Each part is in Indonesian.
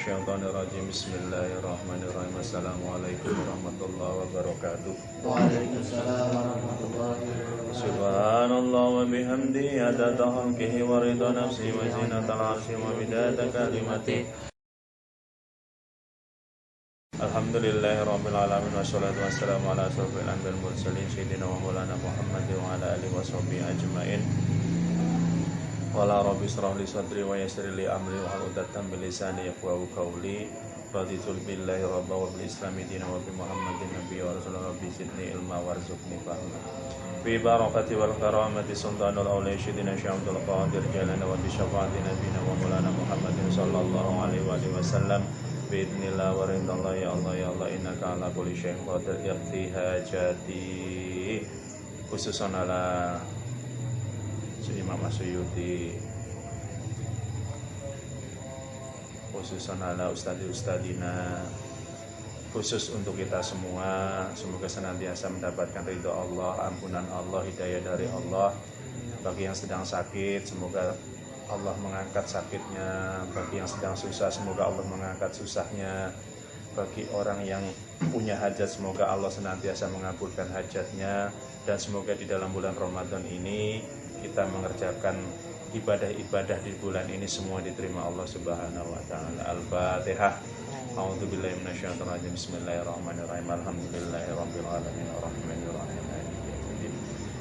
minasyaitonirrajim. Bismillahirrahmanirrahim. Assalamualaikum warahmatullahi wabarakatuh. Waalaikumsalam warahmatullahi wabarakatuh. Subhanallah wa bihamdihi adada khalqihi wa ridha nafsihi wa zinatal arsyi wa midada kalimatihi. Alhamdulillahirabbil alamin wassalatu wassalamu ala asyrofil anbiya'il mursalin sayyidina wa maulana Muhammadin wa ala alihi washabihi ajmain. Wala rabbi israh li sadri wa yassir li amri wa hlul 'uqdatam min lisani yafqahu qawli. Raditu billahi rabba wa bil islami dinan wa bi Muhammadin nabiyya wa rasulullah. Rabbi zidni ilma warzuqni fahma. Bi barakati wal karamati sultanul awliya sayyidina Syaikhul Qadir jalana wa bi syafaati nabiyina wa maulana Muhammadin sallallahu alaihi wasallam. Bi idznillah wa ridallah ya Allah ya Allah innaka ala kulli syai'in qadir yaqdi hajati. Khususan ala Imam Asyuyuti, khususan ala ustadi-ustadina, khusus untuk kita semua. Semoga senantiasa mendapatkan ridho Allah, ampunan Allah, hidayah dari Allah. Bagi yang sedang sakit, semoga Allah mengangkat sakitnya. Bagi yang sedang susah, semoga Allah mengangkat susahnya. Bagi orang yang punya hajat, semoga Allah senantiasa mengabulkan hajatnya. Dan semoga di dalam bulan Ramadan ini kita mengerjakan ibadah-ibadah di bulan ini semua diterima Allah Subhanahu wa taala. Al-Fatihah. A'udzubillahi minasyaitonir rajim. Bismillahirrahmanirrahim. Alhamdulillahirabbil alamin arrahmanir rahim.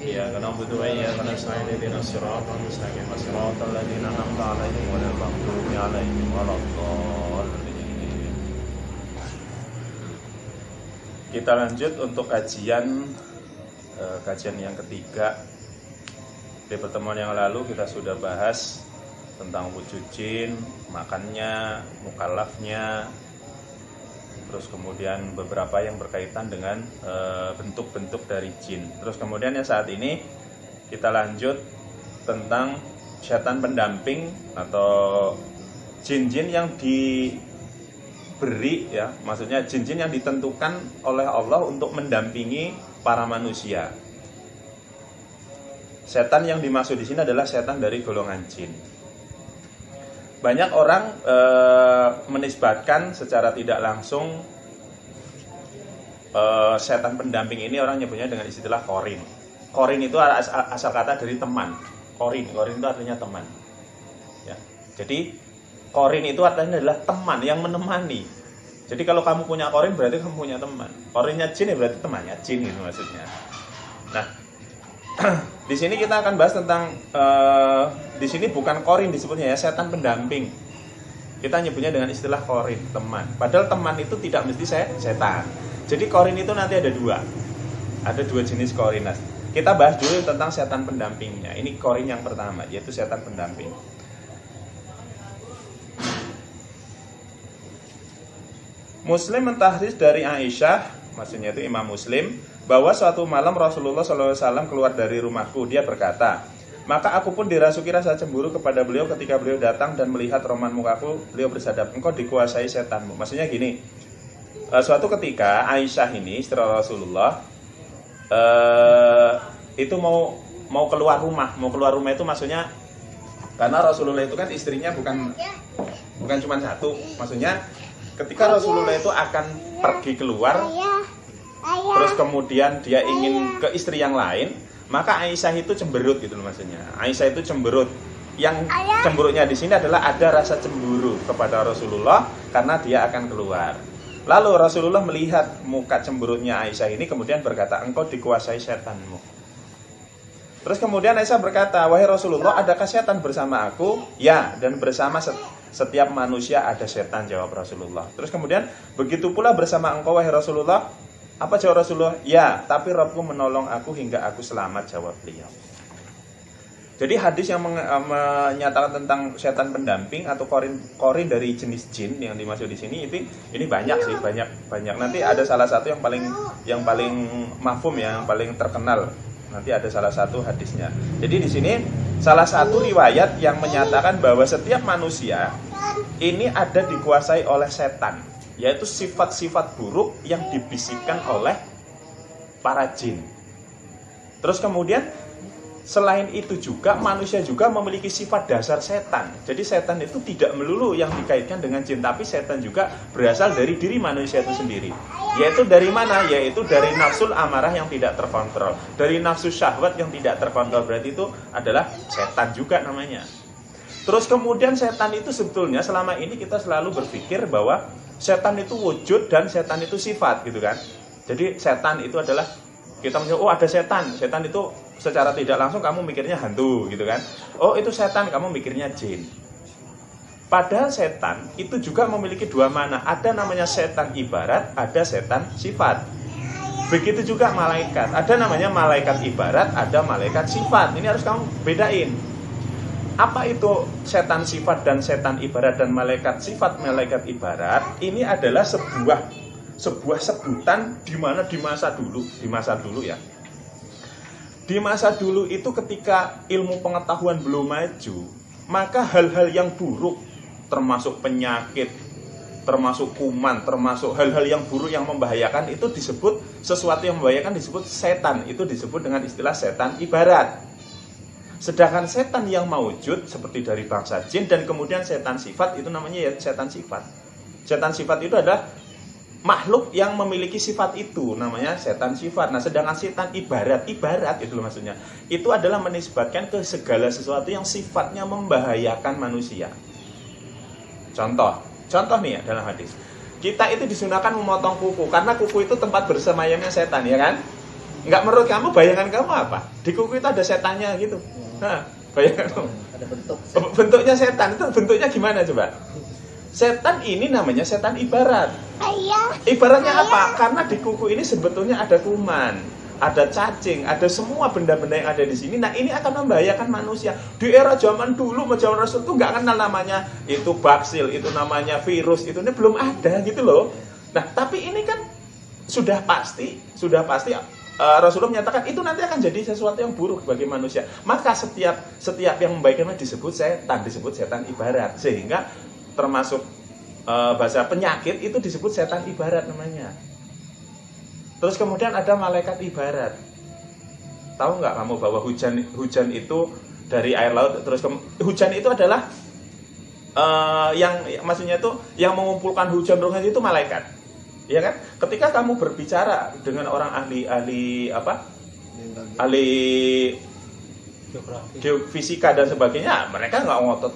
Iyyaka na'budu wa iyyaka nasta'in ihdinas siratal mustaqim siratal ladzina an'amta 'alaihim ghairil maghdubi 'alaihim waladdallin. Kita lanjut untuk kajian yang ketiga. Di pertemuan yang lalu kita sudah bahas tentang wujud jin, makannya, mukallafnya, terus kemudian beberapa yang berkaitan dengan bentuk-bentuk dari jin. Terus kemudian yang saat ini kita lanjut tentang setan pendamping atau jin-jin yang diberi, ya, maksudnya jin-jin yang ditentukan oleh Allah untuk mendampingi para manusia. Setan yang dimaksud di sini adalah setan dari golongan jin. Banyak orang menisbatkan secara tidak langsung setan pendamping ini, orang nyebutnya dengan istilah korin. Korin itu asal kata dari teman. Korin itu artinya teman. Ya. Jadi korin itu artinya adalah teman yang menemani. Jadi kalau kamu punya korin berarti kamu punya teman. Korinnya jin ya berarti temannya jin itu maksudnya. Nah, di sini kita akan bahas tentang di sini bukan korin disebutnya, ya, setan pendamping. Kita nyebutnya dengan istilah korin, teman. Padahal teman itu tidak mesti setan. Jadi korin itu nanti ada dua jenis korin. Kita bahas dulu tentang setan pendampingnya. Ini korin yang pertama, yaitu setan pendamping. Muslim mentahris dari Aisyah, maksudnya itu Imam Muslim, bahwa suatu malam Rasulullah SAW keluar dari rumahku. Dia berkata, maka aku pun dirasuki rasa cemburu kepada beliau ketika beliau datang dan melihat roman mukaku. Beliau bersabda, engkau dikuasai setanmu. Maksudnya gini, suatu ketika Aisyah ini, istri Rasulullah, itu mau keluar rumah. Mau keluar rumah itu maksudnya, karena Rasulullah itu kan istrinya bukan cuma satu. Maksudnya ketika Rasulullah itu akan pergi keluar, terus kemudian dia ingin ke istri yang lain, maka Aisyah itu cemberut gitu loh maksudnya. Aisyah itu cemberut. Yang cemberutnya di sini adalah ada rasa cemburu kepada Rasulullah karena dia akan keluar. Lalu Rasulullah melihat muka cemberutnya Aisyah ini, kemudian berkata, engkau dikuasai setanmu. Terus kemudian Aisyah berkata, wahai Rasulullah, adakah setan bersama aku? Ya, dan bersama setiap manusia ada setan, jawab Rasulullah. Terus kemudian, begitu pula bersama engkau, wahai Rasulullah. Apa jawab Rasulullah? Ya, tapi Rabbku menolong aku hingga aku selamat, jawab beliau. Jadi hadis yang menyatakan tentang setan pendamping atau korin dari jenis jin yang dimaksud di sini ini banyak sih, banyak. Nanti ada salah satu yang paling mafhum, yang paling terkenal. Nanti ada salah satu hadisnya. Jadi di sini salah satu riwayat yang menyatakan bahwa setiap manusia ini ada dikuasai oleh setan, yaitu sifat-sifat buruk yang dibisikkan oleh para jin. Terus kemudian selain itu juga manusia juga memiliki sifat dasar setan. Jadi setan itu tidak melulu yang dikaitkan dengan jin, tapi setan juga berasal dari diri manusia itu sendiri. Yaitu dari mana? Yaitu dari nafsul amarah yang tidak terkontrol, dari nafsu syahwat yang tidak terkontrol. Berarti itu adalah setan juga namanya. Terus kemudian setan itu sebetulnya selama ini kita selalu berpikir bahwa setan itu wujud dan setan itu sifat gitu kan. Jadi setan itu adalah kita menyebut, oh ada setan. Setan itu secara tidak langsung kamu mikirnya hantu gitu kan. Oh itu setan, kamu mikirnya jin. Padahal setan itu juga memiliki dua makna. Ada namanya setan ibarat, ada setan sifat. Begitu juga malaikat. Ada namanya malaikat ibarat, ada malaikat sifat. Ini harus kamu bedain. Apa itu setan sifat dan setan ibarat dan malaikat sifat, malaikat ibarat? Ini adalah sebuah sebutan di mana di masa dulu ya. Di masa dulu itu ketika ilmu pengetahuan belum maju, maka hal-hal yang buruk, termasuk penyakit, termasuk kuman, termasuk hal-hal yang buruk yang membahayakan itu disebut, sesuatu yang membahayakan disebut setan. Itu disebut dengan istilah setan ibarat. Sedangkan setan yang maujud seperti dari bangsa jin dan kemudian setan sifat itu namanya ya setan sifat. Setan sifat itu adalah makhluk yang memiliki sifat itu namanya setan sifat. Nah, sedangkan setan ibarat itu loh maksudnya. Itu adalah menisbatkan ke segala sesuatu yang sifatnya membahayakan manusia. Contoh nih ya dalam hadis. Kita itu disunahkan memotong kuku karena kuku itu tempat bersemayamnya setan, ya kan? Enggak, menurut kamu bayangan kamu apa? Di kuku itu ada setannya gitu. Nah, bayangan kamu. Ada Bentuknya setan itu bentuknya gimana coba? Setan ini namanya setan ibarat. Ibaratnya apa? Karena di kuku ini sebetulnya ada kuman, ada cacing, ada semua benda-benda yang ada di sini. Nah, ini akan membahayakan manusia. Di era zaman dulu, zaman Rasul itu nggak kenal namanya itu baksil, itu namanya virus, itu ini belum ada gitu loh. Nah, tapi ini kan sudah pasti Rasulullah menyatakan itu nanti akan jadi sesuatu yang buruk bagi manusia. Maka setiap yang membahayakan disebut setan ibarat. Sehingga termasuk bahasa penyakit itu disebut setan ibarat namanya. Terus kemudian ada malaikat ibarat. Tahu nggak kamu bahwa hujan itu dari air laut? Terus hujan itu adalah yang maksudnya itu yang mengumpulkan hujan rohani itu malaikat. Ya kan? Ketika kamu berbicara dengan orang ahli geofisika dan sebagainya, mereka nggak ngotot.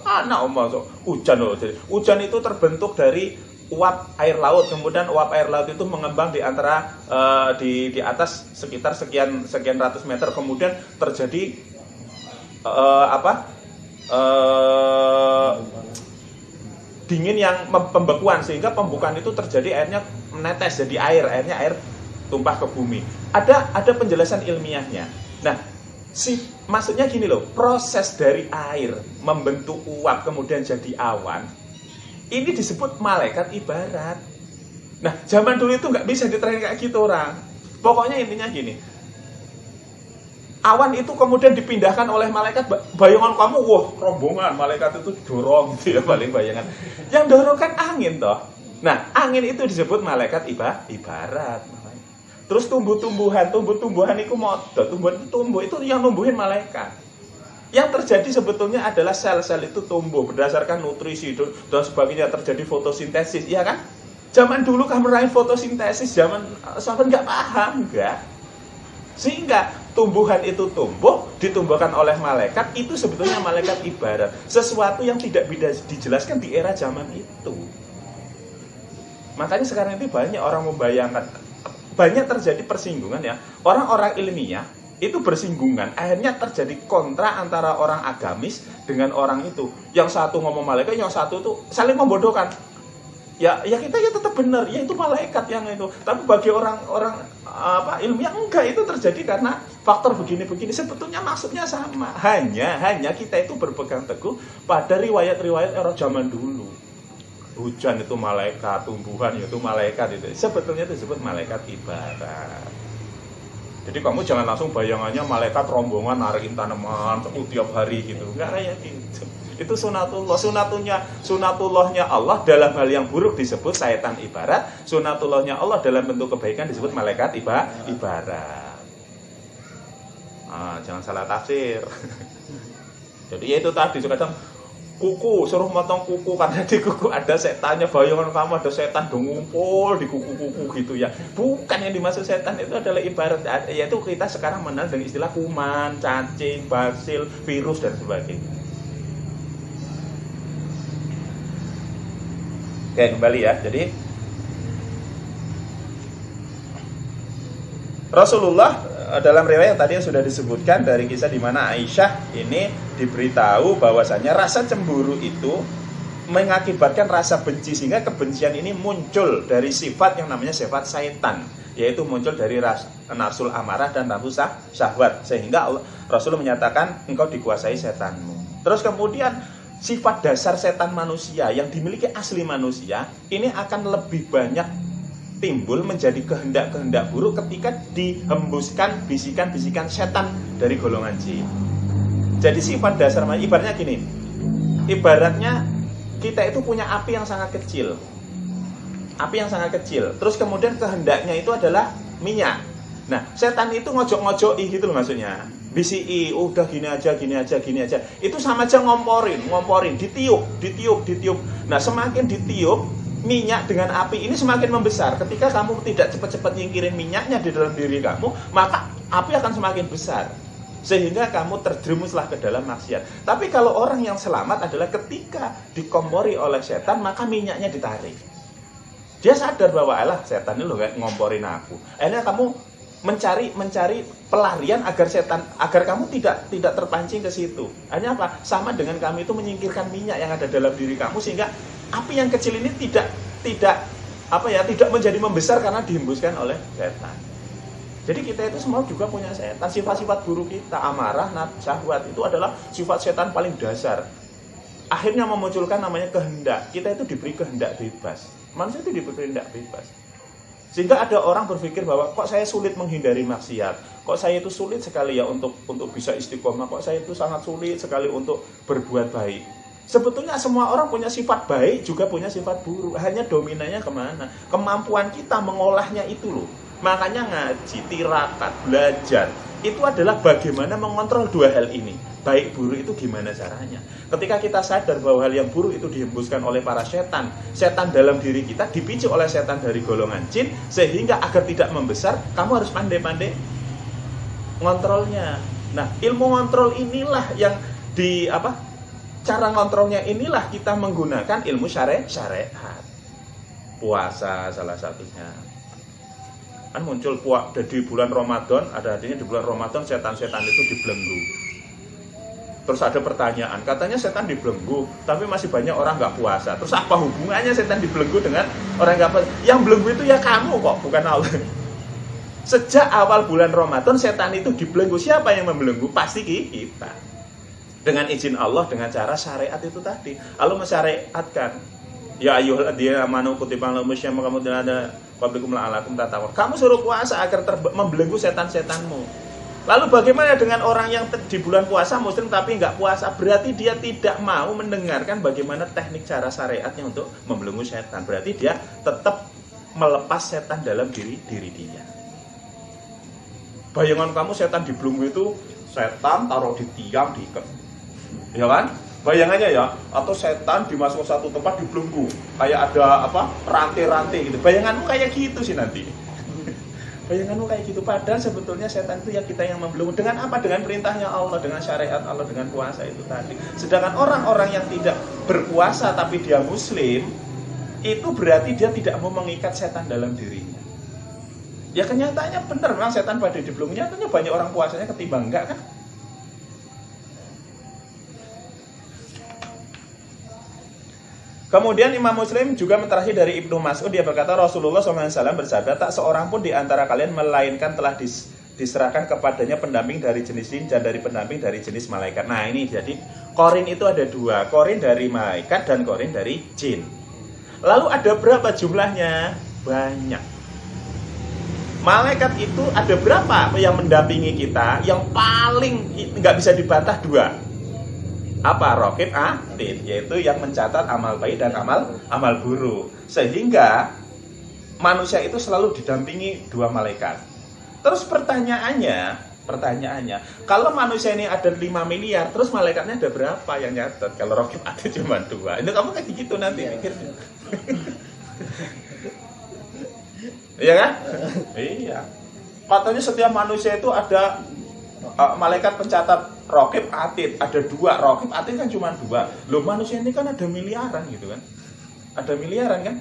Hujan itu terbentuk dari uap air laut, kemudian uap air laut itu mengembang di antara di atas sekitar sekian ratus meter, kemudian terjadi dingin yang pembekuan sehingga pembukaan itu terjadi, airnya menetes jadi air tumpah ke bumi. Ada penjelasan ilmiahnya. Nah, maksudnya gini loh, proses dari air membentuk uap kemudian jadi awan, ini disebut malaikat ibarat. Nah, zaman dulu itu nggak bisa diterangin kayak gitu orang. Pokoknya intinya gini, awan itu kemudian dipindahkan oleh malaikat. Bayangan kamu, wah rombongan malaikat itu dorong gitu ya, paling bayangan. Yang dorong kan angin toh. Nah, angin itu disebut malaikat ibarat. Terus tumbuh-tumbuhan itu tumbuh itu yang numbuhin malaikat. Yang terjadi sebetulnya adalah sel-sel itu tumbuh berdasarkan nutrisi dan sebagainya, terjadi fotosintesis, iya kan? Zaman dulu kamu raih fotosintesis, zaman sahabat nggak paham, enggak. Sehingga tumbuhan itu tumbuh, ditumbuhkan oleh malaikat, itu sebetulnya malaikat ibarat. Sesuatu yang tidak bisa dijelaskan di era zaman itu. Makanya sekarang ini banyak orang membayangkan, banyak terjadi persinggungan ya. Orang-orang ilmiah itu bersinggungan, akhirnya terjadi kontra antara orang agamis dengan orang itu. Yang satu ngomong malaikat, yang satu tuh saling membodohkan. Ya kita ya tetap benar, ya itu malaikat yang itu. Tapi bagi orang-orang ilmiah enggak, itu terjadi karena faktor begini-begini. Sebetulnya maksudnya sama. Hanya kita itu berpegang teguh pada riwayat-riwayat era zaman dulu. Hujan itu malaikat, tumbuhan itu malaikat itu. Sebetulnya itu disebut malaikat ibarat. Jadi kamu jangan langsung bayangannya malaikat rombongan narikin tanaman tiap hari gitu. Enggak kayak gitu. Itu sunatullahnya Allah dalam hal yang buruk disebut setan ibarat. Sunatullahnya Allah dalam bentuk kebaikan disebut malaikat ibarat. Jangan salah tafsir. Jadi ya itu tadi kadang kuku, suruh motong kuku karena di kuku ada setannya, bayangan kamu ada setan ngumpul di kuku-kuku gitu ya. Bukan, yang dimaksud setan itu adalah ibarat, yaitu kita sekarang mengenal dengan istilah kuman, cacing, basil, virus dan sebagainya. Oke, kembali ya. Jadi Rasulullah dalam riwayat tadi yang sudah disebutkan dari kisah di mana Aisyah ini diberitahu bahwasanya rasa cemburu itu mengakibatkan rasa benci, sehingga kebencian ini muncul dari sifat yang namanya sifat syaitan, yaitu muncul dari nafsul amarah dan nafsu syahwat, sehingga Rasul menyatakan engkau dikuasai setanmu. Terus kemudian sifat dasar setan manusia yang dimiliki asli manusia ini akan lebih banyak timbul menjadi kehendak-kehendak buruk ketika dihembuskan bisikan-bisikan setan dari golongan jin. Jadi sifat dasar ibaratnya gini. Ibaratnya kita itu punya api yang sangat kecil. Api yang sangat kecil. Terus kemudian kehendaknya itu adalah minyak. Nah, setan itu ngojok-ngojoki gitu loh maksudnya. Bisi, udah gini aja. Itu sama aja ngomporin, ditiup. Nah, semakin ditiup, minyak dengan api ini semakin membesar. Ketika kamu tidak cepat-cepat nyingkirin minyaknya di dalam diri kamu, maka api akan semakin besar, sehingga kamu terjerumuslah ke dalam maksiat. Tapi kalau orang yang selamat adalah ketika dikompori oleh setan, maka minyaknya ditarik. Dia sadar bahwa alah setan ini loh ngomporin aku. Akhirnya kamu mencari pelarian agar kamu tidak terpancing ke situ. Akhirnya apa? Sama dengan kami itu menyingkirkan minyak yang ada dalam diri kamu, sehingga api yang kecil ini tidak menjadi membesar karena dihembuskan oleh setan. Jadi kita itu semua juga punya setan. Sifat-sifat buruk kita, amarah, syahwat, itu adalah sifat setan paling dasar. Akhirnya memunculkan namanya kehendak. Kita itu diberi kehendak bebas. Manusia itu diberi kehendak bebas. Sehingga ada orang berpikir bahwa kok saya sulit menghindari maksiat, kok saya itu sulit sekali ya untuk bisa istiqomah, kok saya itu sangat sulit sekali untuk berbuat baik. Sebetulnya semua orang punya sifat baik, juga punya sifat buruk. Hanya dominannya kemana? Kemampuan kita mengolahnya itu loh. Makanya ngaji, tirakat, belajar, itu adalah bagaimana mengontrol dua hal ini. Baik buruk itu gimana caranya. Ketika kita sadar bahwa hal yang buruk itu dihembuskan oleh para setan dalam diri kita, dipicu oleh setan dari golongan jin, sehingga agar tidak membesar, kamu harus pandai-pandai ngontrolnya. Nah, ilmu ngontrol inilah yang cara ngontrolnya inilah kita menggunakan ilmu syariat. Puasa salah satunya. Kan muncul di bulan Ramadan, ada artinya di bulan Ramadan setan-setan itu dibelenggu. Terus ada pertanyaan, katanya setan dibelenggu, tapi masih banyak orang nggak puasa. Terus apa hubungannya setan dibelenggu dengan orang nggak puasa? Yang belenggu itu ya kamu kok, bukan Allah. Sejak awal bulan Ramadan setan itu dibelenggu. Siapa yang membelenggu? Pasti kita. Dengan izin Allah, dengan cara syariat itu tadi. Allah mensyariatkan, ya ayyuhalladzina amanu kutiba alaikumus syiyam kama ada qablikum la'allakum tattaqun. Kamu suruh puasa agar membelenggu setan-setanmu. Lalu bagaimana dengan orang yang di bulan puasa muslim tapi nggak puasa? Berarti dia tidak mau mendengarkan bagaimana teknik cara syariatnya untuk membelenggu setan. Berarti dia tetap melepas setan dalam diri dia. Bayangan kamu setan dibelenggu itu setan taruh di tiang, diikat, ya kan? Bayangannya ya, atau setan dimasukkan satu tempat dibelenggu, kayak ada rantai-rantai gitu. Bayanganmu kayak gitu sih nanti. Bayanganmu kayak gitu. Padahal sebetulnya setan itu ya kita yang membelenggu. Dengan apa? Dengan perintahnya Allah, dengan syariat Allah, dengan puasa itu tadi. Sedangkan orang-orang yang tidak berpuasa tapi dia muslim, itu berarti dia tidak mau mengikat setan dalam dirinya. Ya kenyataannya benar, memang setan pada dibelenggu. Nyatanya banyak orang puasanya ketimbang enggak kan? Kemudian Imam Muslim juga menterakhir dari Ibnu Mas'ud, dia berkata Rasulullah SAW bersabda, tak seorang pun di antara kalian melainkan telah diserahkan kepadanya pendamping dari jenis jin dan dari pendamping dari jenis malaikat. Nah ini jadi korin itu ada dua, korin dari malaikat dan korin dari jin. Lalu ada berapa jumlahnya? Banyak. Malaikat itu ada berapa yang mendampingi kita? Yang paling nggak bisa dibantah dua. Apa? Raqib atid, yaitu yang mencatat amal baik dan amal buruk. Sehingga manusia itu selalu didampingi dua malaikat. Terus pertanyaannya, Pertanyaannya, kalau manusia ini ada 5 miliar, terus malaikatnya ada berapa yang nyatet? Kalau Raqib Atid cuma 2. Itu kamu kayak gitu nanti mikirnya. Iya kan? Iya. Katanya setiap manusia itu ada malaikat pencatat Raqib Atid, ada 2. Raqib Atid kan cuma 2. Loh, manusia ini kan ada miliaran gitu kan? Ada miliaran kan?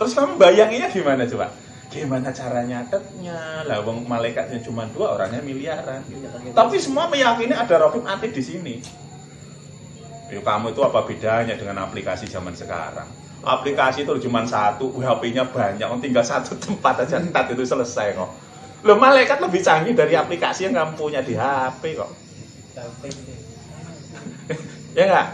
Terus kamu bayanginnya gimana coba? Gimana cara nyatetnya? Lah wong malaikatnya cuma 2, orangnya miliaran. Tapi semua meyakini ada Raqib Atid di sini. Ya, kamu itu apa bedanya dengan aplikasi zaman sekarang? Aplikasi itu cuma 1, HP-nya banyak, tinggal 1 tempat aja tat itu selesai kok. Loh, malaikat lebih canggih dari aplikasi yang kamu punya di HP kok. Ya enggak?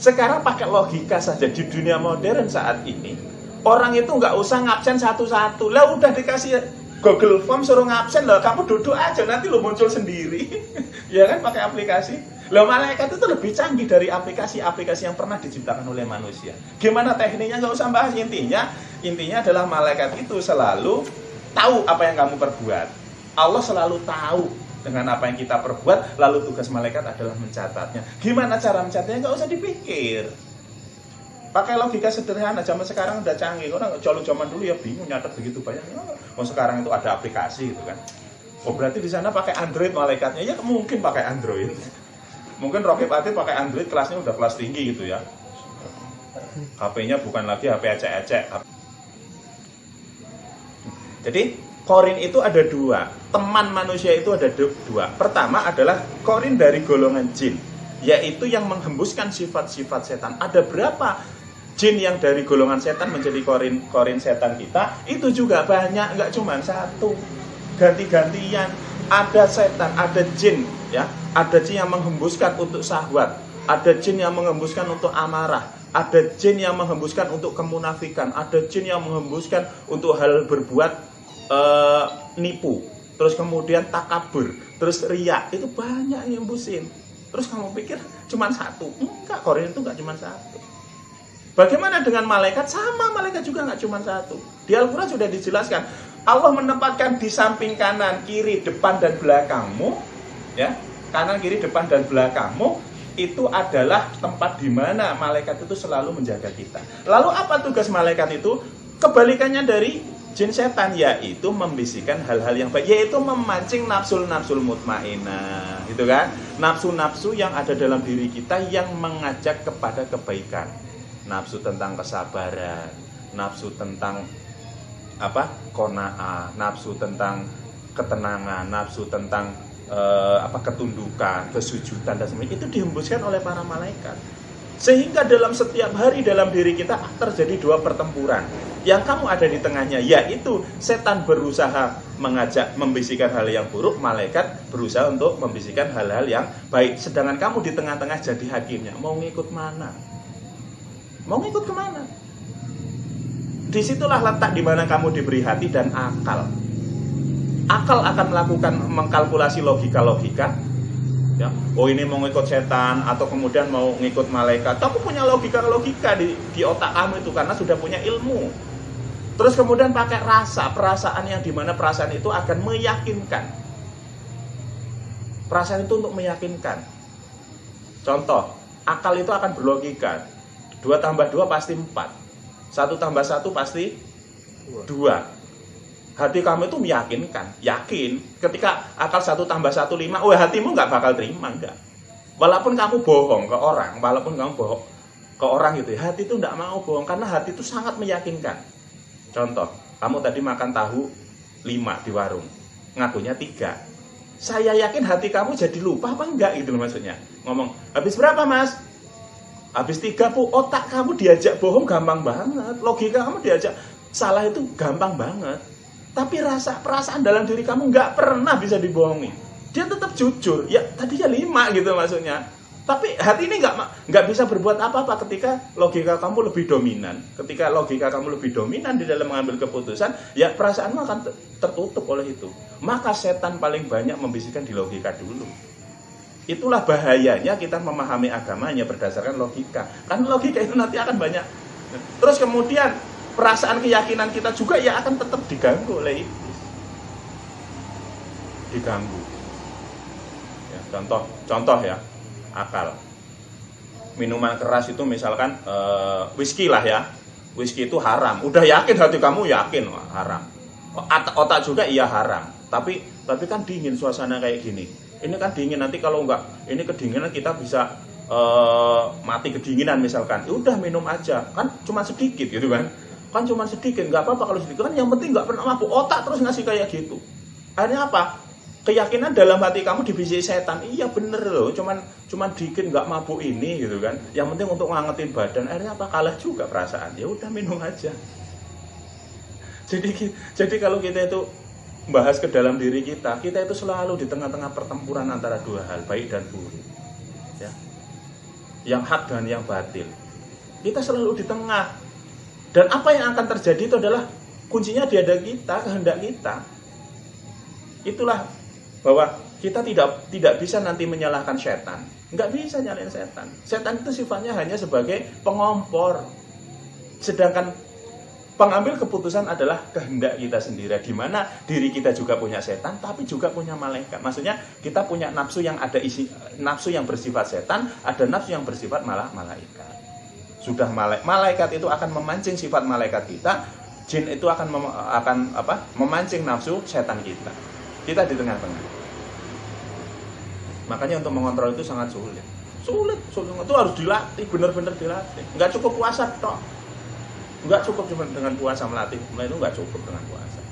Sekarang pakai logika saja di dunia modern saat ini. Orang itu nggak usah ngabsen satu-satu. Lah udah dikasih Google Form suruh ngabsen lah, kamu duduk aja nanti lo muncul sendiri. Ya kan pakai aplikasi. Lah malaikat itu lebih canggih dari aplikasi-aplikasi yang pernah diciptakan oleh manusia. Gimana tekniknya nggak usah bahas, intinya adalah malaikat itu selalu tahu apa yang kamu perbuat. Allah selalu tahu dengan apa yang kita perbuat, lalu tugas malaikat adalah mencatatnya. Gimana cara mencatatnya? Nggak usah dipikir. Pakai logika sederhana, zaman sekarang udah canggih. Orang kalau zaman dulu ya bingung nyatet begitu banyak. Oh, sekarang itu ada aplikasi gitu kan. Oh, berarti di sana pakai Android malaikatnya. Ya mungkin pakai Android. Mungkin Raqib Atid pakai Android, kelasnya udah kelas tinggi gitu ya. HP-nya bukan lagi HP ecek-ecek. Jadi Qarin itu ada 2. Teman manusia itu ada 2. Pertama adalah Qarin dari golongan jin, yaitu yang menghembuskan sifat-sifat setan. Ada berapa jin yang dari golongan setan menjadi Qarin setan kita? Itu juga banyak, nggak cuma 1. Ganti-gantian. Ada setan, ada jin, ya. Ada jin yang menghembuskan untuk syahwat, ada jin yang menghembuskan untuk amarah, ada jin yang menghembuskan untuk kemunafikan, ada jin yang menghembuskan untuk hal berbuat nipu, terus kemudian takabur, terus riya. Itu banyak yang hembusin. Terus kamu pikir cuma 1? Enggak, Qarin itu enggak cuma 1. Bagaimana dengan malaikat? Sama, malaikat juga enggak cuma 1. Di Al-Quran sudah dijelaskan. Allah menempatkan di samping kanan, kiri, depan, dan belakangmu. Ya, kanan, kiri, depan, dan belakangmu. Itu adalah tempat di mana malaikat itu selalu menjaga kita. Lalu apa tugas malaikat itu? Kebalikannya dari jin setan, yaitu membisikkan hal-hal yang baik, yaitu memancing nafsul mutmainah, gitu kan? Nafsu-nafsu yang ada dalam diri kita yang mengajak kepada kebaikan. Nafsu tentang kesabaran, nafsu tentang qanaah, nafsu tentang ketenangan, nafsu tentang ketundukan, kesujudan dan sebagainya. Itu dihembuskan oleh para malaikat. Sehingga dalam setiap hari dalam diri kita terjadi 2 pertempuran. Yang kamu ada di tengahnya, yaitu setan berusaha mengajak membisikkan hal yang buruk, malaikat berusaha untuk membisikkan hal-hal yang baik. Sedangkan kamu di tengah-tengah jadi hakimnya. Mau ngikut mana? Mau ngikut kemana? Disitulah letak di mana kamu diberi hati dan akal. Akal akan melakukan mengkalkulasi logika-logika. Ya, oh ini mau ngikut setan atau kemudian mau ngikut malaikat. Kamu punya logika-logika di otak kamu itu karena sudah punya ilmu. Terus kemudian pakai rasa, perasaan yang dimana perasaan itu akan meyakinkan. Perasaan itu untuk meyakinkan. Contoh, akal itu akan berlogika. 2 tambah 2 pasti 4. 1 tambah 1 pasti 2. Hati kamu itu meyakinkan, yakin. Ketika akal 1 tambah 1 5, hatimu nggak bakal terima, enggak. Walaupun kamu bohong ke orang, gitu ya, hati itu nggak mau bohong karena hati itu sangat meyakinkan. Contoh, kamu tadi makan tahu 5 di warung, ngakunya 3. Saya yakin hati kamu jadi lupa apa enggak gitu maksudnya. Ngomong, habis berapa mas? Habis 3 Bu. Otak kamu diajak bohong gampang banget. Logika kamu diajak salah itu gampang banget. Tapi perasaan dalam diri kamu nggak pernah bisa dibohongi. Dia tetap jujur. Ya tadinya 5 gitu maksudnya. Tapi hati ini nggak bisa berbuat apa-apa ketika logika kamu lebih dominan. Ketika logika kamu lebih dominan di dalam mengambil keputusan, ya perasaanmu akan tertutup oleh itu. Maka setan paling banyak membisikkan di logika dulu. Itulah bahayanya kita memahami agamanya berdasarkan logika. Karena logika itu nanti akan banyak. Terus kemudian perasaan keyakinan kita juga ya akan tetap diganggu oleh iblis. diganggu. Ya, contoh ya, akal. Minuman keras itu misalkan whisky lah ya. Whisky itu haram. Udah yakin hati kamu yakin haram. Otak juga iya haram. Tapi kan dingin suasana kayak gini. Ini kan dingin, nanti kalau enggak ini kedinginan kita bisa mati kedinginan misalkan. Ya udah minum aja. Kan cuma sedikit gitu kan. Kan cuma sedikit, nggak apa-apa kalau sedikit, kan yang penting nggak pernah mabuk. Otak terus ngasih kayak gitu. Akhirnya apa? Keyakinan dalam hati kamu dibisiki setan. Iya bener loh, cuman dikit nggak mabuk ini gitu kan. Yang penting untuk ngangetin badan. Akhirnya apa? Kalah juga perasaan. Ya udah minum aja. Jadi kalau kita itu bahas ke dalam diri kita itu selalu di tengah-tengah pertempuran antara dua hal, baik dan buruk. Ya. Yang hak dan yang batil. Kita selalu di tengah. Dan apa yang akan terjadi itu adalah kuncinya di ada kita, kehendak kita. Itulah bahwa kita tidak bisa nanti menyalahkan setan. Nggak bisa nyalain setan. Setan itu sifatnya hanya sebagai pengompor. Sedangkan pengambil keputusan adalah kehendak kita sendiri. Di mana diri kita juga punya setan, tapi juga punya malaikat. Maksudnya kita punya nafsu yang ada nafsu yang bersifat setan, ada nafsu yang bersifat malah malaikat. Sudah malaikat itu akan memancing sifat malaikat kita, jin itu akan memancing nafsu setan kita. Kita di tengah-tengah. Makanya untuk mengontrol itu sangat sulit. Sulit. Itu harus dilatih, benar-benar dilatih. Enggak cukup puasa toh. Enggak cukup cuma dengan puasa melatih. Itu enggak cukup dengan puasa.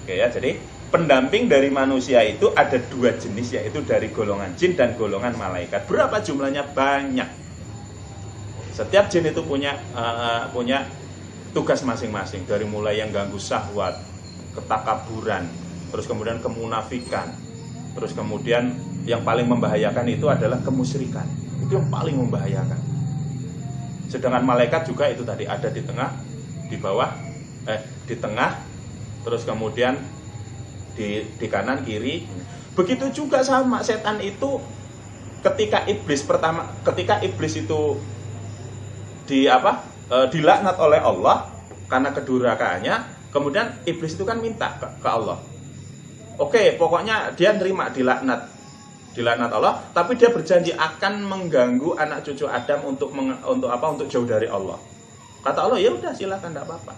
Oke ya, jadi pendamping dari manusia itu ada dua jenis, yaitu dari golongan jin dan golongan malaikat. Berapa jumlahnya? Banyak. Setiap jin itu punya tugas masing-masing, dari mulai yang ganggu syahwat, ketakaburan, terus kemudian kemunafikan, terus kemudian yang paling membahayakan itu adalah kemusyrikan. Itu yang paling membahayakan. Sedangkan malaikat juga itu tadi ada di tengah, di bawah, di tengah, terus kemudian di kanan kiri. Begitu juga sama setan itu ketika iblis itu dilaknat oleh Allah karena kedurhakaannya, kemudian iblis itu kan minta ke Allah. Oke, pokoknya dia nerima dilaknat Allah, tapi dia berjanji akan mengganggu anak cucu Adam untuk jauh dari Allah. Kata Allah, ya udah silakan, enggak apa-apa.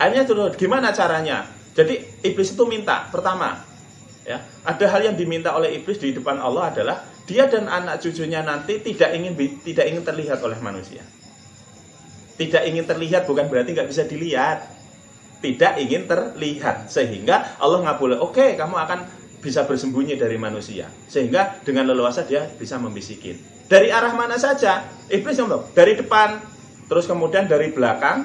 Akhirnya terus gimana caranya? Jadi iblis itu minta, pertama, ya, ada hal yang diminta oleh iblis di depan Allah adalah dia dan anak cucunya nanti tidak ingin terlihat oleh manusia. Tidak ingin terlihat bukan berarti nggak bisa dilihat. Tidak ingin terlihat. Sehingga Allah ngabulkan, oke, kamu akan bisa bersembunyi dari manusia. Sehingga dengan leluasa dia bisa membisikin. Dari arah mana saja? Iblis ngomong, dari depan, terus kemudian dari belakang,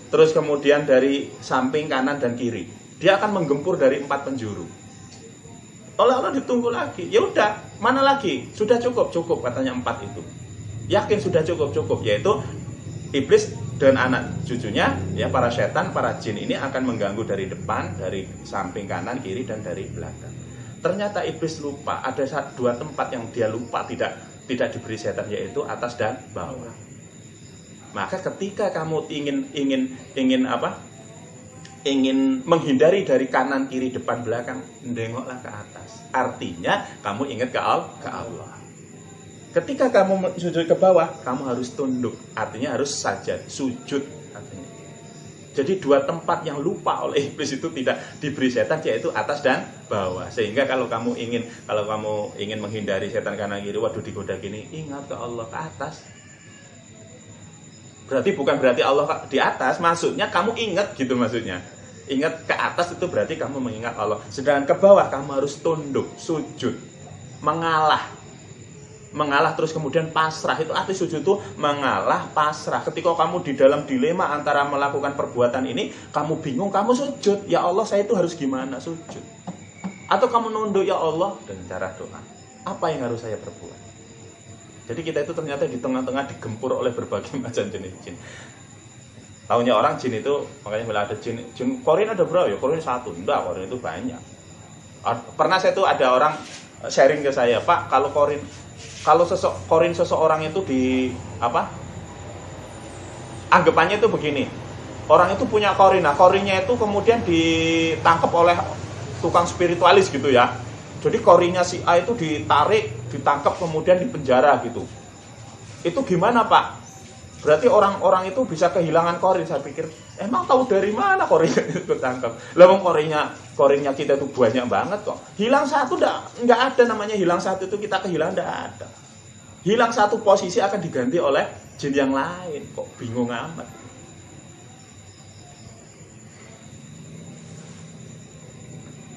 terus kemudian dari samping kanan dan kiri. Dia akan menggempur dari 4 penjuru. Oleh Allah ditunggu lagi. Ya udah, mana lagi? Sudah cukup katanya 4 itu. Yakin sudah cukup, yaitu iblis dan anak cucunya, ya, para setan, para jin ini akan mengganggu dari depan, dari samping kanan, kiri, dan dari belakang. Ternyata iblis lupa, ada 2 tempat yang dia lupa tidak diberi setan, yaitu atas dan bawah. Maka ketika kamu ingin menghindari dari kanan, kiri, depan, belakang, nengoklah ke atas. Artinya kamu ingat ke Allah. Ketika kamu sujud ke bawah, kamu harus tunduk. Artinya harus sajad, sujud artinya. Jadi 2 tempat yang lupa oleh iblis itu tidak diberi setan, yaitu atas dan bawah. Sehingga kalau kamu ingin menghindari setan kanan kiri, waduh digoda gini, ingat ke Allah, ke atas. Bukan berarti Allah di atas, maksudnya kamu ingat gitu maksudnya. Ingat ke atas itu berarti kamu mengingat Allah. Sedangkan ke bawah kamu harus tunduk, sujud, mengalah terus kemudian pasrah. Itu arti sujud itu mengalah, pasrah. Ketika kamu di dalam dilema antara melakukan perbuatan ini, kamu bingung, kamu sujud. Ya Allah, saya itu harus gimana? Sujud. Atau kamu nunduk, ya Allah, dengan cara doa. Apa yang harus saya perbuat? Jadi kita itu ternyata di tengah-tengah digempur oleh berbagai macam jenis jin. Tahunya orang jin itu, makanya bila ada jin korin ada berapa ya? Korin 1. Enggak, korin itu banyak. Pernah saya tuh ada orang sharing ke saya, Pak, kalau korin seseorang itu anggapannya itu begini. Orang itu punya korin. Nah, korinnya itu kemudian ditangkap oleh tukang spiritualis gitu ya. Jadi korinya si A itu ditarik, ditangkap, kemudian dipenjara gitu. Itu gimana Pak? Berarti orang-orang itu bisa kehilangan korin. Saya pikir, emang tahu dari mana korinnya itu ketangkap? Lah wong korinnya kita itu banyak banget kok. Hilang satu enggak ada namanya hilang satu itu kita kehilangan, enggak ada. Hilang satu posisi akan diganti oleh jin yang lain. Kok bingung amat.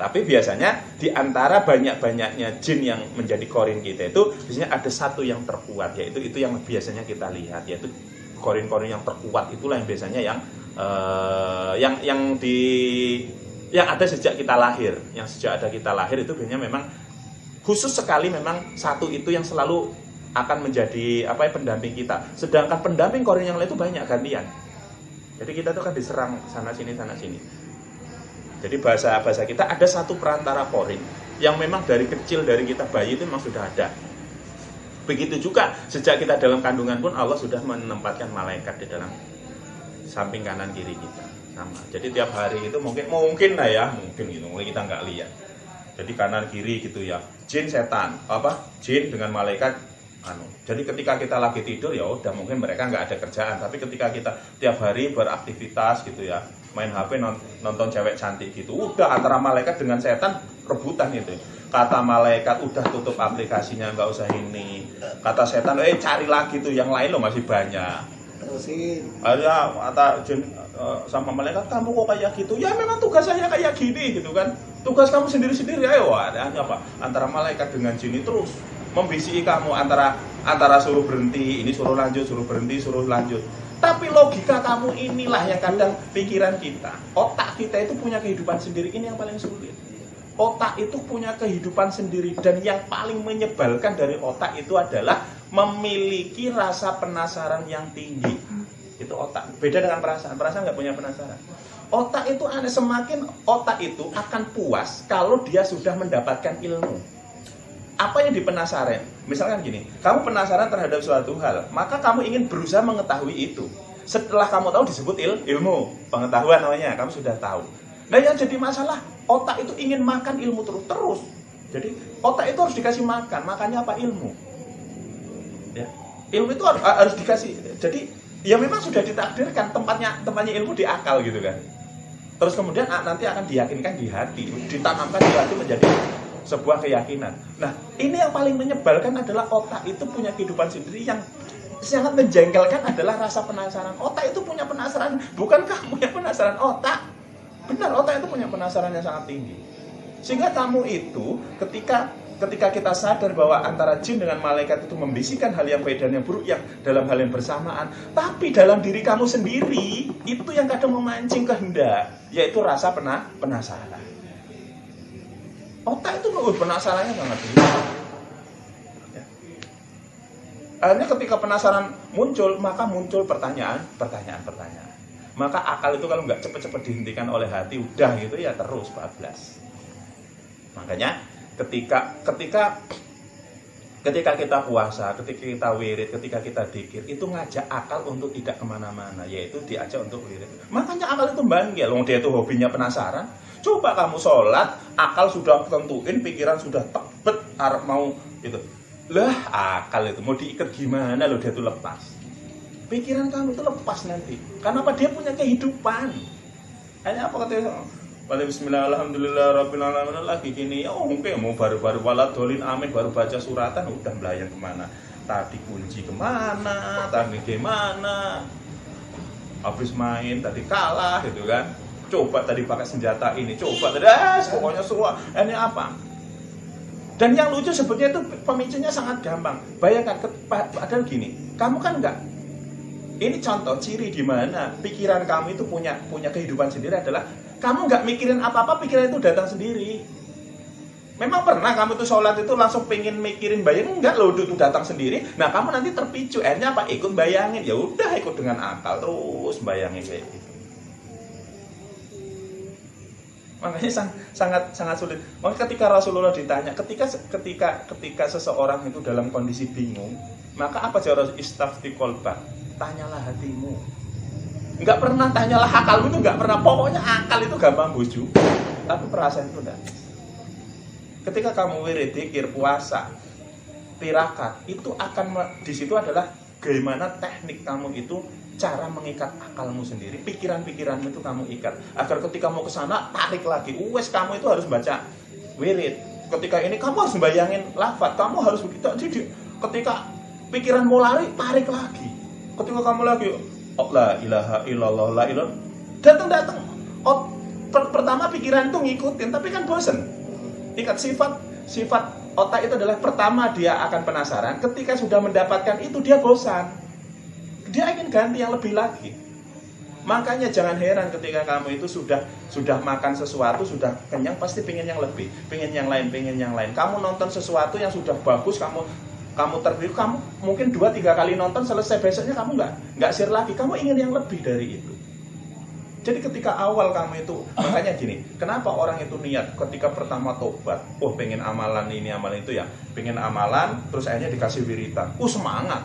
Tapi biasanya di antara banyak-banyaknya jin yang menjadi korin kita itu biasanya ada satu yang terkuat, yaitu itu yang biasanya kita lihat, yaitu korin-korin yang terkuat itulah yang biasanya yang ada sejak kita lahir, yang sejak ada kita lahir itu biasanya memang khusus sekali, memang satu itu yang selalu akan menjadi pendamping kita. Sedangkan pendamping korin yang lain itu banyak gantian. Jadi kita tuh kan diserang sana sini. Jadi bahasa kita ada satu perantara korin yang memang dari kecil, dari kita bayi itu memang sudah ada. Begitu juga sejak kita dalam kandungan pun Allah sudah menempatkan malaikat di dalam samping kanan kiri kita. Sama. Jadi tiap hari itu mungkin gitu, mulai kita nggak lihat. Jadi kanan kiri gitu ya. Jin setan, jin dengan malaikat. Jadi ketika kita lagi tidur ya udah mungkin mereka nggak ada kerjaan, tapi ketika kita tiap hari beraktivitas gitu ya, main HP, nonton cewek cantik gitu, udah antara malaikat dengan setan rebutan gitu. Kata malaikat udah tutup aplikasinya, nggak usah ini. Kata setan cari lagi tuh yang lain loh masih banyak. Terusin. Ada kata jin sama malaikat, kamu kok kayak gitu? Ya memang tugas saya kayak gini gitu kan. Tugas kamu sendiri-sendiri ayo. Ada apa? Antara malaikat dengan jin terus membisiki kamu, antara suruh berhenti, ini suruh lanjut, suruh berhenti, suruh lanjut. Tapi logika kamu inilah yang kadang pikiran kita, otak kita itu punya kehidupan sendiri, ini yang paling sulit. Otak itu punya kehidupan sendiri, dan yang paling menyebalkan dari otak itu adalah memiliki rasa penasaran yang tinggi. Itu otak, beda dengan perasaan nggak punya penasaran. Otak itu aneh, semakin otak itu akan puas kalau dia sudah mendapatkan ilmu. Apa yang dipenasaran? Misalkan gini, kamu penasaran terhadap suatu hal, maka kamu ingin berusaha mengetahui itu. Setelah kamu tahu disebut ilmu, pengetahuan namanya, kamu sudah tahu. Nah yang jadi masalah, otak itu ingin makan ilmu terus. Jadi otak itu harus dikasih makan, makannya apa? Ilmu. Ya. Ilmu itu harus dikasih. Jadi ya memang sudah ditakdirkan tempatnya ilmu di akal gitu kan. Terus kemudian nanti akan diyakinkan di hati, ditanamkan di hati menjadi sebuah keyakinan. Nah, ini yang paling menyebalkan adalah otak itu punya kehidupan sendiri. Yang sangat menjengkelkan adalah rasa penasaran. Otak itu punya penasaran, bukan kamu yang penasaran, otak. Benar, otak itu punya penasaran yang sangat tinggi. Sehingga kamu itu ketika kita sadar bahwa antara jin dengan malaikat itu membisikkan hal yang baik dan yang buruk yang dalam hal yang bersamaan, tapi dalam diri kamu sendiri itu yang kadang memancing kehendak, yaitu rasa penasaran. Otak itu penasarannya sangat tinggi. Ya. Akhirnya ketika penasaran muncul, maka muncul pertanyaan. Maka akal itu kalau nggak cepet-cepet dihentikan oleh hati, udah gitu ya terus bablas. Makanya ketika kita puasa, ketika kita wirid, ketika kita dzikir, itu ngajak akal untuk tidak kemana-mana, yaitu diajak untuk wirid. Makanya akal itu bangga, loh dia itu hobinya penasaran. Coba kamu sholat, akal sudah tentuin, pikiran sudah tebet, mau gitu. Lah akal itu mau diikat gimana loh, dia itu lepas. Pikiran kamu itu lepas nanti. Karena apa? Dia punya kehidupan. Hanya apa katanya? Bismillah, alhamdulillah, rabbil alamin, lagi gini. Oh mungkin mau baru-baru waladolin, amin, baru baca suratan, udah melayang kemana? Tadi kunci kemana? Tadi gimana? Habis main, tadi kalah gitu kan? Coba tadi pakai senjata ini, coba tadi, pokoknya semua. Ini apa? Dan yang lucu sebetulnya itu pemicunya sangat gampang. Bayangkan, padahal gini, kamu kan enggak. Ini contoh ciri di mana pikiran kamu itu punya kehidupan sendiri adalah kamu nggak mikirin apa-apa, pikiran itu datang sendiri. Memang pernah kamu tuh sholat itu langsung pengen mikirin bayang, enggak loh, itu datang sendiri. Nah kamu nanti terpicu, akhirnya apa? Ikut bayangin. Ya udah ikut dengan akal terus bayangin kayak gitu. Makanya sangat sulit. Makanya ketika Rasulullah ditanya, ketika seseorang itu dalam kondisi bingung, maka apa jawab istafti qalbak? Tanyalah hatimu. Enggak pernah tanyalah akalmu, itu enggak pernah. Pokoknya akal itu gampang bujuk. Tapi perasaan itu enggak. Ketika kamu wirid, dzikir, puasa, tirakat, itu akan di situ adalah bagaimana teknik kamu itu, cara mengikat akalmu sendiri, pikiran-pikiranmu itu kamu ikat. Agar ketika mau ke sana tarik lagi. Kamu itu harus baca wirid. Ketika ini kamu harus bayangin lafaz, kamu harus begitu. Jadi ketika pikiranmu lari, tarik lagi. Ketika kamu lagi la ilaha illallah, la ilaha, datang. Pertama pikiran itu ngikutin, tapi kan bosen. Ikat sifat otak itu adalah pertama dia akan penasaran, ketika sudah mendapatkan itu dia bosan. Dia ingin ganti yang lebih lagi. Makanya jangan heran ketika kamu itu sudah makan sesuatu, sudah kenyang, pasti pengen yang lebih, pengen yang lain. Kamu nonton sesuatu yang sudah bagus, kamu tertidur, kamu mungkin 2-3 kali nonton, selesai besoknya kamu nggak share lagi, kamu ingin yang lebih dari itu. Jadi ketika awal kamu itu, makanya gini, kenapa orang itu niat ketika pertama tobat, pengen amalan ini, amalan itu ya, pengen amalan, terus akhirnya dikasih wiritan, semangat,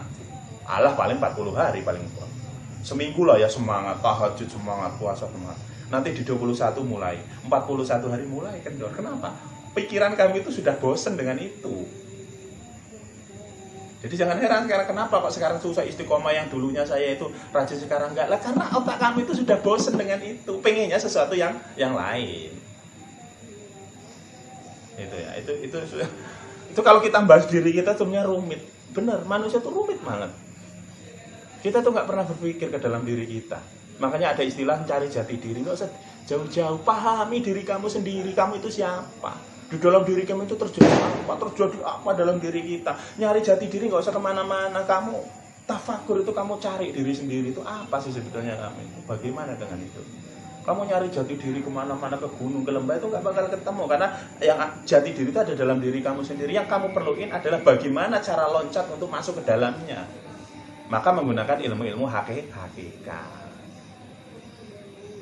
alah paling 40 hari, paling seminggu lah ya semangat, tahajud semangat, puasa semangat, nanti di 21 mulai, 41 hari mulai kendor. Kenapa? Pikiran kamu itu sudah bosen dengan itu. Jadi jangan heran sekarang kenapa kok sekarang susah istiqomah, yang dulunya saya itu rajin sekarang enggak lah, karena otak kamu itu sudah bosen dengan itu, pengennya sesuatu yang lain. Itu ya, itu kalau kita bahas diri kita sebenarnya rumit. Benar, manusia itu rumit banget. Kita tuh nggak pernah berpikir ke dalam diri kita. Makanya ada istilah cari jati diri, nggak usah jauh-jauh, pahami diri kamu sendiri, kamu itu siapa. Di dalam diri kamu itu terjadi apa dalam diri kita. Nyari jati diri nggak usah kemana-mana. Kamu tafakur itu, kamu cari diri sendiri itu apa sih sebetulnya kamu itu. Bagaimana dengan itu? Kamu nyari jati diri kemana-mana, ke gunung, ke lembah, itu nggak bakal ketemu. Karena yang jati diri itu ada dalam diri kamu sendiri. Yang kamu perluin adalah bagaimana cara loncat untuk masuk ke dalamnya. Maka menggunakan ilmu-ilmu hakikat.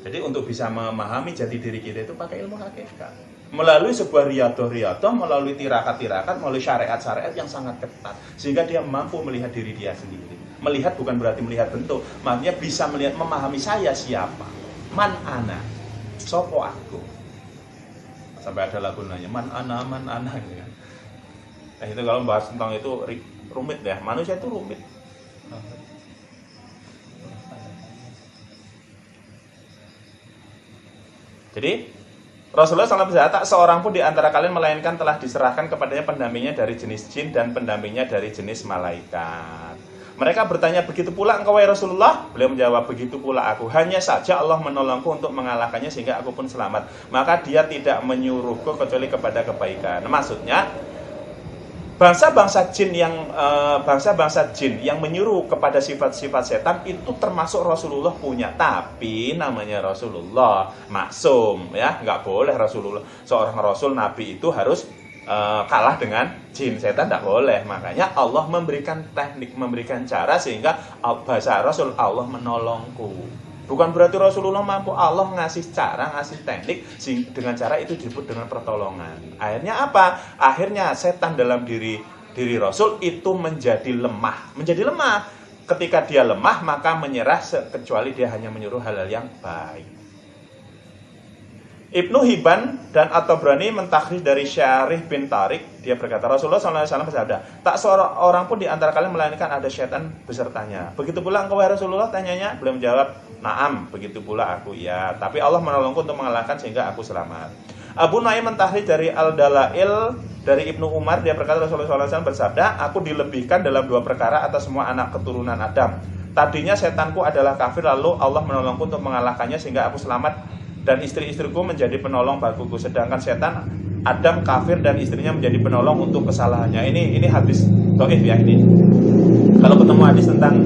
Jadi untuk bisa memahami jati diri kita itu pakai ilmu hakikat. Melalui sebuah riyadhah, melalui tirakat-tirakat, melalui syariat-syariat yang sangat ketat. Sehingga dia mampu melihat diri dia sendiri. Melihat bukan berarti melihat bentuk. Maksudnya bisa melihat, memahami saya siapa. Man ana, sopo aku. Sampai ada lagu nanya, man ana gitu kan. Nah itu kalau bahas tentang itu rumit ya. Manusia itu rumit. Jadi Rasulullah SAW bersabda, tak seorang pun di antara kalian melainkan telah diserahkan kepadanya pendampingnya dari jenis jin dan pendampingnya dari jenis malaikat. Mereka bertanya, begitu pula engkau wahai Rasulullah? Beliau menjawab, begitu pula aku. Hanya saja Allah menolongku untuk mengalahkannya sehingga aku pun selamat. Maka dia tidak menyuruhku kecuali kepada kebaikan. Maksudnya, bangsa-bangsa jin yang menyuruh kepada sifat-sifat setan itu termasuk Rasulullah punya. Tapi namanya Rasulullah maksum ya, nggak boleh Rasulullah seorang rasul nabi itu harus kalah dengan jin, setan tidak boleh. Makanya Allah memberikan teknik, memberikan cara sehingga bahasa Rasul, Allah menolongku. Bukan berarti Rasulullah mampu, Allah ngasih cara, ngasih teknik, dengan cara itu disebut dengan pertolongan. Akhirnya apa? Akhirnya setan dalam diri Rasul itu menjadi lemah. Ketika dia lemah, maka menyerah kecuali dia hanya menyuruh hal-hal yang baik. Ibnu Hibban dan At-Tabrani mentakhrij dari Syarih bin Tariq, dia berkata, Rasulullah SAW bersabda, tak seorang pun di antara kalian melainkan ada syaitan besertanya. Begitu pula engkau wahai Rasulullah, tanyanya, beliau menjawab, na'am, begitu pula aku, ya. Tapi Allah menolongku untuk mengalahkan sehingga aku selamat. Abu Nuaim mentakhrij dari Al-Dalail dari Ibnu Umar, dia berkata, Rasulullah SAW bersabda, aku dilebihkan dalam 2 perkara atas semua anak keturunan Adam. Tadinya setanku adalah kafir, lalu Allah menolongku untuk mengalahkannya sehingga aku selamat. Dan istri-istriku menjadi penolong bagiku, sedangkan setan Adam kafir dan istrinya menjadi penolong untuk kesalahannya. Ini hadis dhaif ya ini. Kalau ketemu hadis tentang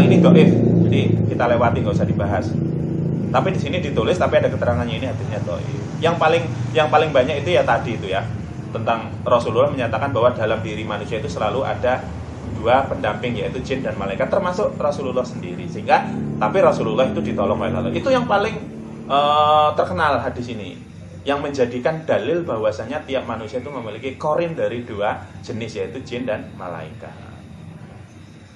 ini dhaif, jadi kita lewati, nggak usah dibahas. Tapi di sini ditulis, tapi ada keterangannya, ini hadisnya dhaif. Yang paling banyak itu ya tadi itu ya, tentang Rasulullah menyatakan bahwa dalam diri manusia itu selalu ada 2 pendamping, yaitu jin dan malaikat, termasuk Rasulullah sendiri. Sehingga tapi Rasulullah itu ditolong oleh Allah. Itu yang paling terkenal hadis ini, yang menjadikan dalil bahwasanya tiap manusia itu memiliki korin dari 2 jenis, yaitu jin dan malaikat.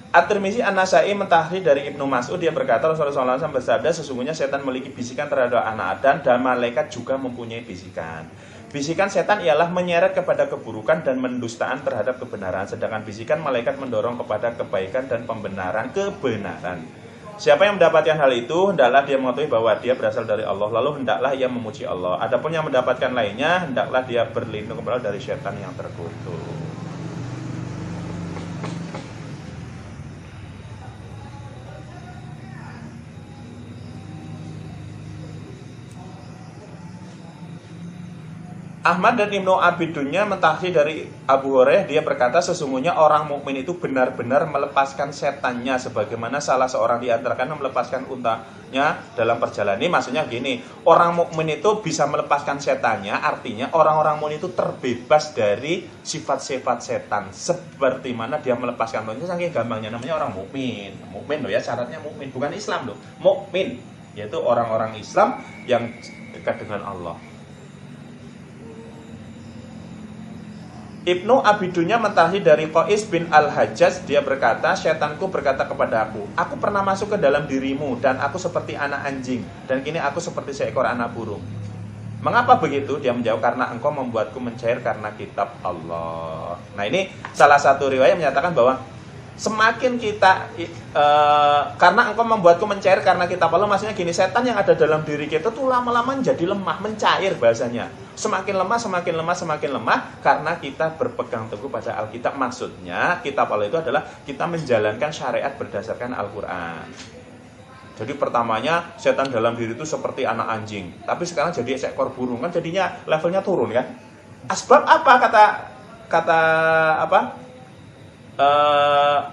At-Tirmizi An-Nasai mentahri dari Ibnu Mas'ud, dia berkata Rasulullah SAW bersabda, sesungguhnya setan memiliki bisikan terhadap anak Adam dan malaikat juga mempunyai bisikan. Bisikan setan ialah menyeret kepada keburukan dan mendustaan terhadap kebenaran, sedangkan bisikan malaikat mendorong kepada kebaikan dan pembenaran kebenaran. Siapa yang mendapatkan hal itu, hendaklah dia mengetahui bahwa dia berasal dari Allah, lalu hendaklah ia memuji Allah. Adapun yang mendapatkan lainnya, hendaklah dia berlindung kepada dari setan yang terkutuk. Ahmad dan Ibnu Abi Dunya mentahri dari Abu Hurairah, dia berkata sesungguhnya orang mukmin itu benar-benar melepaskan setannya sebagaimana salah seorang di antara kalian melepaskan untanya dalam perjalanan. Ini maksudnya gini, orang mukmin itu bisa melepaskan setannya, artinya orang-orang mukmin itu terbebas dari sifat-sifat setan seperti mana dia melepaskan itu saking gampangnya, namanya orang mukmin. Mukmin loh ya, syaratnya mukmin, bukan Islam loh. Mukmin yaitu orang-orang Islam yang dekat dengan Allah. Ibnu Abi Dunya mentahri dari Qais bin Al-Hajjaj, dia berkata, setanku berkata kepada aku pernah masuk ke dalam dirimu dan aku seperti anak anjing dan kini aku seperti seekor anak burung. Mengapa begitu? Dia menjawab, karena engkau membuatku mencair karena kitab Allah. Nah, ini salah satu riwayat menyatakan bahwa semakin kita karena engkau membuatku mencair karena kitab Allah, maksudnya gini, setan yang ada dalam diri kita tuh lama-lama jadi lemah, mencair bahasanya. Semakin lemah karena kita berpegang teguh pada Alkitab. Maksudnya kitab Allah itu adalah kita menjalankan syariat berdasarkan Al-Qur'an. Jadi pertamanya setan dalam diri itu seperti anak anjing, tapi sekarang jadi seekor burung, kan jadinya levelnya turun kan. Asbab apa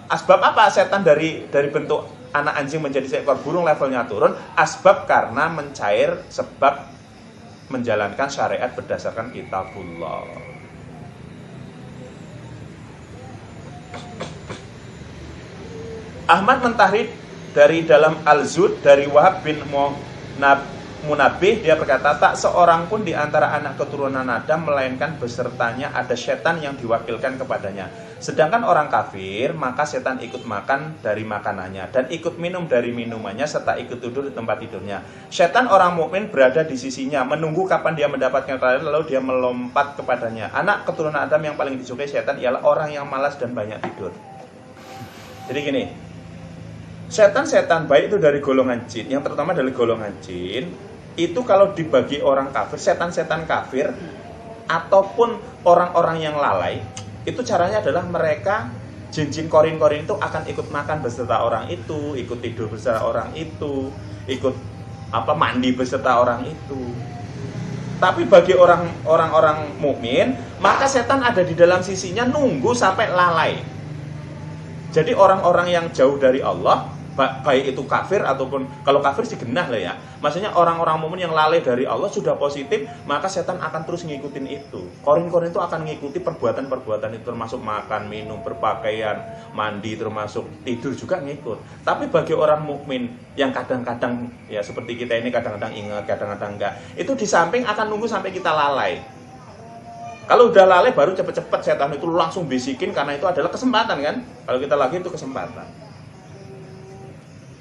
asbab apa setan dari bentuk anak anjing menjadi seekor burung levelnya turun? Asbab karena mencair, sebab menjalankan syariat berdasarkan kitabullah. Ahmad mentahrid dari dalam Al-Zud dari Wahab bin Munabbih, dia berkata, tak seorang pun di antara anak keturunan Adam melainkan besertanya ada setan yang diwakilkan kepadanya. Sedangkan orang kafir, maka setan ikut makan dari makanannya dan ikut minum dari minumannya serta ikut tidur di tempat tidurnya. Setan orang mukmin berada di sisinya, menunggu kapan dia mendapatkan keadaan lalu dia melompat kepadanya. Anak keturunan Adam yang paling disukai setan ialah orang yang malas dan banyak tidur. Jadi gini, setan-setan baik itu dari golongan jin, yang terutama dari golongan jin, itu kalau dibagi orang kafir, setan-setan kafir ataupun orang-orang yang lalai, itu caranya adalah mereka, jin-jin korin-korin itu akan ikut makan beserta orang itu, ikut tidur beserta orang itu, ikut mandi beserta orang itu. Tapi bagi orang-orang mukmin, maka setan ada di dalam sisinya nunggu sampai lalai. Jadi orang-orang yang jauh dari Allah, baik itu kafir ataupun, kalau kafir sih genah lah ya, maksudnya orang-orang mukmin yang lalai dari Allah sudah positif, maka setan akan terus ngikutin itu. Korin-korin itu akan ngikuti perbuatan-perbuatan itu, termasuk makan, minum, berpakaian, mandi, termasuk tidur juga ngikut. Tapi bagi orang mukmin yang kadang-kadang ya seperti kita ini, kadang-kadang ingat, kadang-kadang enggak, itu di samping akan nunggu sampai kita lalai. Kalau udah lalai baru cepet-cepet setan itu langsung bisikin, karena itu adalah kesempatan kan. Kalau kita lagi itu kesempatan.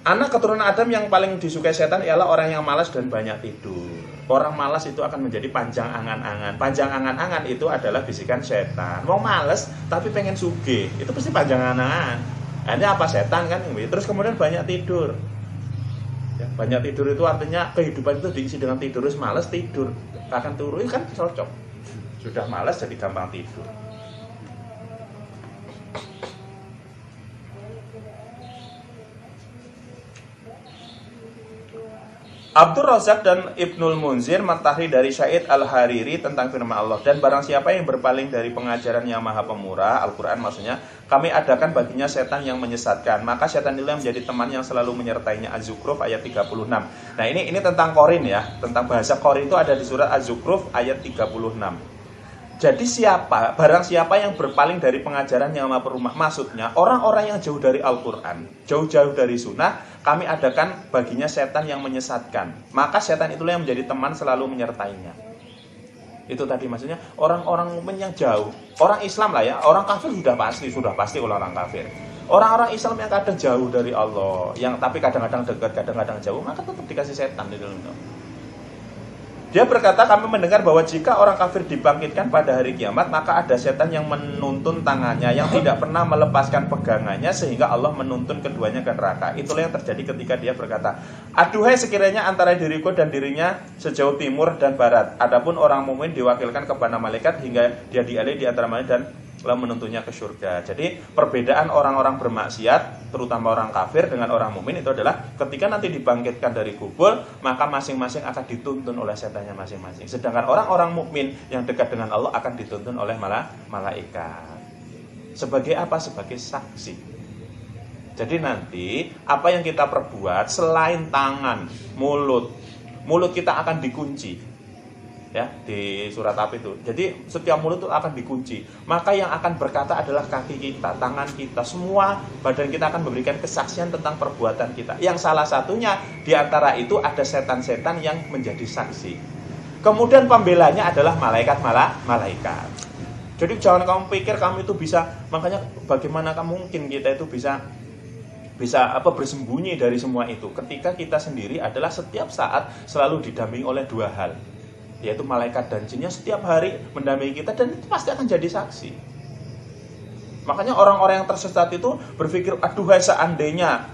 Anak keturunan Adam yang paling disukai setan ialah orang yang malas dan banyak tidur. Orang malas itu akan menjadi panjang angan-angan. Panjang angan-angan itu adalah bisikan setan. Mau malas tapi pengen sugih, itu pasti panjang angan-angan. Nah, ini apa? Setan kan. Terus kemudian banyak tidur. Ya, banyak tidur itu artinya kehidupan itu diisi dengan tidur. Terus malas tidur akan turun, kan cocok. Sudah malas jadi gampang tidur. Abdul Razak dan Ibnul Munzir mentahri dari Syaid Al-Hariri tentang firman Allah, dan barang siapa yang berpaling dari pengajaran yang maha pemurah, Al-Quran maksudnya, kami adakan baginya setan yang menyesatkan, maka setan itu menjadi teman yang selalu menyertainya. Az-Zukhruf ayat 36. Nah ini tentang Qorin ya, tentang bahasa Qorin itu ada di surat Az-Zukhruf ayat 36. Jadi barang siapa yang berpaling dari pengajaran yang maha pemurah, maksudnya orang-orang yang jauh dari Al-Quran, jauh-jauh dari sunnah, kami adakan baginya setan yang menyesatkan. Maka setan itulah yang menjadi teman selalu menyertainya. Itu tadi maksudnya orang-orang mukmin yang jauh. Orang Islam lah ya, orang kafir sudah pasti orang kafir. Orang-orang Islam yang kadang jauh dari Allah, yang tapi kadang-kadang dekat, kadang-kadang jauh, maka tetap dikasih setan di dalam itu. Dia berkata, kami mendengar bahwa jika orang kafir dibangkitkan pada hari kiamat, maka ada setan yang menuntun tangannya, yang tidak pernah melepaskan pegangannya, sehingga Allah menuntun keduanya ke neraka. Itulah yang terjadi ketika dia berkata, aduhai sekiranya antara diriku dan dirinya sejauh timur dan barat. Adapun orang mukmin diwakilkan kepada malaikat hingga dia dialih di antara malaikat dan lalu menuntunnya ke surga. Jadi perbedaan orang-orang bermaksiat, terutama orang kafir dengan orang mukmin itu adalah ketika nanti dibangkitkan dari kubur, maka masing-masing akan dituntun oleh setannya masing-masing. Sedangkan orang-orang mukmin yang dekat dengan Allah akan dituntun oleh malaikat. Sebagai apa? Sebagai saksi. Jadi nanti apa yang kita perbuat selain tangan, mulut kita akan dikunci. Ya, di surat apa itu. Jadi setiap mulut itu akan dikunci. Maka yang akan berkata adalah kaki kita, tangan kita, semua badan kita akan memberikan kesaksian tentang perbuatan kita. Yang salah satunya di antara itu ada setan-setan yang menjadi saksi. Kemudian pembelanya adalah malaikat. Jadi jangan kamu pikir kamu itu bisa, makanya bagaimana mungkin kita itu bisa bersembunyi dari semua itu. Ketika kita sendiri adalah setiap saat selalu didampingi oleh dua hal, yaitu malaikat dan jin yang setiap hari mendampingi kita dan itu pasti akan jadi saksi. Makanya orang-orang yang tersesat itu berpikir, aduhai seandainya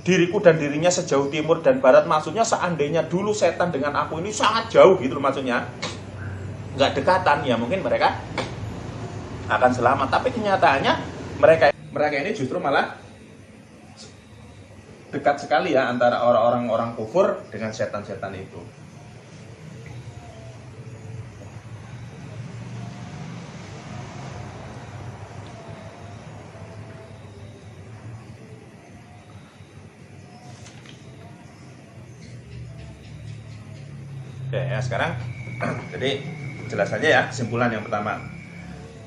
diriku dan dirinya sejauh timur dan barat, maksudnya seandainya dulu setan dengan aku ini sangat jauh gitu maksudnya, nggak dekatan, ya mungkin mereka akan selamat. Tapi kenyataannya mereka ini justru malah dekat sekali ya antara orang-orang kufur dengan setan-setan itu. Oke, ya sekarang jadi jelas saja ya kesimpulan yang pertama.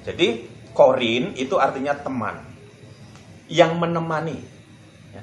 Jadi korin itu artinya teman, yang menemani, ya,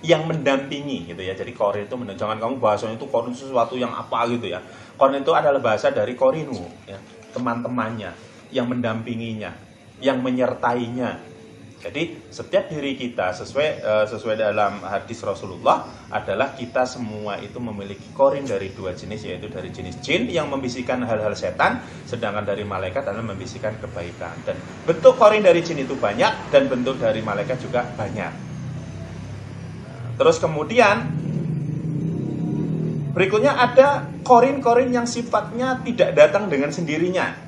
yang mendampingi gitu ya. Jadi korin itu jangan kamu bahasanya itu korin sesuatu yang apa gitu ya. Korin itu adalah bahasa dari korinu, ya, teman-temannya, yang mendampinginya, yang menyertainya. Jadi setiap diri kita sesuai dalam hadis Rasulullah adalah kita semua itu memiliki korin dari dua jenis, yaitu dari jenis jin yang membisikkan hal-hal setan, sedangkan dari malaikat adalah membisikkan kebaikan. Dan bentuk korin dari jin itu banyak dan bentuk dari malaikat juga banyak. Terus kemudian berikutnya ada korin-korin yang sifatnya tidak datang dengan sendirinya.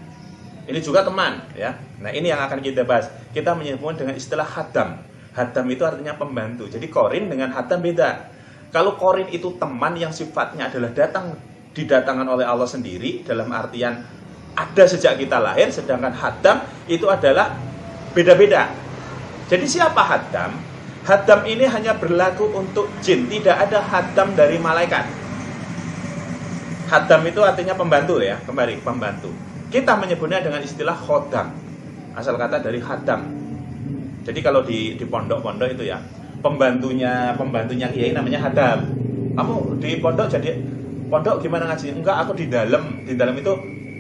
Ini juga teman, ya. Nah, ini yang akan kita bahas. Kita menyebutkan dengan istilah hadam. Hadam itu artinya pembantu. Jadi korin dengan hadam beda. Kalau korin itu teman yang sifatnya adalah didatangkan oleh Allah sendiri, dalam artian ada sejak kita lahir, sedangkan hadam itu adalah beda-beda. Jadi siapa hadam? Hadam ini hanya berlaku untuk jin, tidak ada hadam dari malaikat. Hadam itu artinya pembantu ya, kembali pembantu. Kita menyebutnya dengan istilah khodam, asal kata dari hadam. Jadi kalau di pondok-pondok itu ya, pembantunya kiai namanya hadam. Kamu di pondok jadi pondok gimana ngaji? Enggak, aku di dalam itu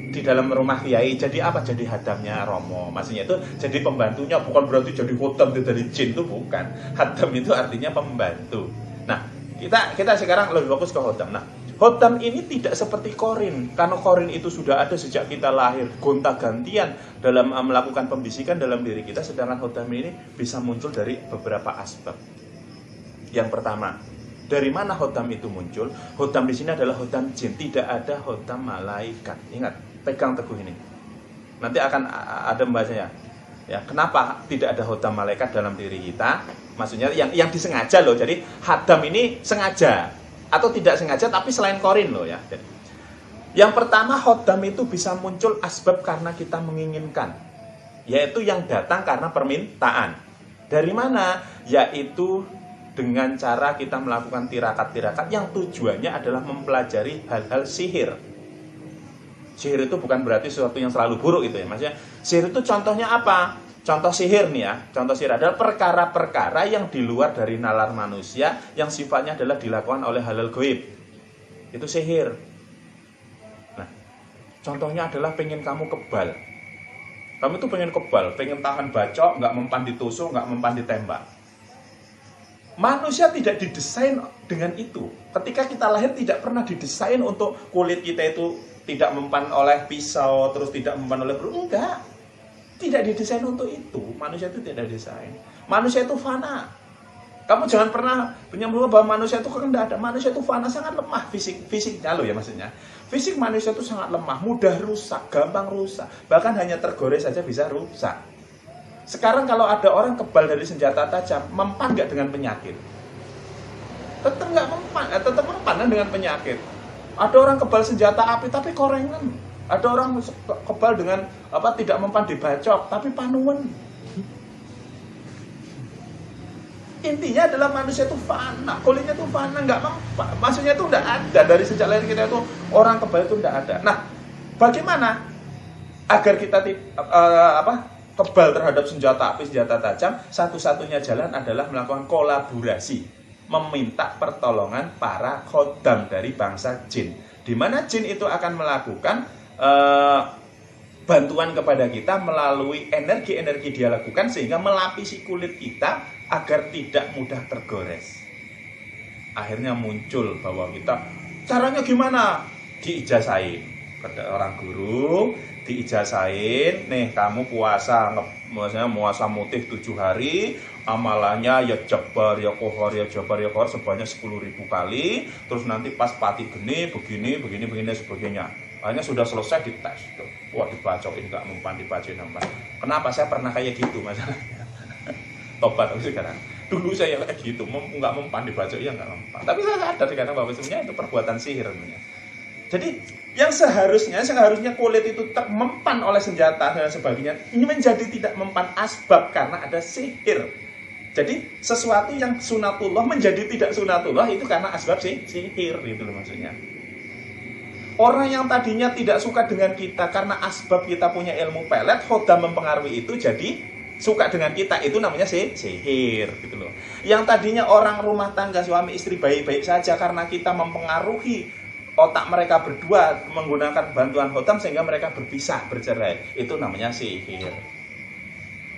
di dalam rumah kiai. Jadi apa? Jadi hadamnya romo. Maksudnya itu jadi pembantunya, bukan berarti jadi khodam dari jin, itu bukan. Hadam itu artinya pembantu. Nah, kita sekarang lebih fokus ke khodam. Nah, khodam ini tidak seperti korin, karena korin itu sudah ada sejak kita lahir, gonta-gantian dalam melakukan pembisikan dalam diri kita, sedangkan khodam ini bisa muncul dari beberapa aspek. Yang pertama, dari mana khodam itu muncul? Khodam di sini adalah khodam jin, tidak ada khodam malaikat. Ingat, pegang teguh ini. Nanti akan ada membahasnya. Ya, kenapa tidak ada khodam malaikat dalam diri kita? Maksudnya yang disengaja loh. Jadi khodam ini sengaja atau tidak sengaja, tapi selain korin loh ya. Yang pertama, khodam itu bisa muncul asbab karena kita menginginkan, yaitu yang datang karena permintaan. Dari mana? Yaitu dengan cara kita melakukan tirakat-tirakat yang tujuannya adalah mempelajari hal-hal sihir. Sihir itu bukan berarti sesuatu yang selalu buruk itu ya. Maksudnya sihir itu contohnya apa? Contoh sihir nih ya, contoh sihir adalah perkara-perkara yang di luar dari nalar manusia yang sifatnya adalah dilakukan oleh halal gaib. Itu sihir. Nah, contohnya adalah pengen kamu kebal. Kamu tuh pengen kebal, pengen tahan bacok, nggak mempan ditusuk, nggak mempan ditembak. Manusia tidak didesain dengan itu. Ketika kita lahir tidak pernah didesain untuk kulit kita itu tidak mempan oleh pisau, terus tidak mempan oleh peluru. Enggak. Tidak didesain untuk itu. Manusia itu tidak didesain. Manusia itu fana. Kamu jangan pernah menyebut bahwa manusia itu kan tidak ada. Manusia itu fana, sangat lemah fisiknya loh ya maksudnya. Fisik manusia itu sangat lemah, mudah rusak, gampang rusak. Bahkan hanya tergores saja bisa rusak. Sekarang kalau ada orang kebal dari senjata tajam, mempan nggak dengan penyakit? Tetap nggak mempan, tetap mempan dengan penyakit. Ada orang kebal senjata api tapi korengan. Ada orang kebal dengan tidak mempan dibacok tapi panuan. Intinya adalah manusia itu fana, kulitnya itu fana, nggak mempan. Maksudnya itu nggak ada dari sejak lahir kita itu orang kebal itu nggak ada. Nah, bagaimana agar kita kebal terhadap senjata api, senjata tajam? Satu-satunya jalan adalah melakukan kolaborasi, meminta pertolongan para khodam dari bangsa jin. Di mana jin itu akan melakukan bantuan kepada kita melalui energi-energi dia lakukan sehingga melapisi kulit kita agar tidak mudah tergores. Akhirnya muncul bahwa kita caranya gimana? Diijazahin pada orang guru, diijazahin, nih kamu puasa mutih 7 hari, amalannya ya jabar, ya kohor, ya jabar, ya kohor sebanyak 10.000 kali, terus nanti pas pati geni, begini, sebagainya. Akhirnya sudah selesai dites. Wah, dibacokin, nggak mempan, dibacokin mempan. Kenapa saya pernah kayak gitu masalahnya? Tobat aku sekarang. Dulu saya kayak gitu, nggak mempan dibacok, ya nggak mempan. Tapi saya sadar sekarang bahwa sebenarnya itu perbuatan sihir. Jadi yang seharusnya kulit itu mempan oleh senjata dan sebagainya, ini menjadi tidak mempan asbab karena ada sihir. Jadi sesuatu yang sunatullah menjadi tidak sunatullah itu karena asbab sihir, itu loh maksudnya. Orang yang tadinya tidak suka dengan kita karena asbab kita punya ilmu pelet, khodam mempengaruhi itu jadi suka dengan kita, itu namanya sihir gitu loh. Yang tadinya orang rumah tangga suami istri baik-baik saja karena kita mempengaruhi otak mereka berdua menggunakan bantuan khodam sehingga mereka berpisah, bercerai, itu namanya sihir.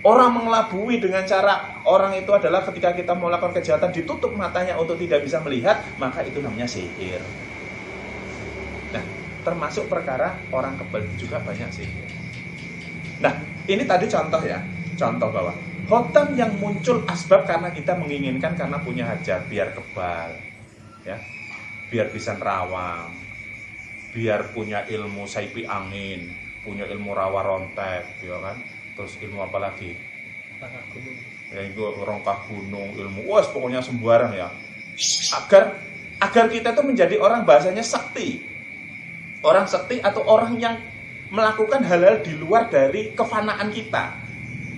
Orang mengelabui dengan cara orang itu adalah ketika kita melakukan kejahatan ditutup matanya untuk tidak bisa melihat, maka itu namanya sihir. Nah, termasuk perkara orang kebal juga banyak sihir. Nah, ini tadi contoh ya. Contoh bahwa khodam yang muncul asbab karena kita menginginkan karena punya hajat biar kebal, ya, biar bisa nerawang, biar punya ilmu saipi angin, punya ilmu rawa rontek, ya kan, terus ilmu apa lagi? Ya itu rongkah gunung, ilmu, pokoknya sembarang ya. Agar kita itu menjadi orang bahasanya sakti, orang sakti atau orang yang melakukan hal-hal di luar dari kefanaan kita.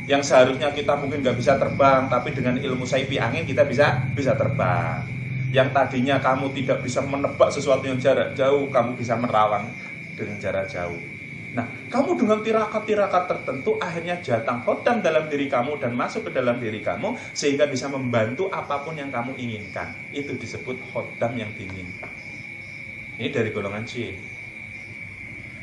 Yang seharusnya kita mungkin nggak bisa terbang, tapi dengan ilmu saipi angin kita bisa terbang. Yang tadinya kamu tidak bisa menebak sesuatu yang jarak jauh, kamu bisa menerawang dengan jarak jauh. Nah, kamu dengan tirakat-tirakat tertentu akhirnya jatang khodam dalam diri kamu dan masuk ke dalam diri kamu sehingga bisa membantu apapun yang kamu inginkan. Itu disebut khodam yang diinginkan. Ini dari golongan jin.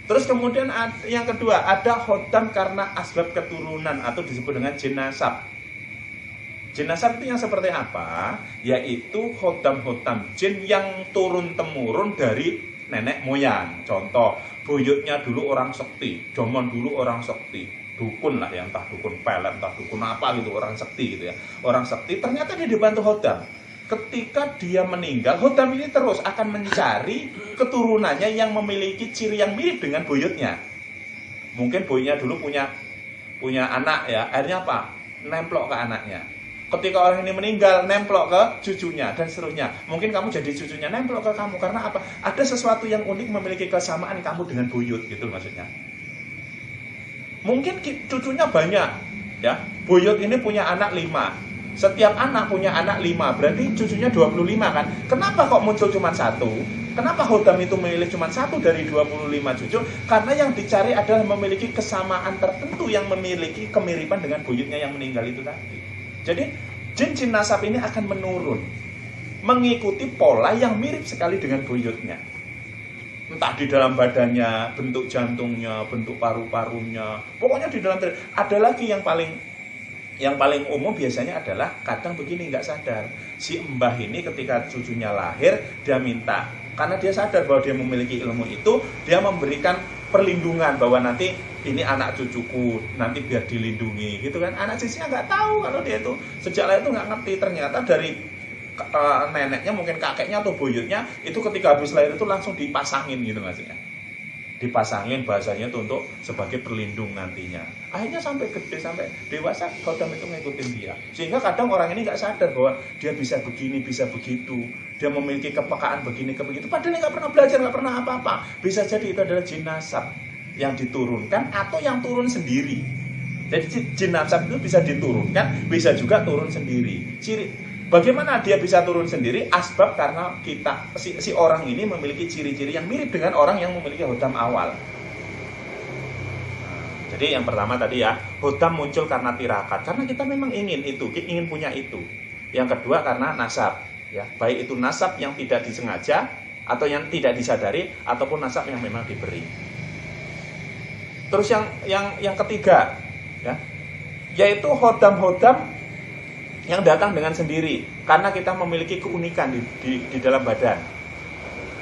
Terus kemudian yang kedua, ada khodam karena asbab keturunan atau disebut dengan jin nasab. Jin nasab itu yang seperti apa? Yaitu khodam-khodam jin yang turun-temurun dari nenek moyang. Contoh, buyutnya dulu orang sekti, zaman dulu orang sekti, dukun lah ya, entah dukun pelet, entah dukun apa gitu, orang sekti gitu ya. Orang sekti ternyata dia dibantu khodam. Ketika dia meninggal, khodam ini terus akan mencari keturunannya yang memiliki ciri yang mirip dengan buyutnya. Mungkin buyutnya dulu punya anak ya, akhirnya apa? Nemplok ke anaknya. Ketika orang ini meninggal, nemplok ke cucunya dan seterusnya. Mungkin kamu jadi cucunya, nemplok ke kamu. Karena apa? Ada sesuatu yang unik memiliki kesamaan kamu dengan buyut, gitu maksudnya. Mungkin cucunya banyak, ya. Buyut ini punya anak 5. Setiap anak punya anak 5, berarti cucunya 25 kan? Kenapa kok muncul cuma 1? Kenapa khodam itu memilih cuma 1 dari 25 cucu? Karena yang dicari adalah memiliki kesamaan tertentu yang memiliki kemiripan dengan buyutnya yang meninggal itu tadi. Jadi jin-jin nasab ini akan menurun, mengikuti pola yang mirip sekali dengan buyutnya. Entah di dalam badannya, bentuk jantungnya, bentuk paru-parunya, pokoknya di dalam. Ada lagi yang paling umum biasanya adalah kadang begini, nggak sadar. Si mbah ini ketika cucunya lahir, dia minta, karena dia sadar bahwa dia memiliki ilmu itu, dia memberikan perlindungan bahwa nanti ini anak cucuku, nanti biar dilindungi, gitu kan. Anak cucunya nggak tahu kalau dia itu sejak lahir itu nggak ngerti, ternyata dari neneknya, mungkin kakeknya atau buyutnya itu ketika habis lahir itu langsung dipasangin gitu maksudnya. Dipasangin bahasanya itu untuk sebagai pelindung nantinya. Akhirnya sampai gede, sampai dewasa, Khodam itu ngikutin dia. Sehingga kadang orang ini nggak sadar bahwa dia bisa begini, bisa begitu. Dia memiliki kepekaan begini, begitu. Padahal dia nggak pernah belajar, nggak pernah apa-apa. Bisa jadi itu adalah jin nasab yang diturunkan atau yang turun sendiri. Jadi jin nasab itu bisa diturunkan, bisa juga turun sendiri. Bagaimana dia bisa turun sendiri? Asbab karena si orang ini memiliki ciri-ciri yang mirip dengan orang yang memiliki Khodam awal. Jadi yang pertama tadi ya, Khodam muncul karena tirakat, karena kita memang ingin itu, ingin punya itu. Yang kedua karena nasab, ya, baik itu nasab yang tidak disengaja atau yang tidak disadari, ataupun nasab yang memang diberi. Terus yang ketiga, ya, yaitu Khodam yang datang dengan sendiri, karena kita memiliki keunikan di dalam badan.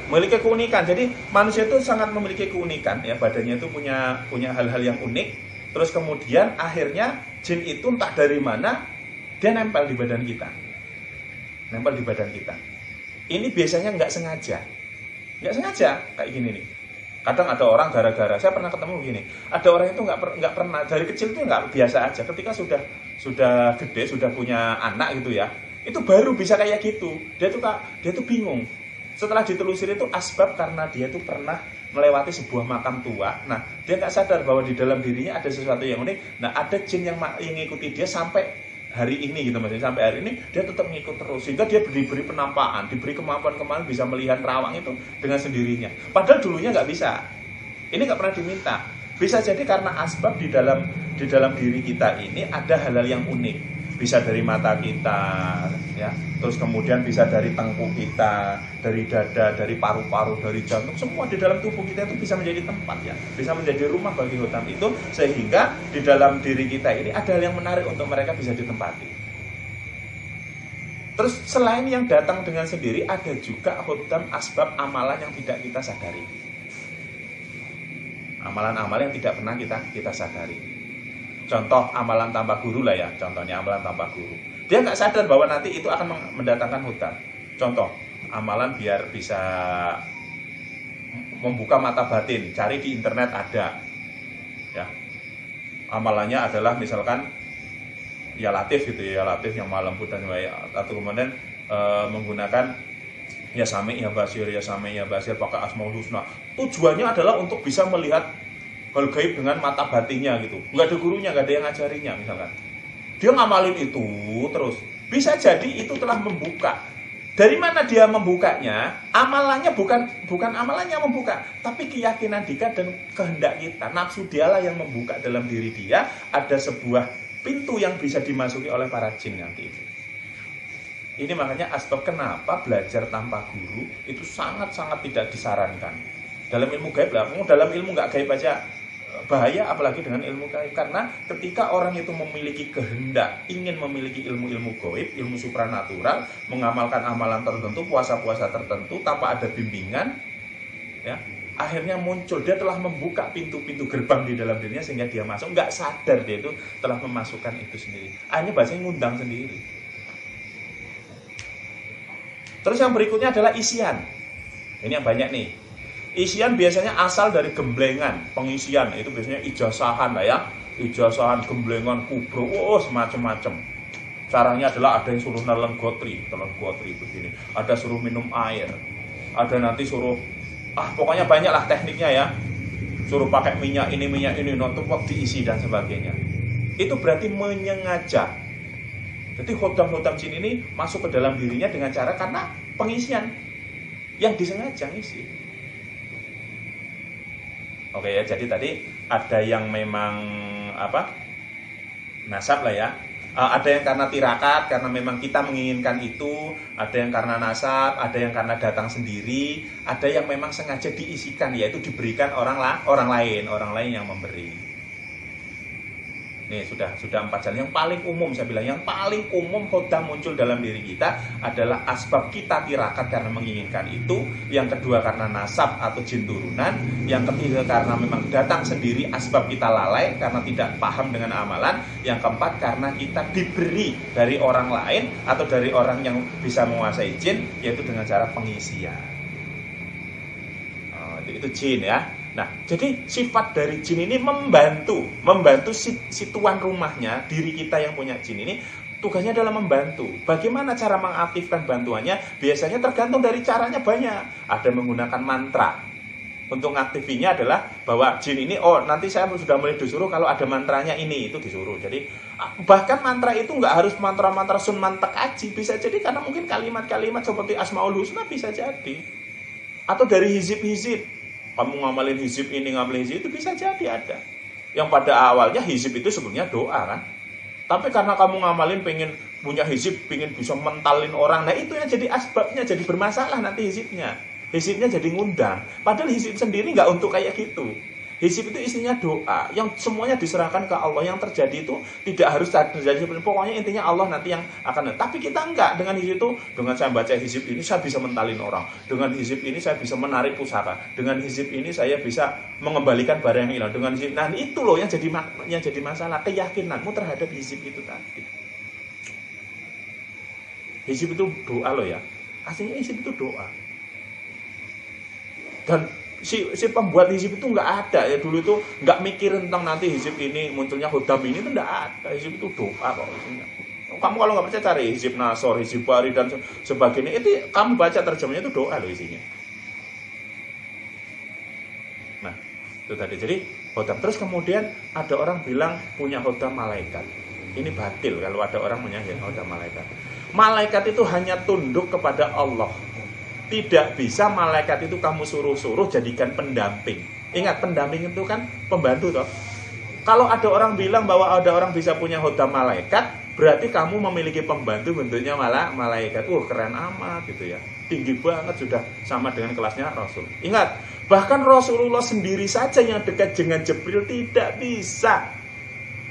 Memiliki keunikan. Jadi manusia itu sangat memiliki keunikan, ya, badannya itu punya hal-hal yang unik. Terus kemudian akhirnya jin itu entah dari mana dia nempel di badan kita. Nempel di badan kita. Ini biasanya nggak sengaja. Nggak sengaja kayak gini nih. Kadang ada orang gara-gara, saya pernah ketemu gini, ada orang itu nggak pernah, dari kecil itu nggak biasa aja, ketika sudah gede, sudah punya anak gitu ya, itu baru bisa kayak gitu. Dia tuh bingung. Setelah ditelusuri itu asbab karena dia tuh pernah melewati sebuah makam tua. Nah, dia nggak sadar bahwa di dalam dirinya ada sesuatu yang unik. Nah, ada jin yang mengikuti dia sampai hari ini gitu, maksudnya sampai hari ini dia tetap ngikut terus, sehingga dia diberi penampakan, diberi kemampuan bisa melihat rawang itu dengan sendirinya. Padahal dulunya nggak bisa. Ini nggak pernah diminta. Bisa jadi karena asbab di dalam diri kita ini ada hal-hal yang unik. Bisa dari mata kita, ya. Terus kemudian bisa dari tengkuk kita, dari dada, dari paru-paru, dari jantung, semua di dalam tubuh kita itu bisa menjadi tempat, ya. Bisa menjadi rumah bagi Khodam itu, sehingga di dalam diri kita ini ada hal yang menarik untuk mereka bisa ditempati. Terus selain yang datang dengan sendiri, ada juga Khodam asbab amalan yang tidak kita sadari. Amalan-amalan yang tidak pernah kita sadari. Contoh amalan tanpa guru lah ya, contohnya amalan tanpa guru. Dia nggak sadar bahwa nanti itu akan mendatangkan Khodam. Contoh, amalan biar bisa membuka mata batin, cari di internet ada. Ya. Amalannya adalah misalkan ya latif gitu ya, latif yang malam putih dan atau kemudian menggunakan ya sami ya basir pakai asmaul husna. Tujuannya adalah untuk bisa melihat hal gaib dengan mata batinnya gitu. Nggak ada gurunya, nggak ada yang ngajarinya misalkan. Dia ngamalin itu terus. Bisa jadi itu telah membuka. Dari mana dia membukanya? Amalannya bukan amalannya membuka, tapi keyakinan dia dan kehendak kita. Nafsu dialah yang membuka dalam diri dia. Ada sebuah pintu yang bisa dimasuki oleh para jin nanti itu. Ini makanya asbab kenapa belajar tanpa guru itu sangat-sangat tidak disarankan. Dalam ilmu gaib lah, dalam ilmu nggak gaib aja bahaya, apalagi dengan ilmu gaib. Karena ketika orang itu memiliki kehendak, ingin memiliki ilmu-ilmu gaib, ilmu supranatural, mengamalkan amalan tertentu, puasa-puasa tertentu tanpa ada bimbingan, ya, akhirnya muncul, dia telah membuka pintu-pintu gerbang di dalam dirinya sehingga dia masuk, nggak sadar dia itu telah memasukkan itu sendiri. Akhirnya bahasanya ngundang sendiri. Terus yang berikutnya adalah isian. Ini yang banyak nih. Isian biasanya asal dari gemblengan, pengisian. Itu biasanya ijazahan lah ya. Ijazahan, gemblengan, kubro, semacam-macam. Caranya adalah ada yang suruh nelen gotri begini. Ada suruh minum air. Ada nanti suruh, pokoknya banyak lah tekniknya ya. Suruh pakai minyak ini, nonton diisi dan sebagainya. Itu berarti menyengaja. Jadi Khodam jin ini masuk ke dalam dirinya dengan cara karena pengisian yang disengaja ngisi. Oke ya, jadi tadi ada yang memang nasab lah ya, Ada yang karena tirakat, karena memang kita menginginkan itu. Ada yang karena nasab, ada yang karena datang sendiri. Ada yang memang sengaja diisikan, yaitu diberikan orang lain yang memberi. Nih sudah 4 jalan. Yang paling umum saya bilang, yang paling umum khodam muncul dalam diri kita adalah asbab kita tirakat karena menginginkan itu. Yang kedua karena nasab atau jin turunan. Yang ketiga karena memang datang sendiri, asbab kita lalai karena tidak paham dengan amalan. Yang keempat karena kita diberi dari orang lain atau dari orang yang bisa menguasai jin, yaitu dengan cara pengisian. Itu jin ya. Nah, jadi sifat dari jin ini membantu si tuan rumahnya, diri kita yang punya jin ini, tugasnya adalah membantu. Bagaimana cara mengaktifkan bantuannya? Biasanya tergantung dari caranya banyak. Ada menggunakan mantra. Untuk ngaktifinya adalah bahwa jin ini, nanti saya sudah mulai disuruh kalau ada mantranya ini, itu disuruh. Jadi, bahkan mantra itu nggak harus mantra-mantra sun mantek aji. Bisa jadi karena mungkin kalimat-kalimat seperti Asmaul Husna bisa jadi. Atau dari hizib-hizib. Kamu ngamalin hizib ini, ngamalin hizib itu bisa jadi ada. Yang pada awalnya hizib itu sebenarnya doa kan. Tapi karena kamu ngamalin pengen punya hizib, pengen bisa mentalin orang. Nah itu yang jadi asbabnya, jadi bermasalah nanti hizibnya. Hizibnya jadi ngundang. Padahal hizib sendiri nggak untuk kayak gitu. Hizib itu isinya doa, yang semuanya diserahkan ke Allah. Yang terjadi itu tidak harus terjadi, pokoknya intinya Allah nanti yang akan. Tapi kita enggak, dengan hizib itu, dengan saya baca hizib ini saya bisa mentalin orang, dengan hizib ini saya bisa menarik pusaka, dengan hizib ini saya bisa mengembalikan barang yang hilang, dengan hizib. Nah itu loh yang jadi masalah, keyakinanmu terhadap hizib itu tadi. Hizib itu doa loh ya, aslinya hizib itu doa. Dan si pembuat hizib itu nggak ada ya, dulu itu nggak mikir tentang nanti hizib ini munculnya khodam ini, itu nggak ada. Hizib itu doa kok isinya. Kamu kalau nggak percaya cari hizib Nasor, hizib Bari dan sebagainya, itu kamu baca terjemahnya itu doa loh isinya. Nah itu tadi, jadi khodam. Terus kemudian ada orang bilang punya khodam malaikat. Ini batil kalau ada orang punya khodam malaikat. Malaikat itu hanya tunduk kepada Allah. Tidak bisa malaikat itu kamu suruh-suruh jadikan pendamping. Ingat, pendamping itu kan pembantu toh. Kalau ada orang bilang bahwa ada orang bisa punya khodam malaikat, berarti kamu memiliki pembantu bentuknya malaikat. Keren amat gitu ya. Tinggi banget, sudah sama dengan kelasnya Rasul. Ingat, bahkan Rasulullah sendiri saja yang dekat dengan Jibril tidak bisa.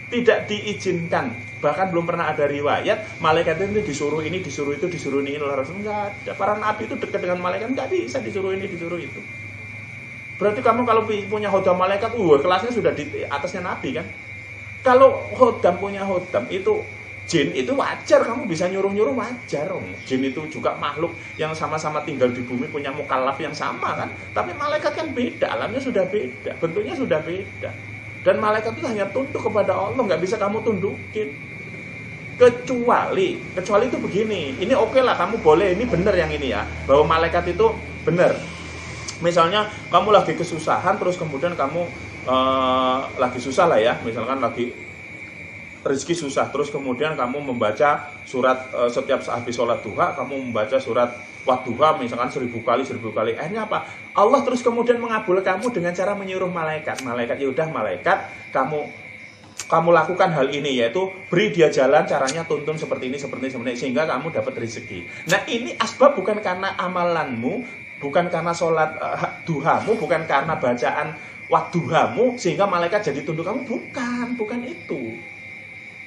Tidak diizinkan. Bahkan belum pernah ada riwayat malaikat itu disuruh ini, disuruh itu, disuruh ini oleh Rasul. Enggak ada. Para nabi itu dekat dengan malaikat, enggak bisa disuruh ini, disuruh itu. Berarti kamu kalau punya khodam malaikat, kelasnya sudah di atasnya nabi kan. Kalau khodam punya khodam itu jin, itu wajar kamu bisa nyuruh-nyuruh, wajar. Jin itu juga makhluk yang sama-sama tinggal di bumi, punya mukallaf yang sama kan. Tapi malaikat kan beda, alamnya sudah beda, bentuknya sudah beda. Dan malaikat itu hanya tunduk kepada Allah, nggak bisa kamu tundukin. Kecuali itu begini, ini oke lah, kamu boleh, ini benar yang ini ya, bahwa malaikat itu benar. Misalnya kamu lagi kesusahan, terus kemudian kamu lagi susah lah ya, misalkan lagi rezeki susah, terus kemudian kamu membaca surat setiap habis sholat duha, kamu membaca surat Wadduha misalkan 1000 kali. Akhirnya apa? Allah terus kemudian mengabul kamu dengan cara menyuruh malaikat. Ya udah malaikat, kamu lakukan hal ini, yaitu beri dia jalan, caranya tuntun seperti ini sehingga kamu dapat rezeki. Nah ini asbab bukan karena amalanmu, bukan karena sholat duhamu, bukan karena bacaan wadduhamu sehingga malaikat jadi tunduk kamu, bukan itu.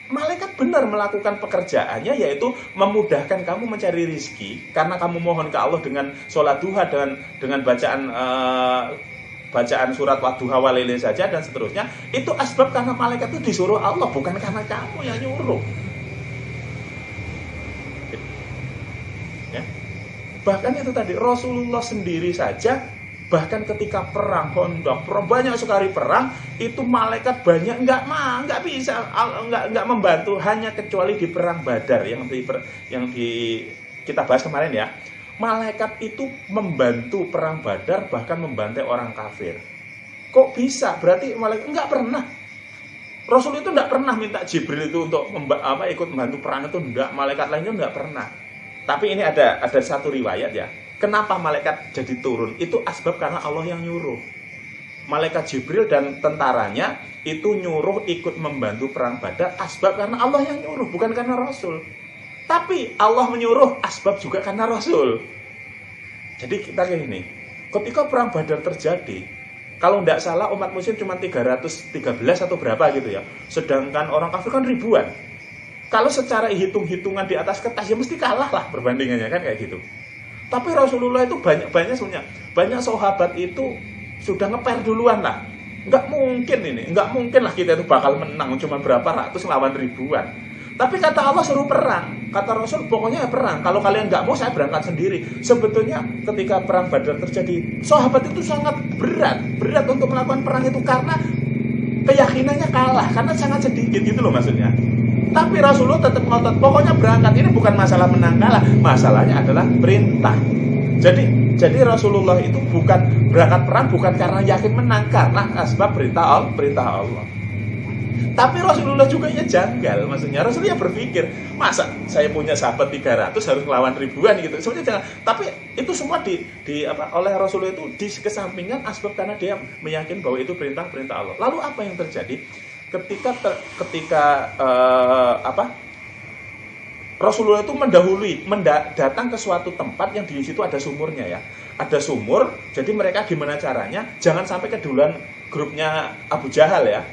Malaikat benar melakukan pekerjaannya, yaitu memudahkan kamu mencari rezeki karena kamu mohon ke Allah dengan sholat duha dan dengan bacaan surat wadduha walele saja dan seterusnya. Itu asbab karena malaikat itu disuruh Allah, bukan karena kamu yang nyuruh. Ya. Bahkan itu tadi Rasulullah sendiri saja, bahkan ketika perang Khandaq, banyak sekali perang, itu malaikat banyak nggak bisa, nggak membantu, hanya kecuali di perang Badar yang kita bahas kemarin ya. Malaikat itu membantu perang Badar, bahkan membantai orang kafir. Kok bisa? Berarti malaikat nggak pernah. Rasul itu nggak pernah minta Jibril itu untuk ikut membantu perang itu, nggak. Malaikat lainnya nggak pernah. Tapi ini ada satu riwayat ya. Kenapa malaikat jadi turun? Itu asbab karena Allah yang nyuruh. malaikat Jibril dan tentaranya itu nyuruh ikut membantu perang Badar asbab karena Allah yang nyuruh, bukan karena Rasul. Tapi Allah menyuruh asbab juga karena Rasul. Jadi kita kayak gini, ketika perang Badar terjadi, kalau tidak salah umat muslim cuma 313 atau berapa gitu ya, sedangkan orang kafir kan ribuan. Kalau secara hitung-hitungan di atas kertas ya mesti kalah lah perbandingannya kan kayak gitu. Tapi Rasulullah itu banyak sahabat itu sudah ngeper duluan lah. Nggak mungkin lah kita itu bakal menang cuma berapa ratus lawan ribuan. Tapi kata Allah suruh perang, kata Rasul pokoknya ya perang. Kalau kalian nggak mau saya berangkat sendiri. Sebetulnya ketika perang Badar terjadi, sahabat itu sangat berat untuk melakukan perang itu karena keyakinannya kalah, karena sangat sedikit gitu loh maksudnya. Tapi Rasulullah tetap ngotot, pokoknya berangkat. Ini bukan masalah menang kalah, masalahnya adalah perintah. Jadi Rasulullah itu bukan berangkat perang bukan karena yakin menang, karena asbab perintah Allah. Tapi Rasulullah juga ya janggal, maksudnya Rasulullah berpikir, masa saya punya sahabat 300 harus melawan ribuan gitu. Sebenarnya jangan. Tapi itu semua oleh Rasulullah itu dikesampingkan asbab karena dia meyakini bahwa itu perintah Allah. Lalu apa yang terjadi? Ketika Rasulullah itu datang ke suatu tempat yang di situ ada sumurnya ya. Ada sumur, jadi mereka gimana caranya? Jangan sampai keduluan grupnya Abu Jahal ya.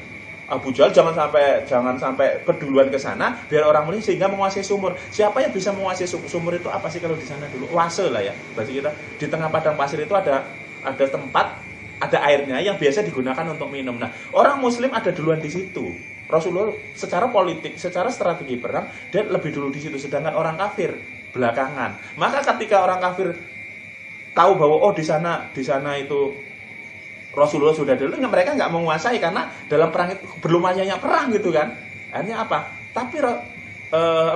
Abu Jahal jangan sampai keduluan ke sana biar orang Muslim sehingga menguasai sumur. Siapa yang bisa menguasai sumur itu apa sih kalau di sana dulu? Oase lah ya. Berarti kita di tengah padang pasir itu ada tempat, ada airnya yang biasa digunakan untuk minum. Nah, orang Muslim ada duluan di situ. Rasulullah secara politik, secara strategi perang, dia lebih dulu di situ. Sedangkan orang kafir belakangan. Maka ketika orang kafir tahu bahwa di sana itu Rasulullah sudah dulu, mereka nggak menguasai karena dalam perang itu belum ayahnya perang gitu kan. Akhirnya apa? Tapi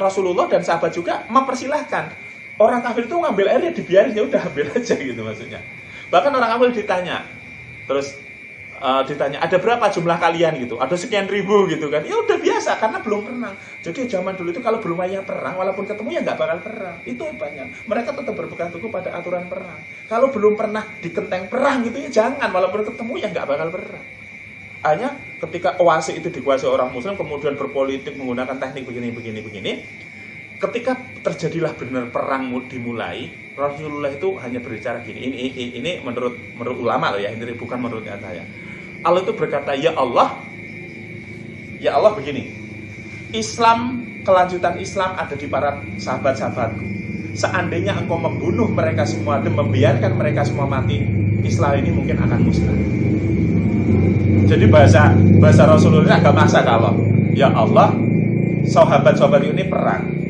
Rasulullah dan sahabat juga mempersilahkan orang kafir itu ngambil airnya, dibiarin ya udah ambil aja gitu maksudnya. Bahkan orang kafir ditanya, ada berapa jumlah kalian gitu? Ada sekian ribu gitu kan? Ya udah biasa karena belum pernah. Jadi zaman dulu itu kalau belum ayah perang, walaupun ketemu ya nggak bakal perang. Itu banyak. Mereka tetap berpegang teguh pada aturan perang. Kalau belum pernah dikenteng perang gitu ya jangan, walaupun ketemu ya nggak bakal perang. Hanya ketika Oase itu dikuasai orang Muslim, kemudian berpolitik menggunakan teknik begini. Ketika terjadilah benar perang dimulai, Rasulullah itu hanya berbicara gini. Ini menurut ulama loh ya, ini bukan menurut saya. Allah itu berkata, ya Allah begini. Islam, kelanjutan Islam ada di para sahabat-sahabatku. Seandainya engkau membunuh mereka semua dan membiarkan mereka semua mati, Islam ini mungkin akan musnah. Jadi bahasa Rasulullah agak maksa kalau, ya Allah, sahabat-sahabat ini perang.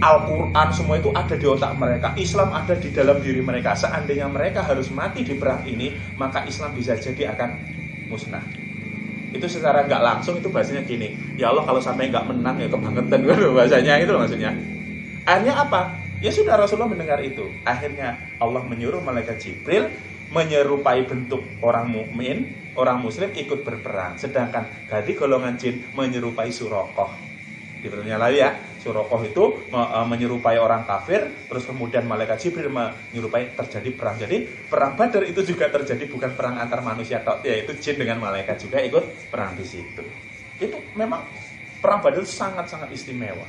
Al-Quran semua itu ada di otak mereka, Islam ada di dalam diri mereka. Seandainya mereka harus mati di perang ini, maka Islam bisa jadi akan musnah. Itu secara nggak langsung itu bahasanya gini, ya Allah kalau sampai nggak menang ya kebangetan bahasanya itu maksudnya. Akhirnya apa? Ya sudah Rasulullah mendengar itu. Akhirnya Allah menyuruh malaikat Jibril menyerupai bentuk orang mukmin, orang Muslim ikut berperang. Sedangkan dari golongan jin menyerupai Suraqah. Diberinya lagi ya, Suraqah itu menyerupai orang kafir, terus kemudian malaikat Jibril menyerupai terjadi perang. Jadi perang Badar itu juga terjadi bukan perang antar manusia, yaitu jin dengan malaikat juga ikut perang di situ. Itu memang perang Badar sangat-sangat istimewa.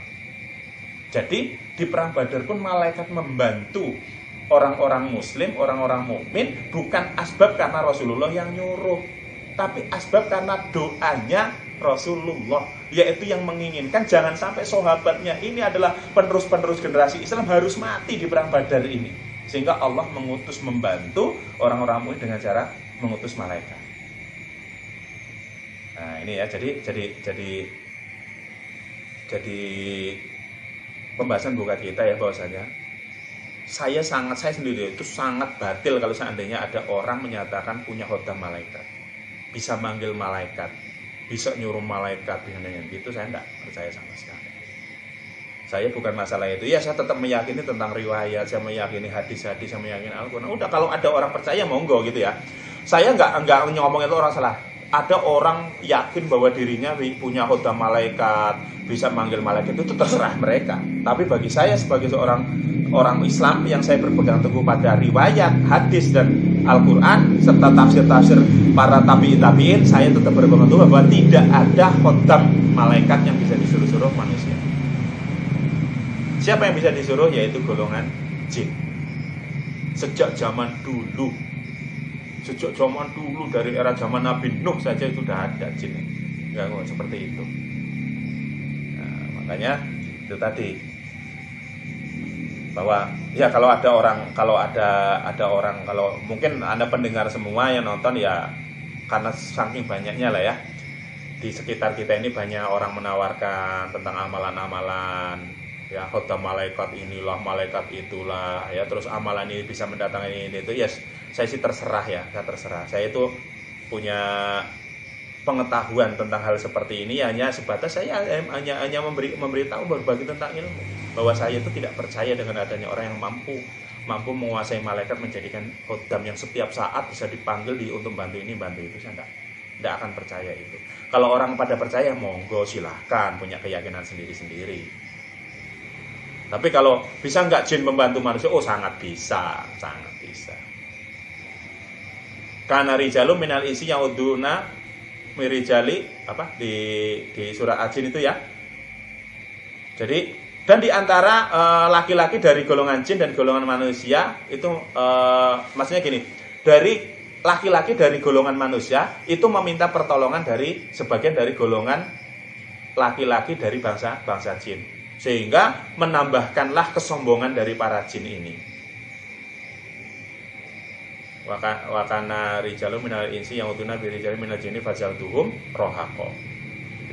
Jadi di perang Badar pun malaikat membantu orang-orang Muslim, orang-orang mukmin bukan asbab karena Rasulullah yang nyuruh, tapi asbab karena doanya Rasulullah, yaitu yang menginginkan jangan sampai sahabatnya ini adalah penerus-penerus generasi Islam harus mati di perang Badar ini. Sehingga Allah mengutus membantu orang-orang mukmin dengan cara mengutus malaikat. Nah, ini ya, jadi pembahasan buka kita ya bahwasanya saya sendiri itu sangat batil kalau seandainya ada orang menyatakan punya khodam malaikat, bisa manggil malaikat, bisa nyuruh malaikat dengan gitu. Saya tidak percaya sama sekali. Saya bukan masalah itu. Ya saya tetap meyakini tentang riwayat, saya meyakini hadis-hadis, saya meyakini Al-Quran. Udah kalau ada orang percaya monggo gitu ya. Saya nggak ngomong itu orang salah. Ada orang yakin bahwa dirinya punya khodam malaikat, bisa manggil malaikat, itu terserah mereka. Tapi bagi saya sebagai seorang orang Islam yang saya berpegang teguh pada riwayat, hadis dan Al-Quran serta tafsir-tafsir para tabi'in, saya tetap berpegang teguh bahwa tidak ada khodam malaikat yang bisa disuruh-suruh manusia. Siapa yang bisa disuruh? Yaitu golongan jin. Sejak zaman dulu dari era zaman Nabi Nuh saja itu sudah ada jin. Enggak kok seperti itu. Nah, makanya itu tadi bahwa ya kalau mungkin Anda pendengar semua yang nonton ya, karena saking banyaknya lah ya, di sekitar kita ini banyak orang menawarkan tentang amalan-amalan ya, khodam malaikat inilah, malaikat itulah ya, terus amalan ini bisa mendatangkan ini itu ya. Saya sih terserah. Saya itu punya pengetahuan tentang hal seperti ini hanya sebatas saya hanya memberitahu, berbagi tentang ilmu, bahwa saya itu tidak percaya dengan adanya orang yang mampu menguasai malaikat, menjadikan khodam yang setiap saat bisa dipanggil untuk bantu ini bantu itu. Saya tidak akan percaya itu. Kalau orang pada percaya, monggo silahkan, punya keyakinan sendiri-sendiri. Tapi kalau bisa nggak jin membantu manusia? Oh, sangat bisa. Kana rijalu minal isi yauduna mirijali di surat Al-Jin itu ya. Jadi dan di antara laki-laki dari golongan jin dan golongan manusia itu maksudnya gini, dari laki-laki dari golongan manusia itu meminta pertolongan dari sebagian dari golongan laki-laki dari bangsa jin, sehingga menambahkanlah kesombongan dari para jin ini. Wakana rijalun minal insi yang utuna birijalun minal jinni fazaltuhum rohako.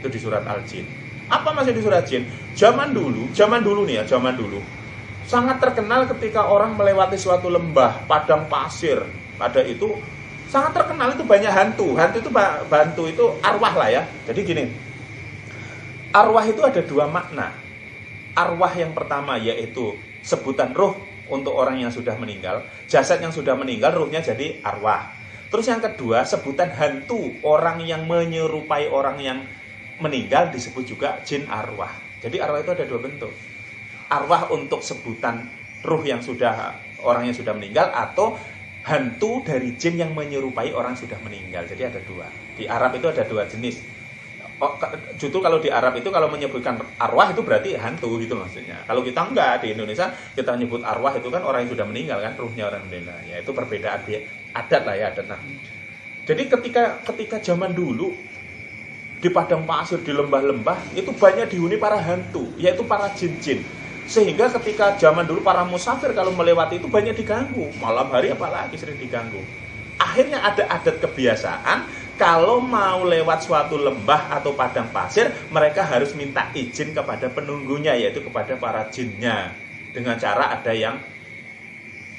Itu di surat Al-Jin. Apa masih di surat Jin? Zaman dulu sangat terkenal ketika orang melewati suatu lembah, padang pasir. Pada itu sangat terkenal, itu banyak hantu. Hantu itu arwah lah ya. Jadi gini, arwah itu ada dua makna. Arwah yang pertama yaitu sebutan ruh untuk orang yang sudah meninggal, jasad yang sudah meninggal, ruhnya jadi arwah. Terus yang kedua, sebutan hantu, orang yang menyerupai orang yang meninggal disebut juga jin arwah. Jadi arwah itu ada dua bentuk. Arwah untuk sebutan ruh yang sudah, orang yang sudah meninggal, atau hantu dari jin yang menyerupai orang sudah meninggal. Jadi ada dua. Di Arab itu ada dua jenis. Justru kalau di Arab itu kalau menyebutkan arwah itu berarti hantu gitu maksudnya. Kalau kita enggak, di Indonesia kita nyebut arwah itu kan orang yang sudah meninggal kan, ruhnya orang meninggal. Ya itu perbedaan adat lah ya, adat. Nah, jadi ketika zaman dulu di padang pasir, di lembah-lembah itu banyak dihuni para hantu, yaitu para jin-jin. Sehingga ketika zaman dulu para musafir kalau melewati itu banyak diganggu. Malam hari apalagi sering diganggu. Akhirnya ada adat kebiasaan, kalau mau lewat suatu lembah atau padang pasir, mereka harus minta izin kepada penunggunya, yaitu kepada para jinnya. Dengan cara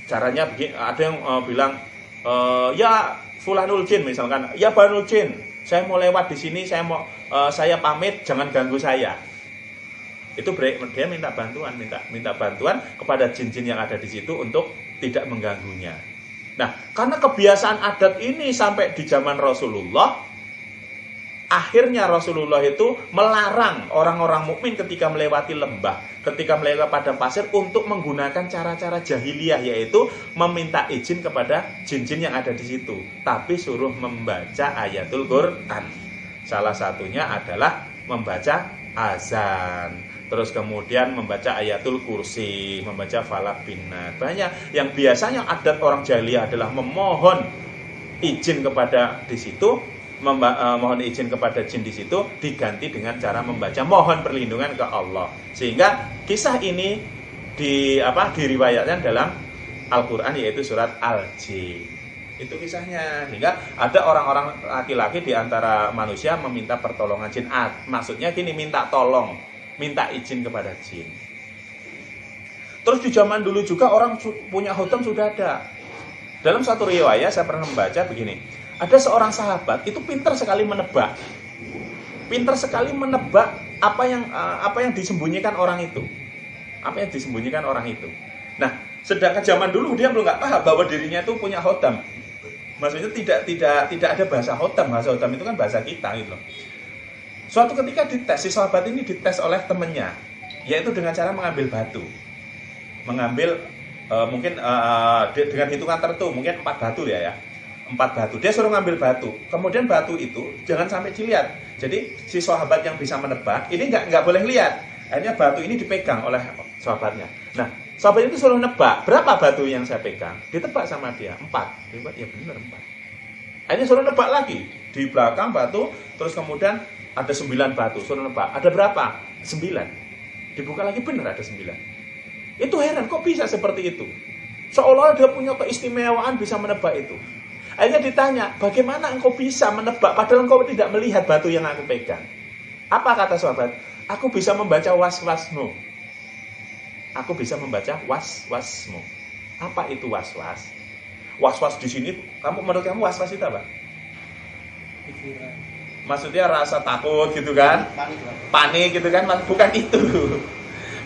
caranya begini, ada yang bilang, ya fulanul jin misalkan, ya banul jin, saya mau lewat di sini, saya pamit, jangan ganggu saya. Itu dia minta bantuan kepada jin-jin yang ada di situ untuk tidak mengganggunya. Nah, karena kebiasaan adat ini sampai di zaman Rasulullah, akhirnya Rasulullah itu melarang orang-orang mukmin ketika melewati lembah, ketika melewati padang pasir untuk menggunakan cara-cara jahiliyah, yaitu meminta izin kepada jin-jin yang ada di situ, tapi suruh membaca ayatul Quran. Salah satunya adalah membaca azan. Terus kemudian membaca ayatul kursi, membaca falak binnas. Banyak yang biasanya adat orang jahiliyah adalah memohon izin kepada di situ, mohon izin kepada jin di situ, diganti dengan cara membaca mohon perlindungan ke Allah. Sehingga kisah ini diriwayatkan dalam Al-Quran, yaitu surat Al-Jin. Itu kisahnya. Sehingga ada orang-orang laki-laki di antara manusia meminta pertolongan jin. Maksudnya gini, minta tolong, minta izin kepada jin. Terus di zaman dulu juga orang punya khodam sudah ada. Dalam satu riwayat saya pernah membaca begini, ada seorang sahabat itu pintar sekali menebak. Pintar sekali menebak apa yang disembunyikan orang itu. Apa yang disembunyikan orang itu. Nah, sedangkan zaman dulu dia belum nggak paham bahwa dirinya itu punya khodam. Maksudnya tidak ada bahasa khodam. Bahasa khodam itu kan bahasa kita gitu loh. Suatu ketika dites, si sahabat ini dites oleh temannya, yaitu dengan cara mengambil batu. Mengambil mungkin dengan hitungan tertentu, mungkin 4 batu ya. 4 batu. Dia suruh ngambil batu. Kemudian batu itu jangan sampai dilihat. Jadi si sahabat yang bisa menebak ini nggak boleh lihat. Akhirnya batu ini dipegang oleh sahabatnya. Nah, sahabat itu suruh nebak, berapa batu yang saya pegang? Ditebak sama dia, 4. Dia bilang, ya benar 4. Akhirnya suruh nebak lagi. Di belakang batu, terus kemudian ada 9 batu. Suruh nebak, ada berapa? 9. Dibuka lagi, benar ada 9. Itu heran, kok bisa seperti itu? Seolah dia punya keistimewaan bisa menebak itu. Akhirnya ditanya, bagaimana engkau bisa menebak padahal engkau tidak melihat batu yang aku pegang? Apa kata sahabat? Aku bisa membaca was-wasmu. Aku bisa membaca was-wasmu. Apa itu was-was? Was-was di sini, menurut kamu was-was itu apa? Pikiran. Maksudnya rasa takut gitu kan? Panik. Panik gitu kan? Bukan itu.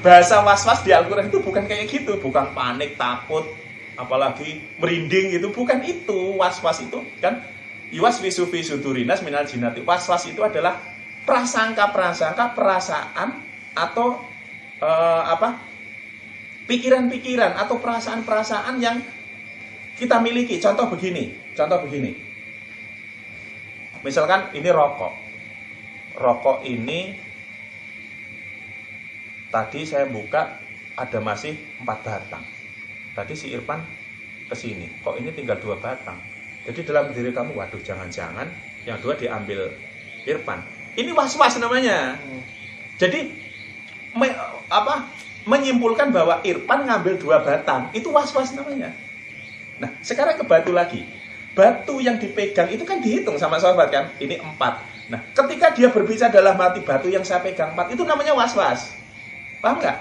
Bahasa was-was di Al-Quran itu bukan kayak gitu. Bukan panik, takut, apalagi merinding gitu. Bukan itu. Was-was itu kan yuwaswisu fi sudurinas minal jinnati. Was-was itu adalah prasangka-prasangka, perasaan atau pikiran-pikiran atau perasaan-perasaan yang kita miliki. Contoh begini. Misalkan ini rokok. Rokok ini tadi saya buka ada masih 4 batang. Tadi si Irfan kesini, kok ini tinggal 2 batang. Jadi dalam diri kamu, waduh jangan-jangan yang 2 diambil Irfan. Ini was-was namanya. Jadi menyimpulkan bahwa Irfan ngambil 2 batang, itu was-was namanya. Nah, sekarang ke batu lagi. Batu yang dipegang itu kan dihitung sama sahabat kan, ini 4. Nah, ketika dia berbicara dalam hati batu yang saya pegang 4, itu namanya was-was. Paham nggak?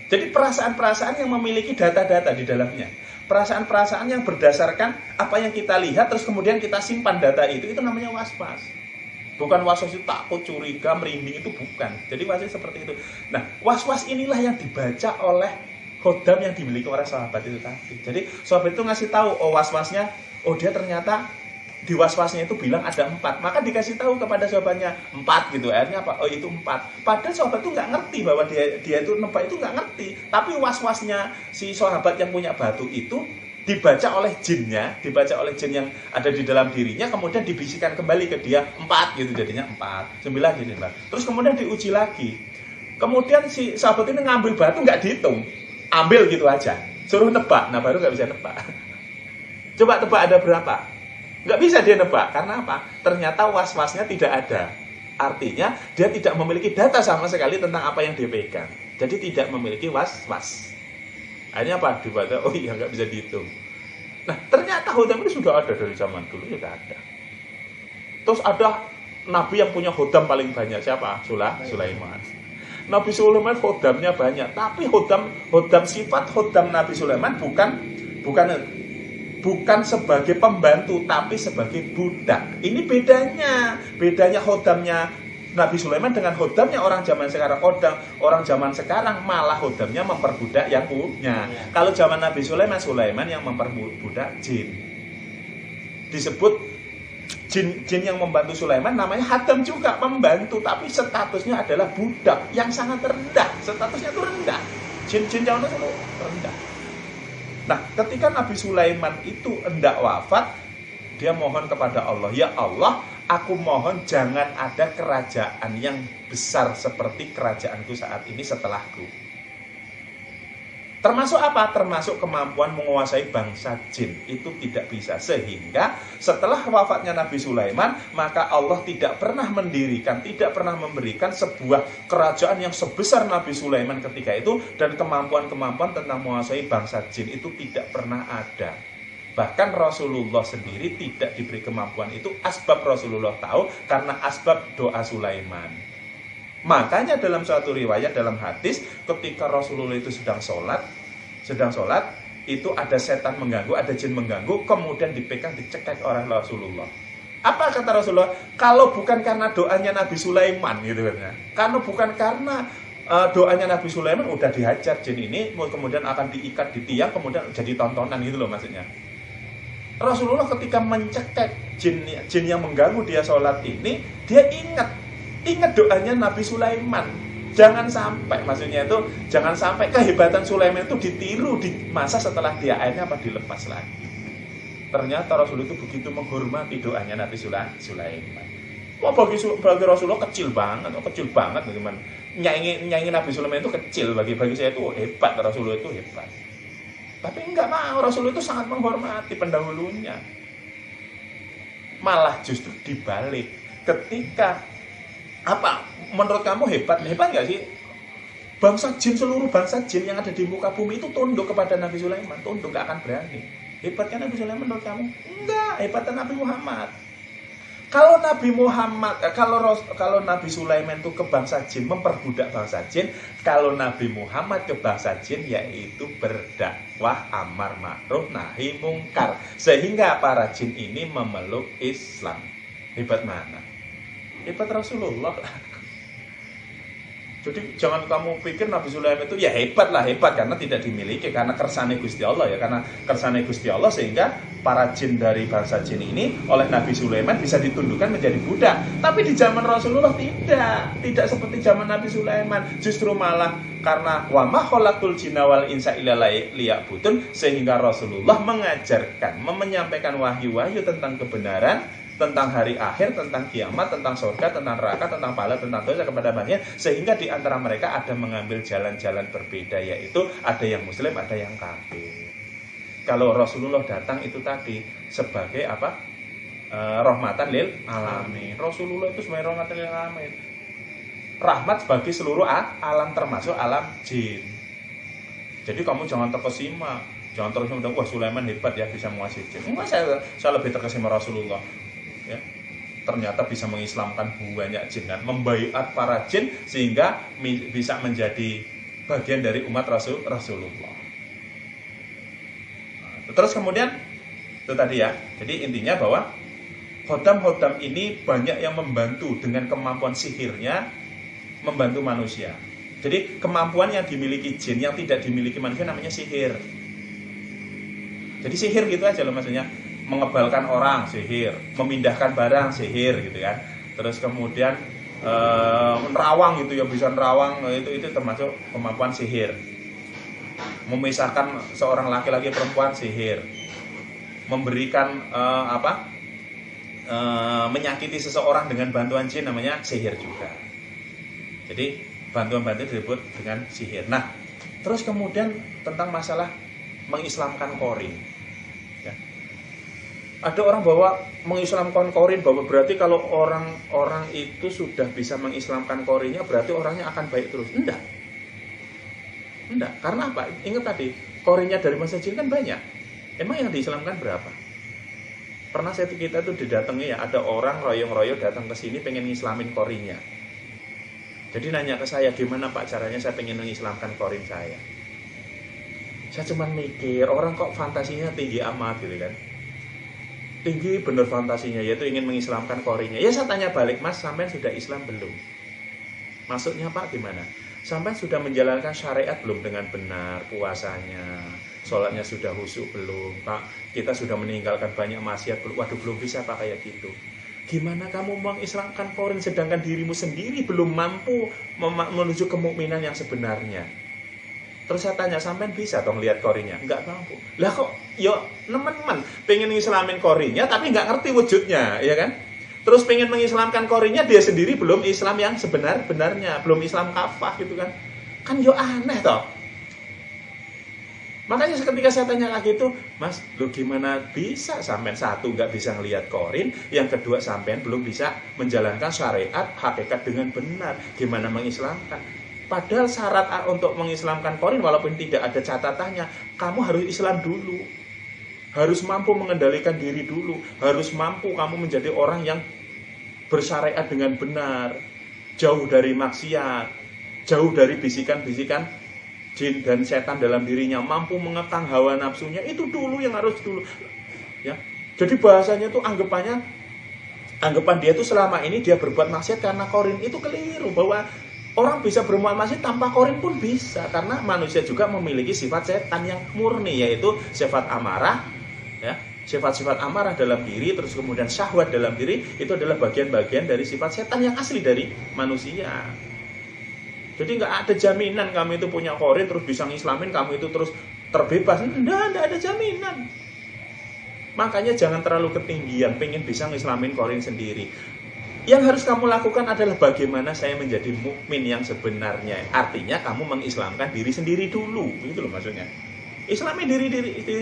Jadi perasaan-perasaan yang memiliki data-data di dalamnya. Perasaan-perasaan yang berdasarkan apa yang kita lihat, terus kemudian kita simpan data itu namanya was-was. Bukan was-was itu takut, curiga, merinding, itu bukan. Jadi was-was seperti itu. Nah, was-was inilah yang dibaca oleh khodam yang dimiliki oleh sahabat itu tadi. Jadi sahabat itu ngasih tahu, oh was-wasnya, oh dia ternyata di was-wasnya itu bilang ada 4. Maka dikasih tahu kepada sahabatnya 4 gitu. Akhirnya apa? Oh itu 4. Padahal sahabat itu nggak ngerti bahwa dia itu nebak, itu nggak ngerti. Tapi was-wasnya si sahabat yang punya batu itu dibaca oleh jinnya, dibaca oleh jin yang ada di dalam dirinya, kemudian dibisikkan kembali ke dia 4 gitu, jadinya 4, 9 jadi 4. Terus kemudian diuji lagi. Kemudian si sahabat ini ngambil batu nggak dihitung, ambil gitu aja, suruh nebak. Nah baru nggak bisa nebak. Coba tebak ada berapa? Nggak bisa dia nebak, karena apa? Ternyata was-wasnya tidak ada. Artinya dia tidak memiliki data sama sekali tentang apa yang dia pegang. Jadi tidak memiliki was-was. Akhirnya apa? Dibaca, oh iya nggak bisa dihitung. Nah ternyata khodam ini sudah ada dari zaman dulu, sudah ada. Terus ada nabi yang punya khodam paling banyak, siapa? Sulaiman. Nabi Sulaiman khodamnya banyak, tapi khodam sifat khodam Nabi Sulaiman bukan sebagai pembantu, tapi sebagai budak. Ini bedanya khodamnya Nabi Sulaiman dengan khodamnya orang zaman sekarang. Orang zaman sekarang malah khodamnya memperbudak yang punya. Kalau zaman Nabi Sulaiman yang memperbudak jin. Disebut jin yang membantu Sulaiman namanya khodam juga, membantu, tapi statusnya adalah budak yang sangat rendah. Statusnya itu rendah. Jin zaman itu rendah. Nah, ketika Nabi Sulaiman itu hendak wafat, dia mohon kepada Allah, ya Allah, aku mohon jangan ada kerajaan yang besar seperti kerajaanku saat ini setelahku. Termasuk apa? Termasuk kemampuan menguasai bangsa jin. Itu tidak bisa. Sehingga setelah wafatnya Nabi Sulaiman, maka Allah tidak pernah mendirikan, tidak pernah memberikan sebuah kerajaan yang sebesar Nabi Sulaiman ketika itu. Dan kemampuan-kemampuan tentang menguasai bangsa jin itu tidak pernah ada. Bahkan Rasulullah sendiri tidak diberi kemampuan itu. Asbab Rasulullah tahu karena asbab doa Sulaiman. Makanya dalam suatu riwayat, dalam hadis, ketika Rasulullah itu sedang sholat, itu ada setan mengganggu, ada jin mengganggu, kemudian dipegang, dicekek oleh Rasulullah. Apa kata Rasulullah? Kalau bukan karena doanya Nabi Sulaiman, gitu katanya. Kalau bukan karena doanya Nabi Sulaiman, udah dihajar jin ini, kemudian akan diikat di tiang, kemudian jadi tontonan gitu loh maksudnya. Rasulullah ketika mencekek jin yang mengganggu dia sholat ini, dia ingat doanya Nabi Sulaiman. Jangan sampai, maksudnya itu jangan sampai kehebatan Sulaiman itu ditiru di masa setelah dia akhirnya dilepas lagi. Ternyata Rasul itu begitu menghormati doanya Nabi Sulaiman. Wah, bagi Rasulullah kecil banget bagaimana? Nyanyi Nabi Sulaiman itu kecil, bagi saya itu hebat, Rasulullah itu hebat. Tapi enggak mau, Rasulullah itu sangat menghormati pendahulunya. Malah justru dibalik, ketika apa menurut kamu hebat nggak sih? Seluruh bangsa jin yang ada di muka bumi itu tunduk kepada Nabi Sulaiman, tunduk, nggak akan berani. Hebatnya Nabi Sulaiman menurut kamu? Enggak, hebatnya Nabi Muhammad. Kalau Nabi Muhammad, kalau Nabi Sulaiman itu ke bangsa jin, memperbudak bangsa jin, kalau Nabi Muhammad ke bangsa jin, yaitu berdakwah amar ma'ruf nahi mungkar, sehingga para jin ini memeluk Islam. Hebat mana? Hebat Rasulullah. Jadi jangan kamu pikir Nabi Sulaiman itu ya hebat karena tidak dimiliki, karena kersane Gusti Allah ya, karena kersane Gusti Allah sehingga para jin dari bangsa jin ini oleh Nabi Sulaiman bisa ditundukkan menjadi budak. Tapi di zaman Rasulullah tidak seperti zaman Nabi Sulaiman, justru malah karena wa ma khalaqtul jinna wal insa illa liya'budun, sehingga Rasulullah mengajarkan, menyampaikan wahyu-wahyu tentang kebenaran, tentang hari akhir, tentang kiamat, tentang surga, tentang neraka, tentang pahala, tentang dosa kepada manusia, sehingga di antara mereka ada mengambil jalan-jalan berbeda, yaitu ada yang muslim, ada yang kafir. Kalau Rasulullah datang itu tadi sebagai apa? Rahmatan lil alamin. Rasulullah itu sebagai rahmatan lil alamin. Rahmat bagi seluruh alam termasuk alam jin. Jadi kamu jangan terkesima, jangan terus bilang wah Sulaiman hebat ya bisa menguasai jin. Enggak, saya lebih terkesima Rasulullah. Ya, ternyata bisa mengislamkan banyak jin dan membaiat para jin sehingga bisa menjadi bagian dari umat Rasulullah. Nah, terus kemudian itu tadi ya. Jadi intinya bahwa Hodam ini banyak yang membantu dengan kemampuan sihirnya membantu manusia. Jadi kemampuan yang dimiliki jin yang tidak dimiliki manusia namanya sihir. Jadi sihir gitu aja loh maksudnya. Mengebalkan orang sihir, memindahkan barang sihir gitu kan. Terus kemudian nerawang gitu ya, bisa nerawang itu termasuk kemampuan sihir. Memisahkan seorang laki-laki perempuan sihir. Memberikan menyakiti seseorang dengan bantuan jin namanya sihir juga. Jadi bantuan-bantuan disebut dengan sihir. Nah, terus kemudian tentang masalah mengislamkan korin. Ada orang bahwa mengislamkan korin, bahwa berarti kalau orang itu sudah bisa mengislamkan korinnya berarti orangnya akan baik terus. Enggak. Karena apa? Ingat tadi, korinnya dari masa jin kan banyak. Emang yang diislamkan berapa? Pernah kita tuh didatangi ya, ada orang royong-royong datang ke sini pengen ngislamin korinnya. Jadi nanya ke saya, gimana Pak caranya saya pengen mengislamkan korin saya? Saya cuma mikir, orang kok fantasinya tinggi amat gitu kan. Tinggi bener fantasinya, yaitu ingin mengislamkan korinnya. Ya saya tanya balik, Mas, sampean sudah Islam belum? Maksudnya Pak gimana? Sampean sudah menjalankan syariat belum dengan benar, puasanya, sholatnya sudah khusyuk belum? Pak, kita sudah meninggalkan banyak maksiat belum? Waduh, belum bisa Pak kayak gitu. Gimana kamu mengislamkan korin sedangkan dirimu sendiri belum mampu menuju kemukminan yang sebenarnya? Terus saya tanya, sampean bisa dong lihat korinnya? Enggak mampu. Lah kok, yo teman-teman pengen mengislamin korinnya tapi nggak ngerti wujudnya, ya kan? Terus pengen mengislamkan korinnya, dia sendiri belum Islam yang sebenar-benarnya, belum Islam kafah gitu kan? Kan yo aneh toh. Makanya ketika saya tanya lagi itu, Mas, lu gimana bisa sampean satu nggak bisa ngelihat korin, yang kedua sampean belum bisa menjalankan syariat hakikat dengan benar, gimana mengislamkan? Padahal syarat untuk mengislamkan korin walaupun tidak ada catatannya, kamu harus Islam dulu. Harus mampu mengendalikan diri dulu. Harus mampu kamu menjadi orang yang bersyariat dengan benar. Jauh dari maksiat. Jauh dari bisikan-bisikan jin dan setan dalam dirinya. Mampu mengekang hawa nafsunya. Itu dulu yang harus dulu. Ya. Jadi bahasanya itu anggapan dia itu selama ini dia berbuat maksiat karena korin. Itu keliru, bahwa orang bisa berbuat maksiat tanpa korin pun bisa, karena manusia juga memiliki sifat setan yang murni, yaitu sifat amarah, ya, sifat-sifat amarah dalam diri, terus kemudian syahwat dalam diri, itu adalah bagian-bagian dari sifat setan yang asli dari manusia. Jadi nggak ada jaminan kamu itu punya korin terus bisa ngislamin, kamu itu terus terbebas. Nggak ada jaminan. Makanya jangan terlalu ketinggian pengen bisa ngislamin korin sendiri. Yang harus kamu lakukan adalah bagaimana saya menjadi mukmin yang sebenarnya. Artinya kamu mengislamkan diri sendiri dulu. Itu loh maksudnya. Islami diri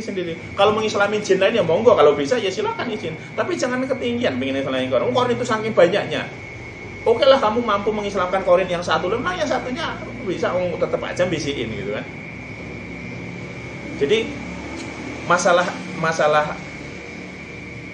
sendiri. Kalau mengislami jin lain ya monggo, kalau bisa ya silakan izin. Tapi jangan ketinggian pengen islamin korin. Korin itu saking banyaknya. Oke lah kamu mampu mengislamkan korin yang satu, memang yang satunya bisa tetap aja bisikin gitu kan. Jadi masalah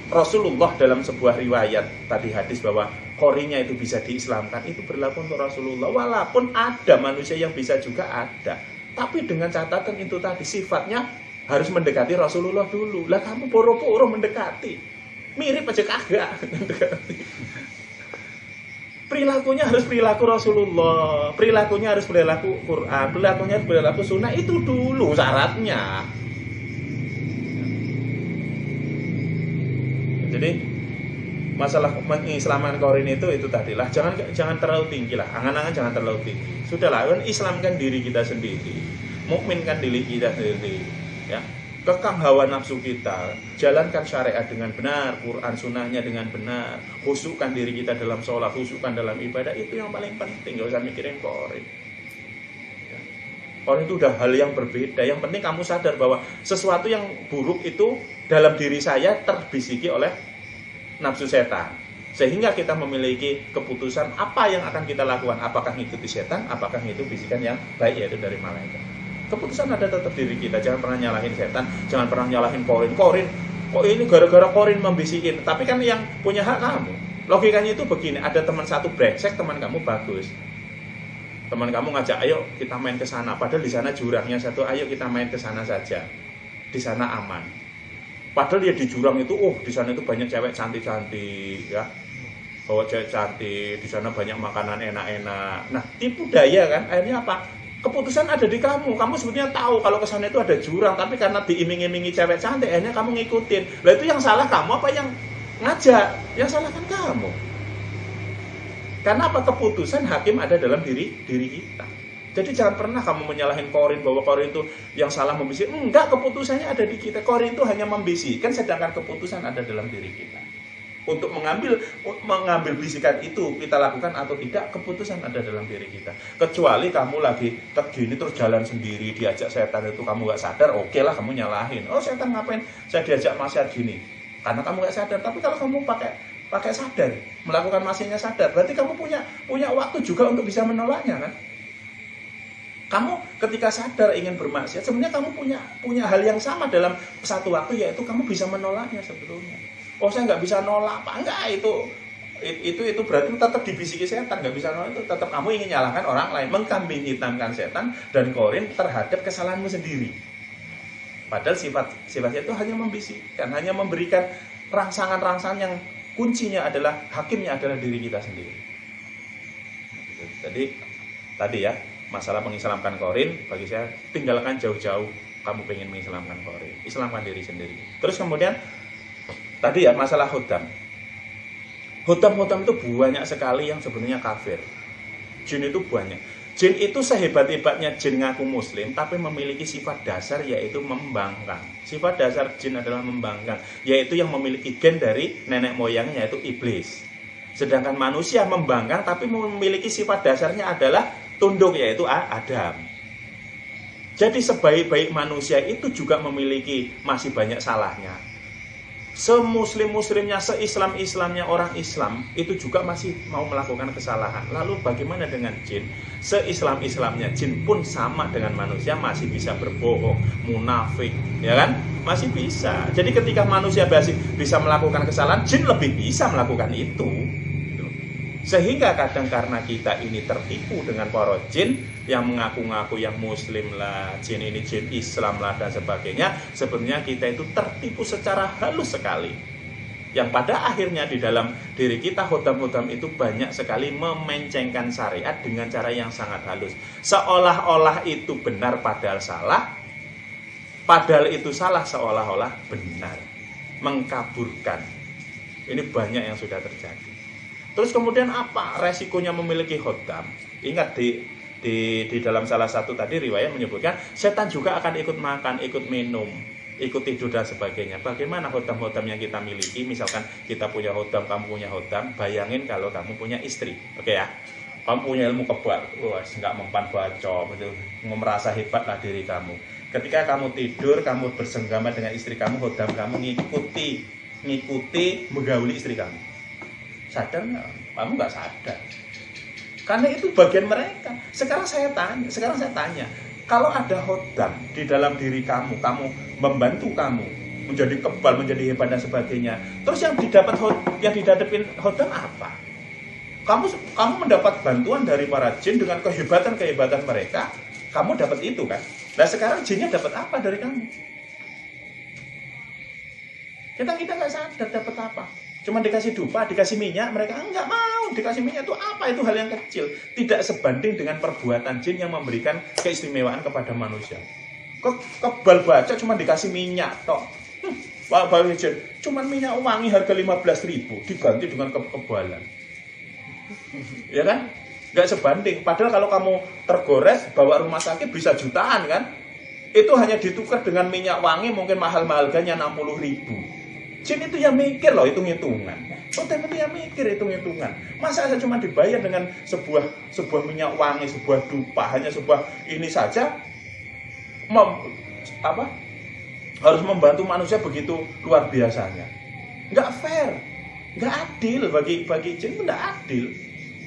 Rasulullah dalam sebuah riwayat tadi hadis bahwa korinnya itu bisa diislamkan, itu berlaku untuk Rasulullah. Walaupun ada manusia yang bisa juga ada, tapi dengan catatan itu tadi sifatnya harus mendekati Rasulullah dulu. Lah kamu poro-poro mendekati, mirip aja kagak mendekati. Perilakunya harus perilaku Rasulullah, perilakunya harus perilaku Quran, perilakunya harus perilaku sunnah, itu dulu syaratnya. Jadi masalah mengislamkan korin itu tadilah jangan terlalu tinggi lah, angan-angan jangan terlalu tinggi. Sudahlah, kan islamkan diri kita sendiri, mukminkan diri kita sendiri, ya. Kekang hawa nafsu kita, jalankan syariat dengan benar, Quran sunnahnya dengan benar, khusyukkan diri kita dalam sholat, khusyukkan dalam ibadah, itu yang paling penting, gak usah mikirin korin. Ya. Korin itu udah hal yang berbeda, yang penting kamu sadar bahwa sesuatu yang buruk itu dalam diri saya terbisiki oleh nafsu setan. Sehingga kita memiliki keputusan apa yang akan kita lakukan, apakah mengikuti setan, apakah itu bisikan yang baik yaitu dari malaikat. Keputusan ada tetap diri kita, jangan pernah nyalahin setan, jangan pernah nyalahin korin. Kok ini gara-gara korin membisikin, tapi kan yang punya hak kamu. Logikanya itu begini, ada teman satu brengsek, teman kamu bagus. Teman kamu ngajak, ayo kita main ke sana, padahal di sana jurangnya satu, ayo kita main ke sana saja. Di sana aman. Padahal dia di jurang itu, di sana itu banyak cewek cantik-cantik, ya. Bawa cewek cantik, di sana banyak makanan enak-enak. Nah, tipu daya kan, akhirnya apa? Keputusan ada di kamu. Kamu sebetulnya tahu kalau ke sana itu ada jurang, tapi karena diiming-imingi cewek cantik, akhirnya kamu ngikutin. Lah itu yang salah kamu apa yang ngajak? Yang salah kan kamu. Karena apa? Keputusan hakim ada dalam diri kita. Jadi jangan pernah kamu menyalahin korin bahwa korin itu yang salah membisik. Enggak, keputusannya ada di kita. Korin itu hanya membisikkan, sedangkan keputusan ada dalam diri kita. Untuk mengambil bisikan itu kita lakukan atau tidak, keputusan ada dalam diri kita. Kecuali kamu lagi begini terus jalan sendiri, diajak setan itu kamu gak sadar, oke lah kamu nyalahin. Setan ngapain saya diajak maksiat gini? Karena kamu gak sadar. Tapi kalau kamu pakai sadar, melakukan maksiatnya sadar, berarti kamu punya waktu juga untuk bisa menolaknya kan? Kamu ketika sadar ingin bermaksiat, sebenarnya kamu punya hal yang sama dalam satu waktu, yaitu kamu bisa menolaknya sebetulnya. Saya nggak bisa nolak, apa enggak, itu berarti tetap dibisiki setan, nggak bisa nolak, itu tetap kamu ingin nyalahkan orang lain, mengkambing hitamkan setan dan korin terhadap kesalahanmu sendiri. Padahal sifatnya itu hanya membisikkan, hanya memberikan rangsangan-rangsangan yang kuncinya adalah, hakimnya adalah diri kita sendiri. Jadi tadi ya, masalah mengislamkan korin, bagi saya tinggalkan jauh-jauh. Kamu pengen mengislamkan korin, islamkan diri sendiri. Terus kemudian tadi ya masalah hudam itu banyak sekali yang sebenarnya kafir. Jin itu banyak. Jin itu sehebat-hebatnya jin ngaku muslim, tapi memiliki sifat dasar yaitu membangkang. Sifat dasar jin adalah membangkang, yaitu yang memiliki gen dari nenek moyangnya yaitu iblis. Sedangkan manusia membangkang tapi memiliki sifat dasarnya adalah tunduk yaitu Adam. Jadi sebaik-baik manusia itu juga memiliki masih banyak salahnya. Semuslim-muslimnya, se-Islam-Islamnya orang Islam itu juga masih mau melakukan kesalahan. Lalu bagaimana dengan jin? Se-Islam-Islamnya jin pun sama dengan manusia, masih bisa berbohong, munafik, ya kan? Masih bisa. Jadi ketika manusia bisa melakukan kesalahan, jin lebih bisa melakukan itu. Sehingga kadang karena kita ini tertipu dengan para jin yang mengaku-ngaku yang muslim lah, jin ini jin Islam lah dan sebagainya, sebenarnya kita itu tertipu secara halus sekali. Yang pada akhirnya di dalam diri kita hudam-hudam itu banyak sekali memencengkan syariat dengan cara yang sangat halus. Seolah-olah itu benar padahal salah, padahal itu salah seolah-olah benar. Mengkaburkan. Ini banyak yang sudah terjadi. Terus kemudian apa resikonya memiliki hudam? Ingat di dalam salah satu tadi riwayat menyebutkan setan juga akan ikut makan, ikut minum, ikut tidur dan sebagainya. Bagaimana hodam-hodam yang kita miliki? Misalkan kita punya hodam, kamu punya hodam. Bayangin kalau kamu punya istri, oke ya? Kamu punya ilmu kebal, wah nggak mempan baca, merasa hebat lah diri kamu. Ketika kamu tidur, kamu bersenggama dengan istri kamu, hodam kamu ngikuti menggauli istri kamu. Sadar nggak? Kamu nggak sadar. Karena itu bagian mereka. Sekarang saya tanya, kalau ada hodam di dalam diri kamu, kamu membantu kamu menjadi kebal, menjadi hebat dan sebagainya. Terus yang didapatkan hodam apa? Kamu mendapat bantuan dari para jin dengan kehebatan mereka, kamu dapat itu kan? Nah sekarang jinnya dapat apa dari kamu? Kita nggak sadar dapat apa. Cuma dikasih dupa, dikasih minyak, mereka nggak mau. Dikasih minyak itu apa? Itu hal yang kecil. Tidak sebanding dengan perbuatan jin yang memberikan keistimewaan kepada manusia. Kebal baca cuma dikasih minyak toh. Pak jin, cuma minyak wangi harga 15.000 diganti dengan kekebalan. Ya kan? Nggak sebanding. Padahal kalau kamu tergores, bawa rumah sakit bisa jutaan kan? Itu hanya ditukar dengan minyak wangi mungkin mahal-mahal harganya 60.000. Jin itu yang mikir loh, hitung-hitungan. Hodam itu yang mikir, hitung-hitungan. Masa saya cuma dibayar dengan sebuah minyak wangi, sebuah dupa, hanya sebuah ini saja harus membantu manusia begitu luar biasanya. Nggak fair, nggak adil bagi jin itu nggak adil.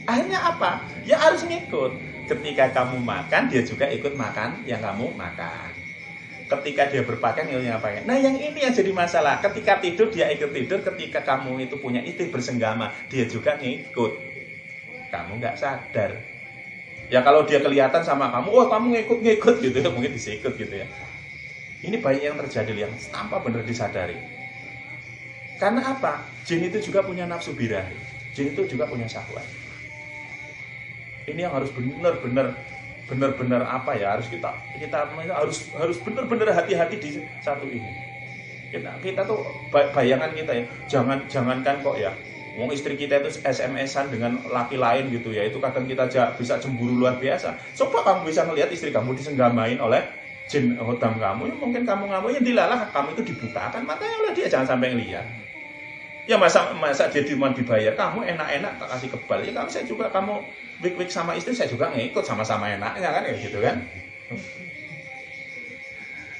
Akhirnya apa? Ya harus ngikut. Ketika kamu makan, dia juga ikut makan yang kamu makan. Ketika dia berpakaian, dia pakaian. Nah yang ini yang jadi masalah. Ketika tidur, dia ikut tidur. Ketika kamu itu punya istri bersenggama, dia juga ngikut. Kamu nggak sadar. Ya kalau dia kelihatan sama kamu, oh kamu ngikut gitu ya, mungkin disikut gitu ya. Ini banyak yang terjadi yang tanpa benar disadari. Karena apa? Jin itu juga punya nafsu birahi. Jin itu juga punya syahwat. Ini yang harus benar-benar apa ya, harus kita harus benar-benar hati-hati di satu ini. Kita tuh bayangan kita ya, jangankan kok ya, wong istri kita itu SMS-an dengan laki lain gitu ya, itu kadang kita bisa cemburu luar biasa. Coba kamu bisa melihat istri kamu disenggamain oleh jin hodam kamu, ya mungkin kamu ngamuk, ya dilalah kamu itu dibutakan matanya oleh dia, jangan sampai ngelihat. Ya masa dia cuma dibayar, kamu enak-enak tak kasih kebal, ya saya juga kamu wik-wik sama istri, saya juga ngikut sama-sama enaknya kan, kayak gitu kan.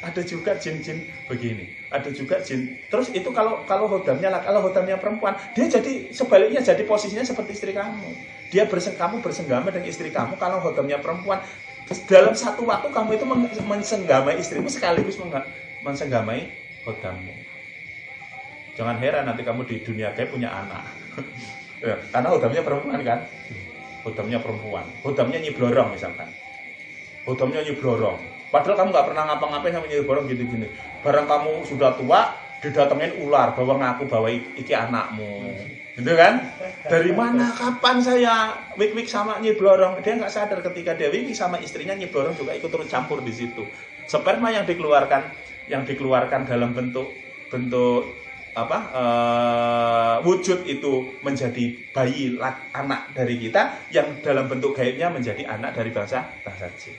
Ada juga jin-jin begini, ada juga jin. Terus itu kalau hodamnya perempuan, dia jadi sebaliknya, jadi posisinya seperti istri kamu. Kamu bersenggama dengan istri kamu. Kalau hodamnya perempuan, dalam satu waktu kamu itu mensenggamai istrimu sekaligus mensenggamai hodammu. Jangan heran nanti kamu di dunia gaib punya anak. Ya, karena hodamnya perempuan kan. Hodamnya perempuan. Hodamnya nyiblorong misalkan. Hodamnya nyiblorong. Padahal kamu nggak pernah ngapa-ngapain sama nyiblorong gitu-gini. Barang kamu sudah tua, didatengin ular bahwa ngaku bahwa iki anakmu. Gitu kan? Dari mana? Kapan saya wik-wik sama nyiblorong? Dia nggak sadar ketika dia wik sama istrinya, nyiblorong juga ikut turut campur di situ. Sperma yang dikeluarkan dalam bentuk wujud itu menjadi bayi anak dari kita, yang dalam bentuk gaibnya menjadi anak dari bangsa jin.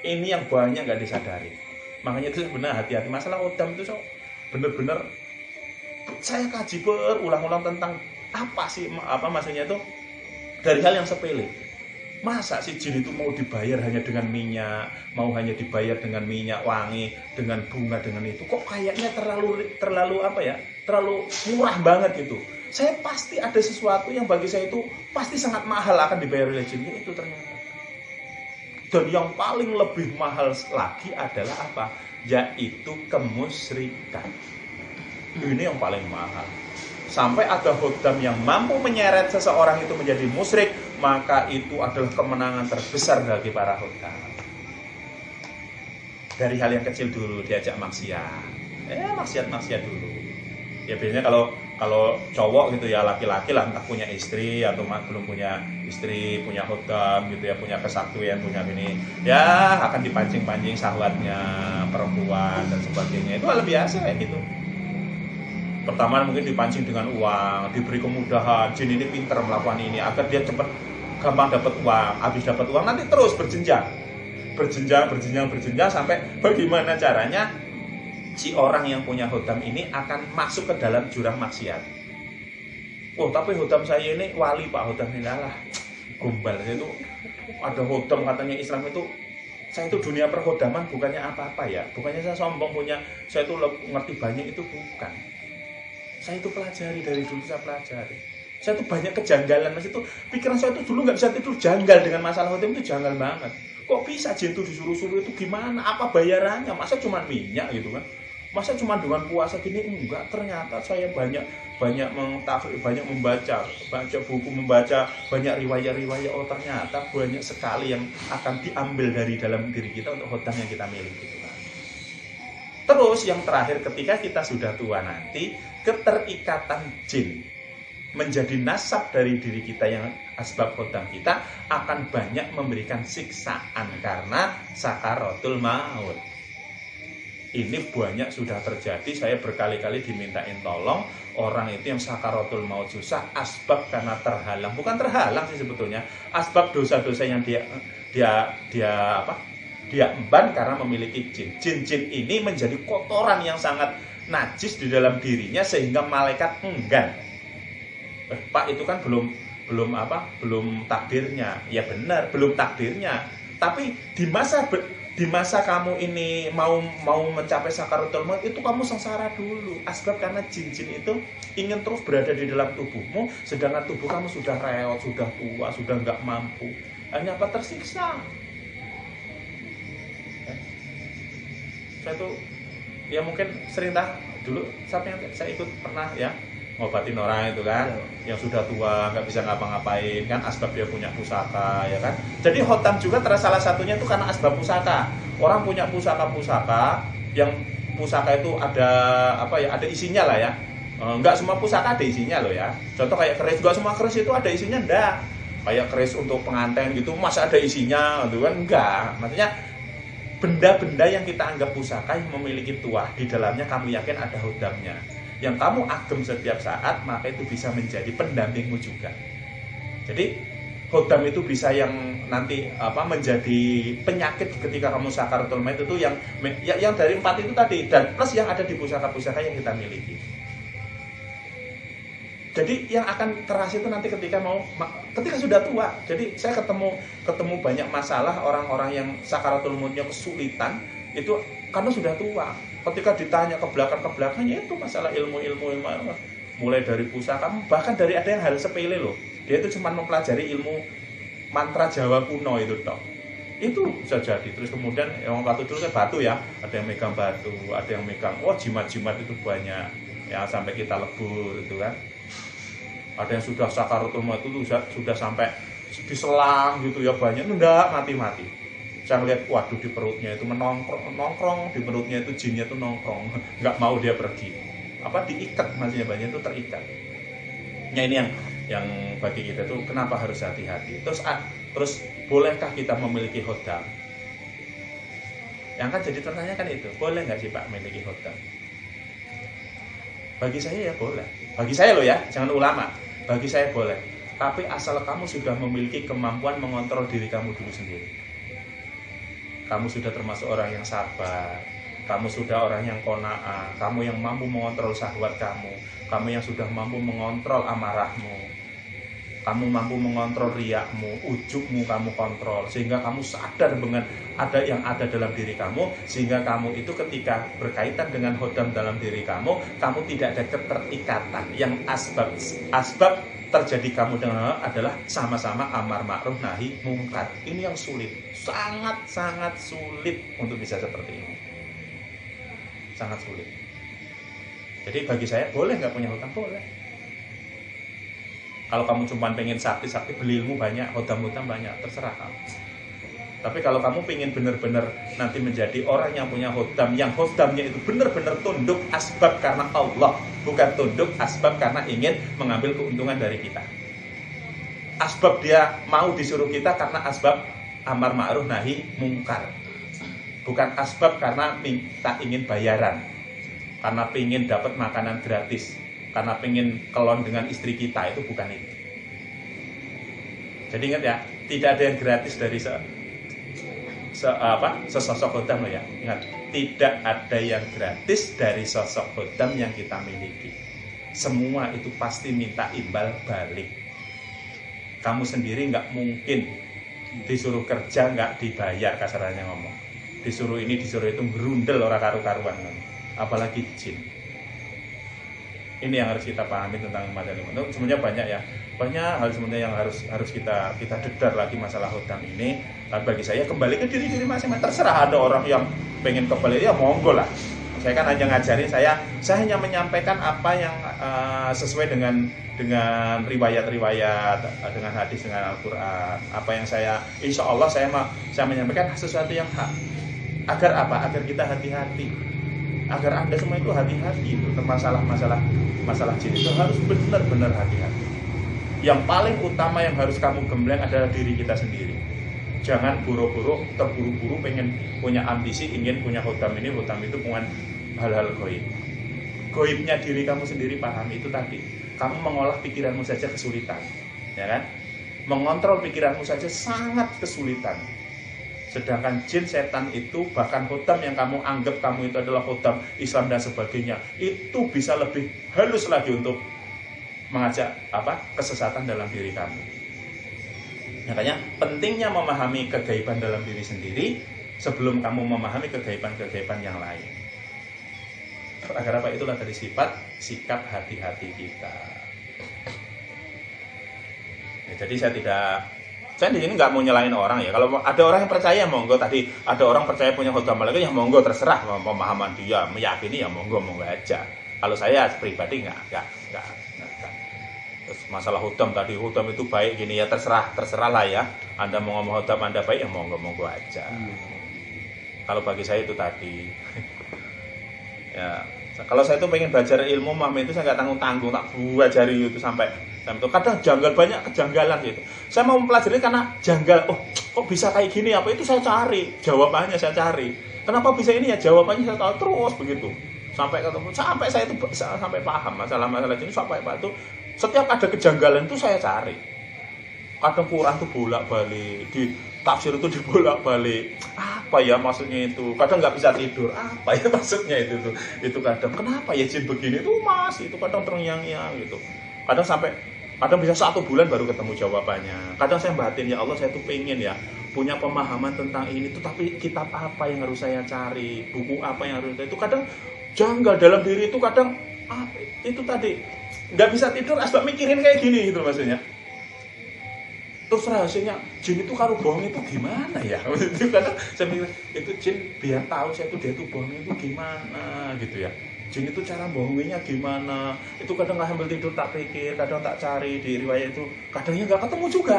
Ini yang banyak nggak disadari. Makanya itu sebenarnya hati-hati masalah hodam itu benar-benar saya kaji berulang-ulang tentang maksudnya itu dari hal yang sepele. Masa si jin itu mau dibayar hanya dengan minyak, mau hanya dibayar dengan minyak wangi, dengan bunga, dengan itu, kok kayaknya terlalu murah banget gitu. Saya pasti ada sesuatu yang bagi saya itu pasti sangat mahal akan dibayar oleh jin itu ternyata. Dan yang paling lebih mahal lagi adalah apa? Yaitu kemusyrikan. Ini yang paling mahal. Sampai ada hodam yang mampu menyeret seseorang itu menjadi musyrik, maka itu adalah kemenangan terbesar bagi para hodam. Dari hal yang kecil dulu diajak maksiat. Maksiat dulu. Ya biasanya kalau cowok gitu ya, laki-laki lah, entah punya istri atau belum punya istri, punya hodam gitu ya, punya kesaktian, punya ini, ya akan dipancing-pancing syahwatnya perempuan dan sebagainya. Itu hal biasa kayak gitu. Pertama mungkin dipancing dengan uang, diberi kemudahan, jin ini pintar melakukan ini agar dia cepat gampang dapat uang, habis dapat uang nanti terus berjenjang sampai bagaimana caranya si orang yang punya hodam ini akan masuk ke dalam jurang maksiat. Oh tapi hodam saya ini wali pak, hodam ini lah gombal. Saya itu ada hodam katanya Islam itu, saya itu dunia perhodaman bukannya apa-apa ya, bukannya saya sombong punya, saya itu ngerti banyak, itu bukan. Saya itu pelajari dari dulu, saya itu banyak kejanggalan mas, itu pikiran saya itu dulu nggak bisa tidur, janggal dengan masalah hodam itu, janggal banget. Kok bisa jin itu disuruh-suruh itu gimana, apa bayarannya, masa cuma minyak gitu kan, masa cuma dengan puasa gini, enggak. Ternyata saya banyak mengtafsir, banyak membaca buku, membaca banyak riwayat-riwayat. Oh ternyata banyak sekali yang akan diambil dari dalam diri kita untuk hodam yang kita miliki. Terus yang terakhir, ketika kita sudah tua nanti, keterikatan jin menjadi nasab dari diri kita yang asbab hodam kita akan banyak memberikan siksaan karena sakaratul maut. Ini banyak sudah terjadi, saya berkali-kali dimintain tolong orang itu yang sakaratul maut susah, asbab karena terhalang, bukan terhalang sih sebetulnya, asbab dosa-dosa yang dia emban karena memiliki jin. Jin ini menjadi kotoran yang sangat najis di dalam dirinya sehingga malaikat enggan. Pak itu kan belum takdirnya. Ya benar, belum takdirnya. Tapi di masa kamu ini mau mencapai sakaratul maut itu kamu sengsara dulu. Asbab karena jin-jin itu ingin terus berada di dalam tubuhmu, sedangkan tubuh kamu sudah reot, sudah tua, sudah nggak mampu. Hanya apa? Tersiksa. Saya tuh ya mungkin sering dulu saya ikut pernah ya ngobatin orang itu kan yang sudah tua nggak bisa ngapa-ngapain kan, asbab dia punya pusaka ya kan. Jadi khotam juga salah satunya itu karena asbab pusaka. Orang punya pusaka yang pusaka itu ada ada isinya lah ya. Nggak semua pusaka ada isinya loh ya. Contoh kayak keris, nggak semua keris itu ada isinya, enggak. Kayak keris untuk pengantin gitu masa ada isinya gitu kan, enggak. Maksudnya benda-benda yang kita anggap pusaka yang memiliki tuah, di dalamnya kamu yakin ada hodamnya, yang kamu agem setiap saat, maka itu bisa menjadi pendampingmu juga. Jadi hodam itu bisa yang nanti menjadi penyakit ketika kamu sakaratul maut itu yang dari 4 itu tadi, dan plus yang ada di pusaka-pusaka yang kita miliki. Jadi yang akan terasa itu nanti ketika sudah tua. Jadi saya ketemu banyak masalah orang-orang yang sakaratul mautnya kesulitan itu karena sudah tua. Ketika ditanya ke belakangnya itu masalah ilmu mulai dari pusaka, bahkan dari ada yang hal sepele loh. Dia itu cuma mempelajari ilmu mantra Jawa kuno itu toh. Itu bisa jadi. Terus kemudian yang batu dulu kan batu ya, ada yang megang batu, ada yang megang jimat-jimat itu banyak. Ya sampai kita lebur itu kan. Ada yang sudah sakaratul maut itu sudah sampai diselang gitu ya, banyak enggak mati-mati. Saya ngeliat waduh di perutnya itu nongkrong, di perutnya itu jinnya itu nongkrong, nggak mau dia pergi. Diikat, maksudnya banyak itu terikat. Ya ini yang bagi kita itu kenapa harus hati-hati. Terus bolehkah kita memiliki hodam? Yang kan jadi pertanyaan kan itu, boleh nggak sih Pak memiliki hodam? Bagi saya ya boleh. Bagi saya loh ya, jangan ulama. Bagi saya boleh. Tapi asal kamu sudah memiliki kemampuan mengontrol diri kamu dulu sendiri. Kamu sudah termasuk orang yang sabar. Kamu sudah orang yang qanaah. Kamu yang mampu mengontrol syahwat kamu yang sudah mampu mengontrol amarahmu. Kamu mampu mengontrol riakmu, ujubmu kamu kontrol, sehingga kamu sadar dengan ada yang ada dalam diri kamu, sehingga kamu itu ketika berkaitan dengan hodam dalam diri kamu tidak ada keterikatan. Yang asbab terjadi kamu dengan adalah sama-sama amar ma'ruf nahi mungkar. Ini yang sulit, sangat sulit untuk bisa seperti ini, sangat sulit. Jadi bagi saya boleh nggak punya hodam? Boleh. Kalau kamu cuma pengen sakti beli ilmu banyak, hodam banyak, terserah kamu. Tapi kalau kamu pengen benar-benar nanti menjadi orang yang punya hodam, yang hodamnya itu benar-benar tunduk asbab karena Allah, bukan tunduk asbab karena ingin mengambil keuntungan dari kita. Asbab dia mau disuruh kita karena asbab amar ma'ruf nahi mungkar, bukan asbab karena minta ingin bayaran, karena pengen dapat makanan gratis, karena pengen kelon dengan istri kita, itu bukan itu. Jadi ingat ya, tidak ada yang gratis dari sesosok khodam loh ya. Ingat, tidak ada yang gratis dari sosok khodam yang kita miliki. Semua itu pasti minta imbal balik. Kamu sendiri nggak mungkin disuruh kerja nggak dibayar, kasarannya ngomong. Disuruh ini, disuruh itu, berundel orang karu-karuan. Apalagi jin. Ini yang harus kita pahami tentang masalah ini. Sebenarnya banyak ya, banyak hal sebenarnya yang harus kita dedar lagi masalah khodam ini. Tapi bagi saya kembali ke diri masing-masing. Terserah, ada orang yang pengen kembali, ya monggo lah. Saya kan hanya ngajarin, saya hanya menyampaikan apa yang sesuai dengan riwayat-riwayat, dengan hadis, dengan Al-Quran. Apa yang insya Allah saya menyampaikan sesuatu yang hak. Agar apa? Agar kita hati-hati. Agar Anda semua itu hati-hati itu masalah jin itu harus benar-benar hati-hati. Yang paling utama yang harus kamu gembleng adalah diri kita sendiri. Jangan terburu-buru pengen punya ambisi, ingin punya khodam ini, khodam itu, punya hal-hal goib. Goibnya diri kamu sendiri, pahami itu tadi. Kamu mengolah pikiranmu saja kesulitan, ya kan? Mengontrol pikiranmu saja sangat kesulitan. Sedangkan jin, setan itu, bahkan khodam yang kamu anggap kamu itu adalah khodam Islam dan sebagainya, itu bisa lebih halus lagi untuk mengajak kesesatan dalam diri kamu. Makanya pentingnya memahami kegaiban dalam diri sendiri sebelum kamu memahami kegaiban-kegaiban yang lain. Agar apa? Itulah dari sikap hati-hati kita. Ya, jadi saya di sini nggak mau nyalain orang ya. Kalau ada orang yang percaya, monggo. Tadi ada orang percaya punya khodam malaikat, ya monggo, terserah pemahaman dia, meyakini ya monggo aja. Kalau saya pribadi nggak. Terus masalah khodam tadi, khodam itu baik gini ya, terserah lah ya. Anda mau ngomong khodam Anda baik ya monggo aja. Kalau bagi saya itu tadi. Ya, kalau saya tuh pengen belajar ilmu itu saya nggak tanggung-tanggung, tak buajari itu sampai itu. Kadang banyak kejanggalan gitu. Saya mau mempelajari karena janggal. Oh, kok bisa kayak gini? Apa itu saya cari jawabannya, saya cari. Kenapa bisa ini ya? Jawabannya saya tahu terus begitu. Sampai ketemu, sampai saya itu sampai paham masalah-masalah ini, sampai itu setiap ada kejanggalan itu saya cari. Kadang Quran tuh bolak-balik, di tafsir itu dibolak-balik. Apa ya maksudnya itu? Kadang nggak bisa tidur. Apa ya maksudnya itu tuh? Itu kadang kenapa ya jin begini tuh Mas? Itu kadang terngiang-ngiang gitu. Kadang bisa 1 bulan baru ketemu jawabannya. Kadang saya batin, ya Allah saya tuh pengen ya punya pemahaman tentang ini tuh, tapi kitab apa yang harus saya cari, buku apa yang harus itu. Kadang janggal dalam diri itu, kadang itu tadi nggak bisa tidur asbab mikirin kayak gini gitu maksudnya. Terus rahasianya jin itu karo bohong itu gimana ya? Itu kadang saya mikir, itu jin biar tahu saya tuh dia tuh bohong itu gimana gitu ya. Jin itu cara bohonginya gimana? Itu kadang nggak sambil tidur tak pikir, kadang tak cari di riwayat itu, kadangnya nggak ketemu juga,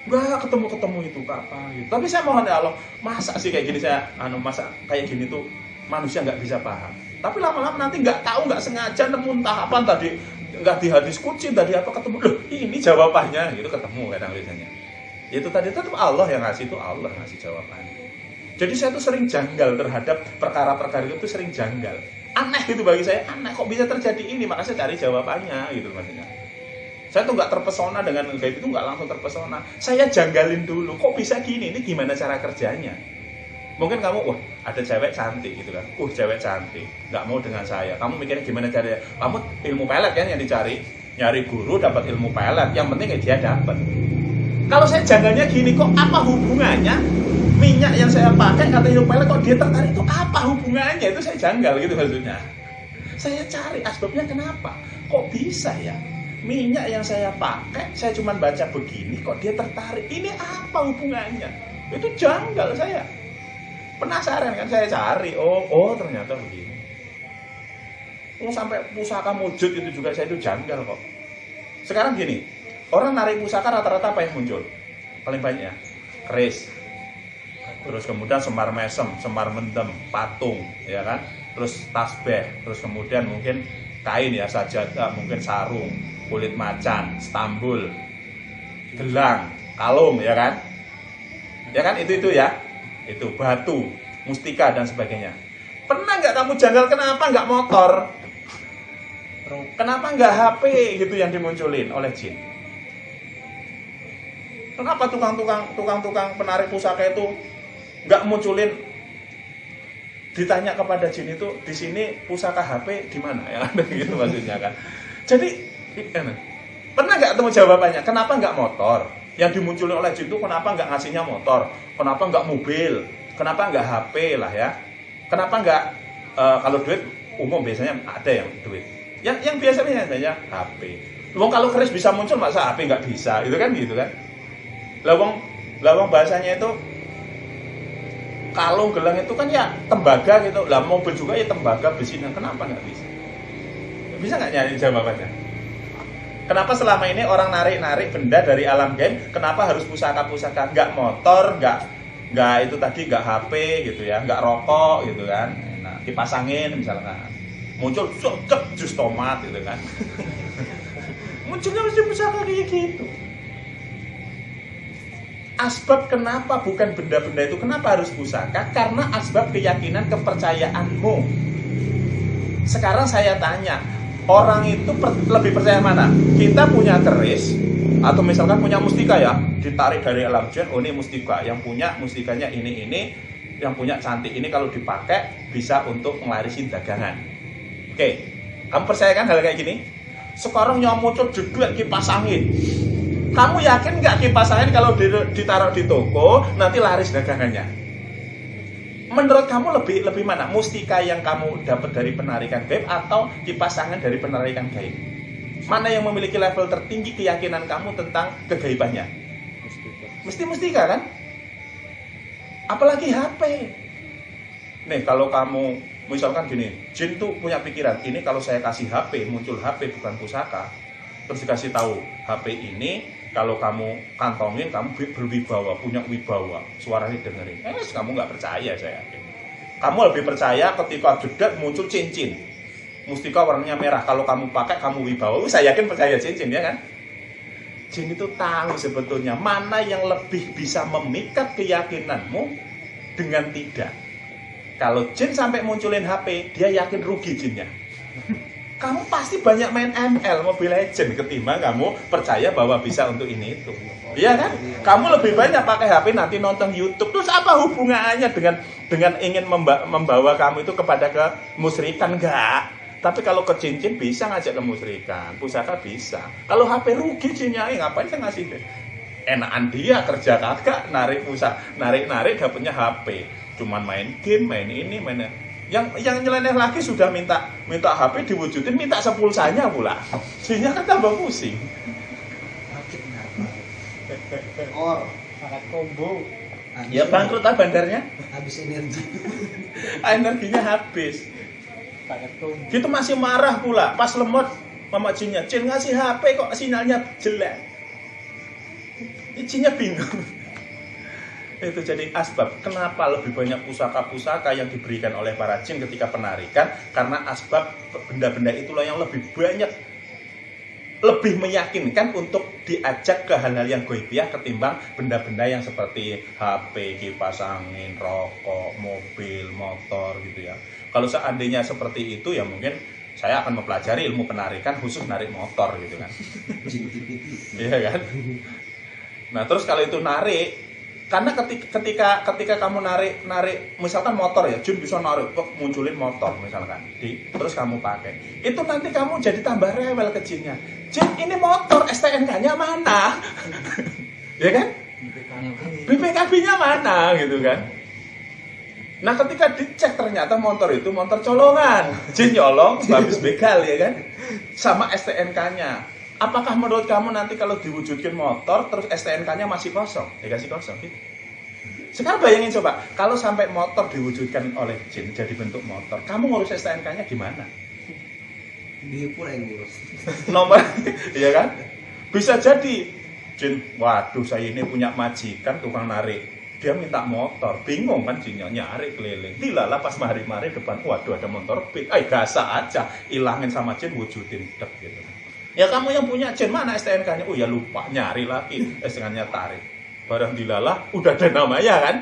nggak ketemu itu apa gitu. Tapi saya mohon ya Allah, masa sih kayak gini masa kayak gini tuh manusia nggak bisa paham. Tapi lama-lama nanti nggak tahu, nggak sengaja nemu tahapan tadi, nggak di hadis qudsi tadi apa ketemu, loh ini jawabannya gitu, ketemu kadang biasanya. Itu tadi tetap Allah yang ngasih, itu Allah ngasih jawabannya. Jadi saya tuh sering janggal terhadap perkara-perkara itu, sering janggal. Aneh gitu bagi saya, aneh kok bisa terjadi ini, maka saya cari jawabannya gitu maksudnya. Saya tuh nggak terpesona dengan gaib itu, nggak langsung terpesona. Saya janggalin dulu, kok bisa gini, ini gimana cara kerjanya. Mungkin kamu, wah ada cewek cantik gitu kan, cewek cantik, nggak mau dengan saya. Kamu mikirnya gimana caranya? Kamu ilmu pelet kan yang dicari, nyari guru dapat ilmu pelet, yang penting dia dapat. Kalau saya janggalnya gini, kok apa hubungannya minyak yang saya pakai kata ilmu pelet kok dia tertarik, itu apa hubungannya? Itu saya janggal gitu maksudnya. Saya cari asbabnya kenapa, kok bisa ya minyak yang saya pakai, saya cuma baca begini kok dia tertarik, ini apa hubungannya? Itu janggal saya. Penasaran kan, saya cari, oh ternyata begini. Sampai pusaka wujud itu juga saya itu janggal kok. Sekarang gini, orang narik pusaka rata-rata apa yang muncul? Paling banyak keris, terus kemudian semar mesem, semar mendem, patung, ya kan? Terus tasbih, terus kemudian mungkin kain ya, sajadah, mungkin sarung, kulit macan, stambul, gelang, kalung, ya kan? Ya kan, itu ya. Itu batu, mustika dan sebagainya. Pernah nggak kamu janggal kenapa nggak motor? Kenapa nggak HP gitu yang dimunculin oleh jin? Kenapa tukang-tukang penarik pusaka itu nggak munculin, ditanya kepada jin itu di sini pusaka HP di mana ya, gitu maksudnya kan. Jadi pernah nggak ketemu jawabannya? Kenapa nggak motor? Yang dimunculin oleh jin itu kenapa nggak ngasihnya motor? Kenapa nggak mobil? Kenapa nggak HP lah ya? Kenapa nggak kalau duit umum biasanya ada yang duit. Yang biasanya HP. Wong kalau keris bisa muncul masa HP nggak bisa? Itu kan gitu kan? Lawang bahasanya itu kalung gelang itu kan ya tembaga gitu. Lah mobil juga ya tembaga besi. Kenapa nggak bisa? Bisa nggak nyari jawabannya? Kenapa selama ini orang narik-narik benda dari alam gaib? Kenapa harus pusaka-pusaka? Nggak motor, nggak itu tadi, nggak HP gitu ya, nggak rokok gitu kan? Nah, dipasangin misalkan, muncul jus tomat gitu kan? Munculnya mesti pusaka kayak gitu. Asbab kenapa bukan benda-benda itu, kenapa harus pusaka? Karena asbab keyakinan kepercayaanmu. Sekarang saya tanya, orang itu lebih percaya mana? Kita punya keris atau misalkan punya mustika ya, ditarik dari alam jin, oh ini mustika, yang punya mustikanya ini, yang punya cantik ini kalau dipakai bisa untuk ngelarisin dagangan. Oke, kamu percaya kan hal kayak gini? Sekarang yang muncul jeduk kipas angin. Kamu yakin nggak kipas angin kalau ditaruh di toko nanti laris dagangannya? Menurut kamu lebih mana? Mustika yang kamu dapat dari penarikan gaib atau kipas angin dari penarikan gaib? Mana yang memiliki level tertinggi keyakinan kamu tentang kegaibannya? Mesti mustika kan? Apalagi HP. Nih kalau kamu misalkan gini, jin tuh punya pikiran, ini kalau saya kasih HP, muncul HP bukan pusaka. Terus dikasih tahu, HP ini kalau kamu kantongin, kamu berwibawa, punya wibawa, suaranya dengerin. Kamu nggak percaya saya yakin. Kamu lebih percaya ketika jeda muncul cincin, mustika warnanya merah. Kalau kamu pakai, kamu wibawa. Saya yakin percaya cincin ya kan? Jin itu tahu sebetulnya mana yang lebih bisa memikat keyakinanmu dengan tidak. Kalau jin sampai munculin HP, dia yakin rugi jinnya. Kamu pasti banyak main ML, Mobile Legends ketimbang kamu percaya bahwa bisa untuk ini itu. Iya kan? Kamu lebih banyak pakai HP nanti nonton YouTube. Terus apa hubungannya dengan ingin membawa kamu itu kepada kemusyrikan? Enggak. Tapi kalau ke cincin bisa ngajak kemusyrikan, pusaka bisa. Kalau HP rugi jinnya, ngapain saya ngasih deh? Enakan dia kerja kagak narik pusaka, narik dapatnya HP. Cuman main game, main ini, main yang nyeleneh lagi sudah minta HP diwujudin, minta sepulsanya pula. Jinnya kan tambah pusing. Sangat combo. Ya bangkrut lah bandarnya. Habis energi. Energinya habis. Sangat combo. Gitu masih marah pula. Pas lemot mama jinnya, Jin ngasih HP kok sinyalnya jelek. Jinnya bingung. Itu jadi asbab kenapa lebih banyak pusaka-pusaka yang diberikan oleh para jin ketika penarikan, karena asbab benda-benda itulah yang lebih banyak, lebih meyakinkan untuk diajak ke hal-hal yang goibiah ketimbang benda-benda yang seperti HP, kipas angin, rokok, mobil, motor gitu ya. Kalau seandainya seperti itu ya mungkin saya akan mempelajari ilmu penarikan khusus narik motor gitu kan. Iya kan? Nah terus kalau itu narik, karena ketika kamu narik misalkan motor ya, jin bisa narik kok munculin motor misalkan, terus kamu pakai, itu nanti kamu jadi tambah rewel ke jinnya. Jin ini motor, STNK-nya mana? Ya kan? BPKB-nya mana gitu kan? Nah ketika dicek ternyata motor itu motor colongan, jin nyolong, habis begal ya kan? Sama STNK-nya. Apakah menurut kamu nanti kalau diwujudkan motor terus STNK-nya masih kosong? Dikasih kosong gitu. Sekarang bayangin coba, kalau sampai motor diwujudkan oleh jin jadi bentuk motor, kamu ngurus STNK-nya gimana? Dia pula yang ngurus. Nomor, iya kan? Bisa jadi jin, waduh saya ini punya majikan tukang narik, dia minta motor, bingung kan jinnya, nyari keliling. Dilalah pas mari-mari depan, waduh ada motor beat, gasa aja, ilangin sama jin, wujudin dek gitu. Ya kamu yang punya jin, mana STNK-nya? Oh ya lupa, nyari lagi, STNK-nya tarik. Barang dilalah, udah ada namanya kan?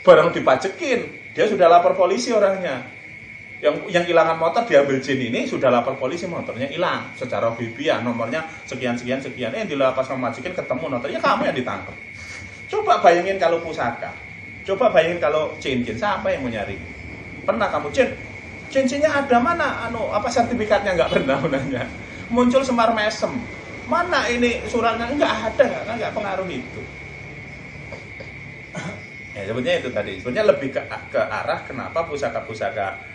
Barang dipajekin, dia sudah lapor polisi orangnya. Yang kehilangan motor diambil jin ini sudah lapor polisi, motornya hilang secara bibian, nomornya sekian dilapas sama majikan, ketemu notarnya, kamu yang ditangkap. Coba bayangin kalau pusaka, coba bayangin kalau cincin, siapa yang mau nyari? Pernah kamu cincinnya ada mana? Sertifikatnya nggak pernah nanya. Muncul Semar Mesem, mana ini suratnya? Nggak ada, nggak pengaruh itu. Ya sebetulnya itu tadi, sebetulnya lebih ke arah kenapa pusaka-pusaka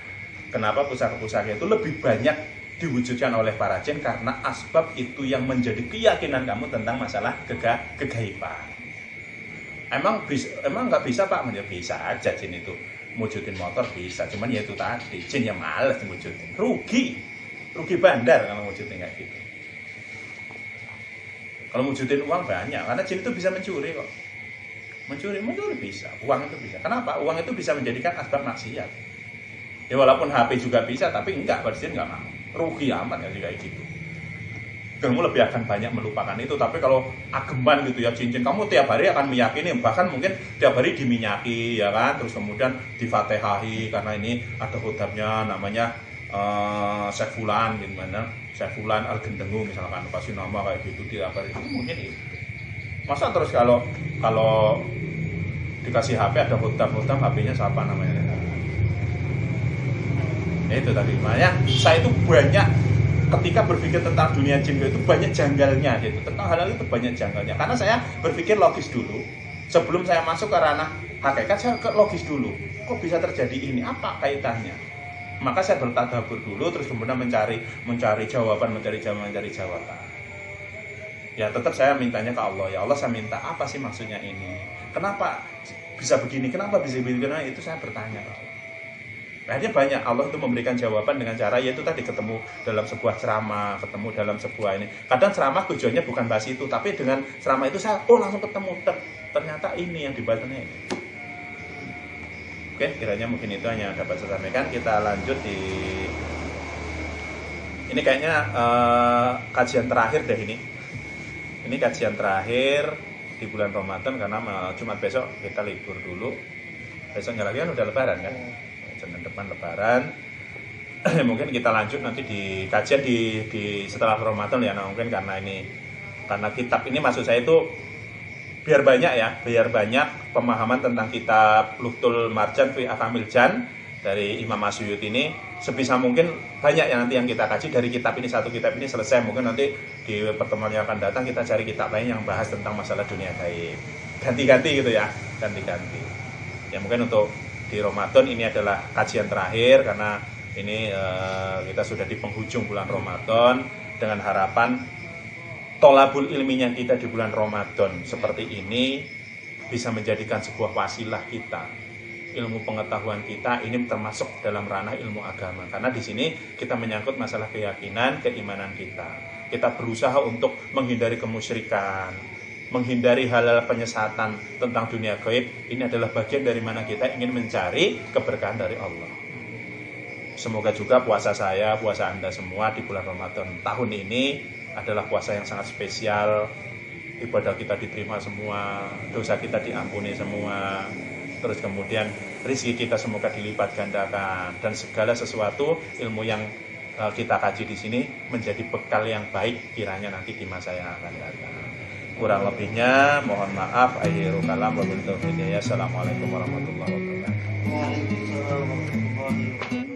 itu lebih banyak diwujudkan oleh para jin, karena asbab itu yang menjadi keyakinan kamu tentang masalah kegaiban. Emang nggak bisa Pak? Bisa aja jin itu wujudin motor bisa, cuman ya itu tadi jin yang males wujudin, rugi bandar kalau wujudin kayak gitu. Kalau wujudin uang banyak, karena jin itu bisa mencuri kok. Mencuri bisa, uang itu bisa. Kenapa? Uang itu bisa menjadikan asbab maksiat. Ya walaupun HP juga bisa, tapi enggak, Presiden enggak mau. Rugi amat ya kayak gitu. Kamu lebih akan banyak melupakan itu. Tapi kalau ageman gitu ya, cincin kamu tiap hari akan meyakini, bahkan mungkin tiap hari diminyaki ya kan, terus kemudian difatehahi karena ini ada hudabnya namanya Saifulan gimana? Saifulan Al-Gendengu misalkan, kasih nama kayak gitu tiap hari itu mungkin itu. Masa terus kalau dikasih HP ada hudab HP-nya siapa namanya? Itu tadi, makanya saya itu banyak ketika berpikir tentang dunia jin itu banyak janggalnya gitu, tentang hal-hal itu banyak janggalnya, karena saya berpikir logis dulu sebelum saya masuk ke ranah hakikat. Saya logis dulu, kok bisa terjadi ini, apa kaitannya, maka saya bertadabbur dulu, terus kemudian mencari jawaban. Ya tetap saya mintanya ke Allah, ya Allah saya minta apa sih maksudnya ini, kenapa bisa begini, kenapa bisa begini, karena itu saya bertanya ke Allah. Akhirnya banyak Allah itu memberikan jawaban dengan cara yaitu tadi ketemu dalam sebuah ceramah, ketemu dalam sebuah ini. Kadang ceramah tujuannya bukan bahas itu, tapi dengan ceramah itu saya langsung ketemu, ternyata ini yang dibahasnya ini. Oke, kiranya mungkin itu hanya dapat saya sampaikan. Kita lanjut di ini kayaknya kajian terakhir deh ini. Ini kajian terakhir di bulan Ramadan, karena Jumat besok kita libur dulu. Besoknya lagi kan udah lebaran kan. Senin depan lebaran. Mungkin kita lanjut nanti di kajian di setelah Ramadan ya. Nah, mungkin karena kitab ini maksud saya itu biar banyak pemahaman tentang kitab Luhtul Marjan fi Akamil Jan dari Imam Asyuyuti ini, sebisa mungkin banyak ya nanti yang kita kaji dari kitab ini. Satu kitab ini selesai, mungkin nanti di pertemuan yang akan datang kita cari kitab lain yang bahas tentang masalah dunia gaib. Ganti-ganti gitu ya, ganti-ganti. Ya mungkin untuk di Ramadan ini adalah kajian terakhir, karena ini kita sudah di penghujung bulan Ramadan, dengan harapan tolabul ilminya kita di bulan Ramadan seperti ini bisa menjadikan sebuah wasilah kita, ilmu pengetahuan kita ini termasuk dalam ranah ilmu agama, karena di sini kita menyangkut masalah keyakinan, keimanan kita. Kita berusaha untuk menghindari kemusyrikan, menghindari hal-hal penyesatan tentang dunia gaib. Ini adalah bagian dari mana kita ingin mencari keberkahan dari Allah. Semoga juga puasa saya, puasa Anda semua di bulan Ramadan tahun ini adalah puasa yang sangat spesial. Ibadah kita diterima semua, dosa kita diampuni semua, terus kemudian rezeki kita semoga dilipat gandakan, dan segala sesuatu ilmu yang kita kaji di sini menjadi bekal yang baik kiranya nanti di masa yang akan datang. Kurang lebihnya mohon maaf. Akhirul kalam wabillahi taufiq hidayah. Assalamualaikum warahmatullahi wabarakatuh. Waalaikumsalam warahmatullahi wabarakatuh.